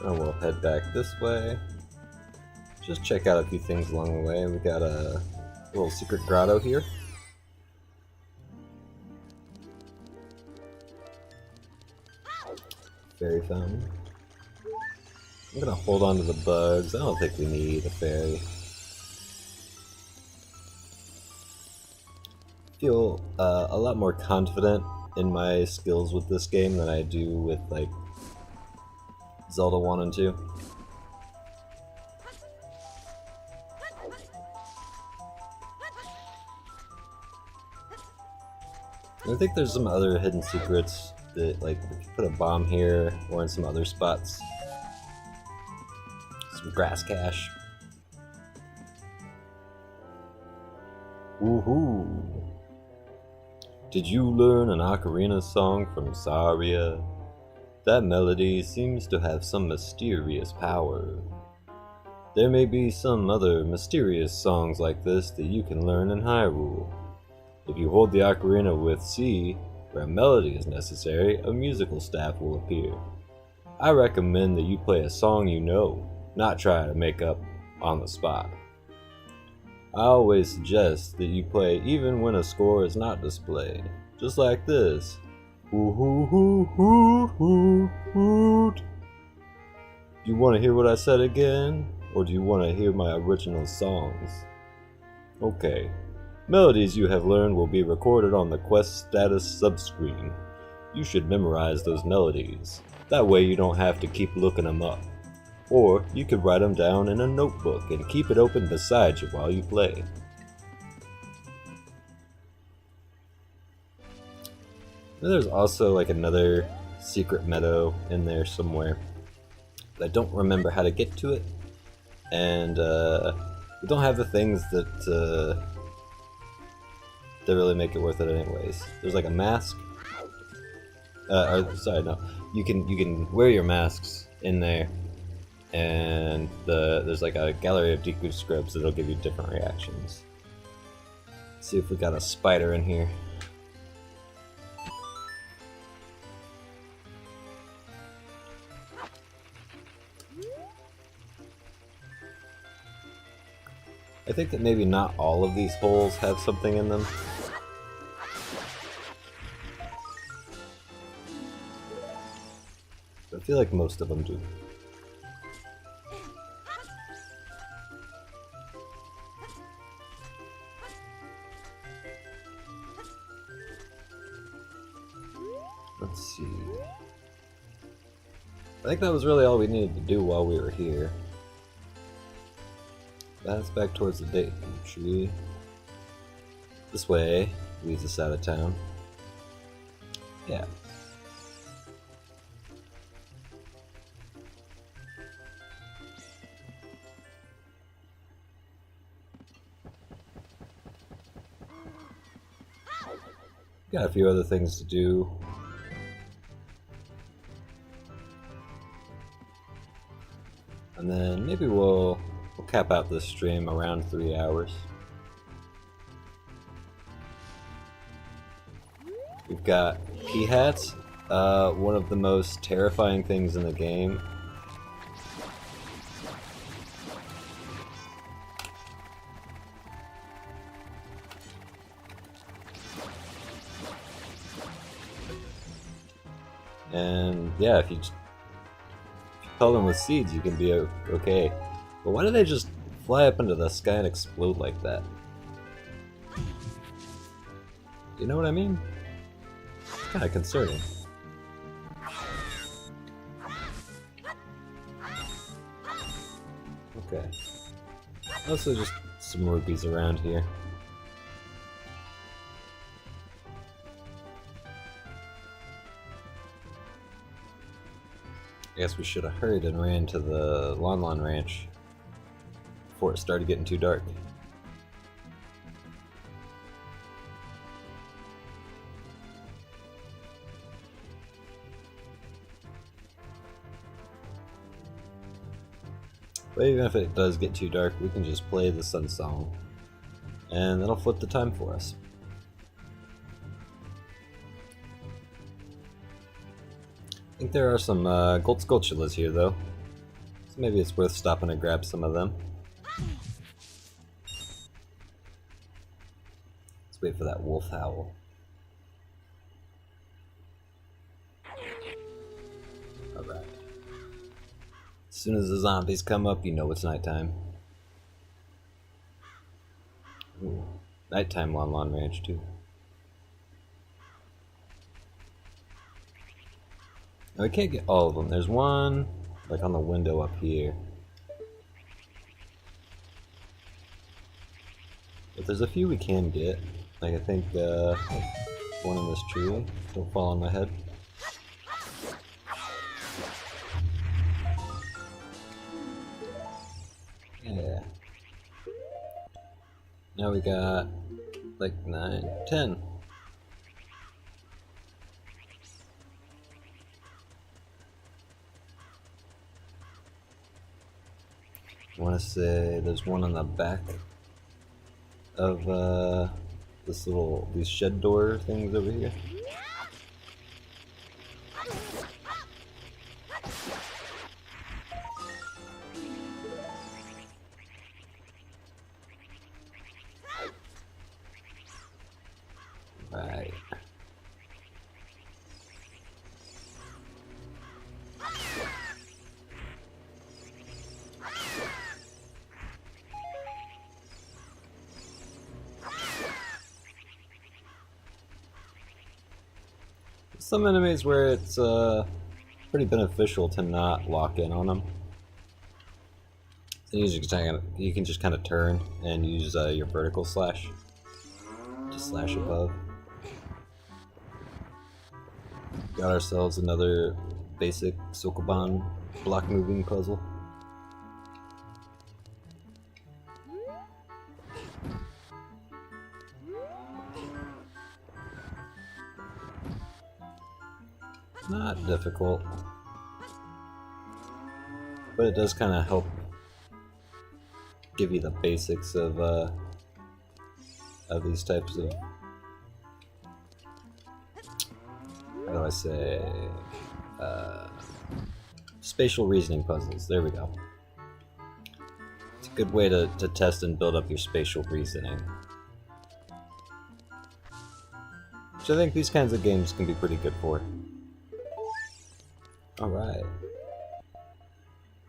S2: And we'll head back this way. Just check out a few things along the way. We got a little secret grotto here. Fairy fountain. I'm gonna hold on to the bugs. I don't think we need a fairy. Feel a lot more confident in my skills with this game than I do with like Zelda 1 and 2. I think there's some other hidden secrets that, like, we could put a bomb here or in some other spots. Some grass cache. Woohoo! Did you learn an ocarina song from Saria? That melody seems to have some mysterious power. There may be some other mysterious songs like this that you can learn in Hyrule. If you hold the ocarina with C, where a melody is necessary, a musical staff will appear. I recommend that you play a song you know, not try to make up on the spot. I always suggest that you play even when a score is not displayed, just like this. Hoo hoo hoo hoo hoo hoo. Do you want to hear what I said again, or do you want to hear my original songs? Okay. Melodies you have learned will be recorded on the quest status subscreen. You should memorize those melodies. That way you don't have to keep looking them up. Or you could write them down in a notebook and keep it open beside you while you play. And there's also like another secret meadow in there somewhere. I don't remember how to get to it. And we don't have the things that really make it worth it anyways. There's like a mask. Sorry, no. You can wear your masks in there, and there's like a gallery of Deku scripts that'll give you different reactions. Let's see if we got a spider in here. I think that maybe not all of these holes have something in them. I feel like most of them do. Let's see. I think that was really all we needed to do while we were here. That's back towards the Deku Tree. This way leads us out of town. Yeah. Got a few other things to do. And then maybe we'll cap out this stream around 3 hours. We've got pea hats, one of the most terrifying things in the game. And yeah, if you fill them with seeds, you can be okay. But why do they just fly up into the sky and explode like that? Do you know what I mean? It's kind of concerning. Okay. Also just some rupees around here. I guess we should have hurried and ran to the Lon Lon Ranch before it started getting too dark. But even if it does get too dark, we can just play the Sun Song, and that'll flip the time for us. I think there are some gold Skulltulas here, though, so maybe it's worth stopping to grab some of them. Let's wait for that wolf howl. Alright. As soon as the zombies come up, you know it's nighttime. Ooh, nighttime Lon Lon Ranch, too. Now, we can't get all of them. There's one, like, on the window up here. But there's a few we can get. Like, I think, one in this tree. Don't fall on my head. Yeah. Now we got, like, 9, 10. I want to say there's one on the back of these shed door things over here. Right. Some enemies where it's pretty beneficial to not lock in on them. So you can just kind of turn and use your vertical slash to slash above. Got ourselves another basic Sokoban block moving puzzle. Not difficult, but it does kind of help give you the basics of these types of, how do I say, spatial reasoning puzzles. There we go. It's a good way to test and build up your spatial reasoning, which I think these kinds of games can be pretty good for. Alright.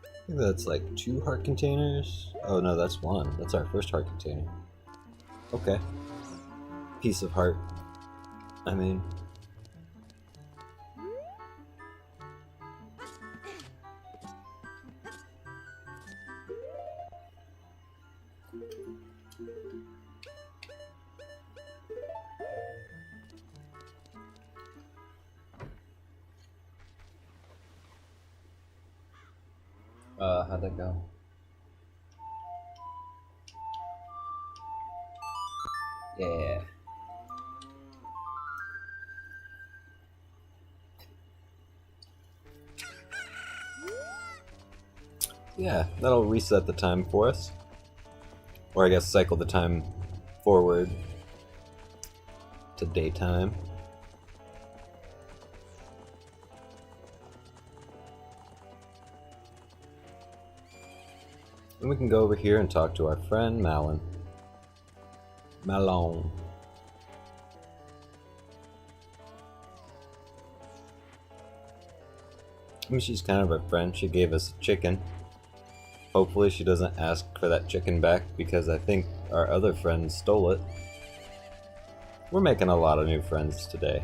S2: I think that's like 2 heart containers. Oh no, that's 1. That's our first heart container. Okay. Piece of heart. I mean... how'd that go? Yeah. Yeah, that'll reset the time for us. Or I guess cycle the time forward to daytime. And we can go over here and talk to our friend Malon. Malone. I mean, she's kind of our friend. She gave us a chicken. Hopefully she doesn't ask for that chicken back because I think our other friends stole it. We're making a lot of new friends today.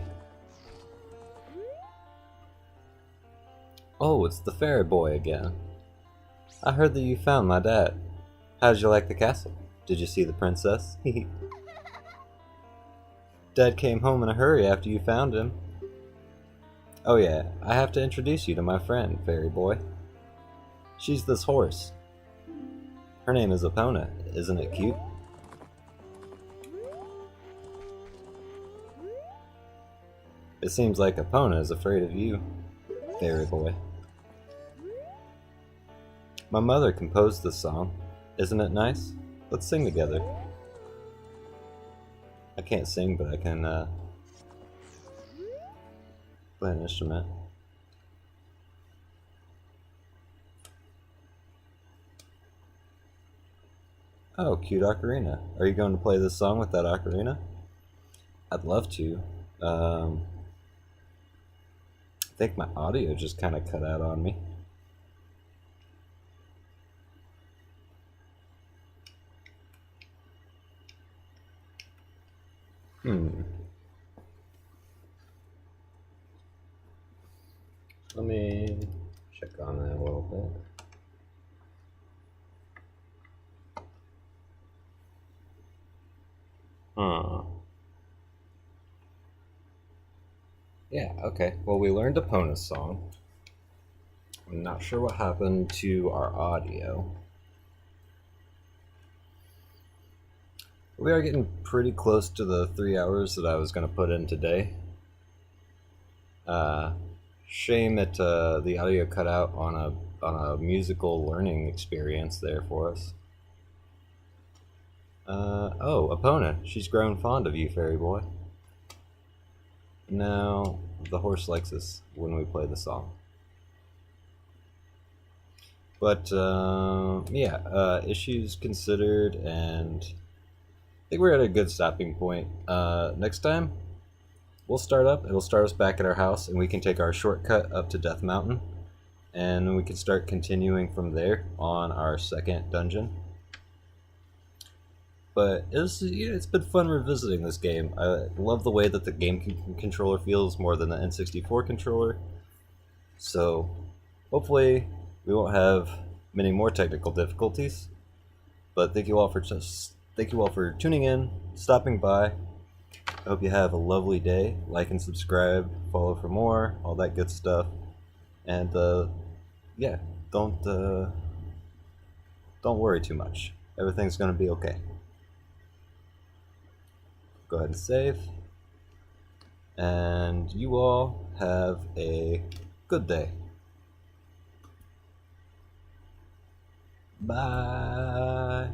S2: Oh, it's the fairy boy again. I heard that you found my dad. How did you like the castle? Did you see the princess? Dad came home in a hurry after you found him. Oh yeah, I have to introduce you to my friend, fairy boy. She's this horse. Her name is Epona. Isn't it cute? It seems like Epona is afraid of you, fairy boy. My mother composed this song. Isn't it nice? Let's sing together. I can't sing, but I can play an instrument. Oh, cute ocarina. Are you going to play this song with that ocarina? I'd love to. I think my audio just kind of cut out on me. Let me check on that a little bit. Yeah, okay. Well, we learned Epona's song. I'm not sure what happened to our audio. We are getting pretty close to the 3 hours that I was going to put in today. Shame that the audio cut out on a musical learning experience there for us. Oh, Epona, she's grown fond of you, fairy boy. Now, the horse likes us when we play the song. But, yeah, issues considered, and I think we're at a good stopping point. Next time, we'll start up. It'll start us back at our house, and we can take our shortcut up to Death Mountain, and we can start continuing from there on our second dungeon. But it's been fun revisiting this game. I love the way that the GameCube controller feels more than the N64 controller. So, hopefully, we won't have many more technical difficulties. But thank you all for tuning in, stopping by. I hope you have a lovely day. Like and subscribe, follow for more, all that good stuff. And yeah, don't worry too much. Everything's gonna be okay. Go ahead and save. And you all have a good day. Bye.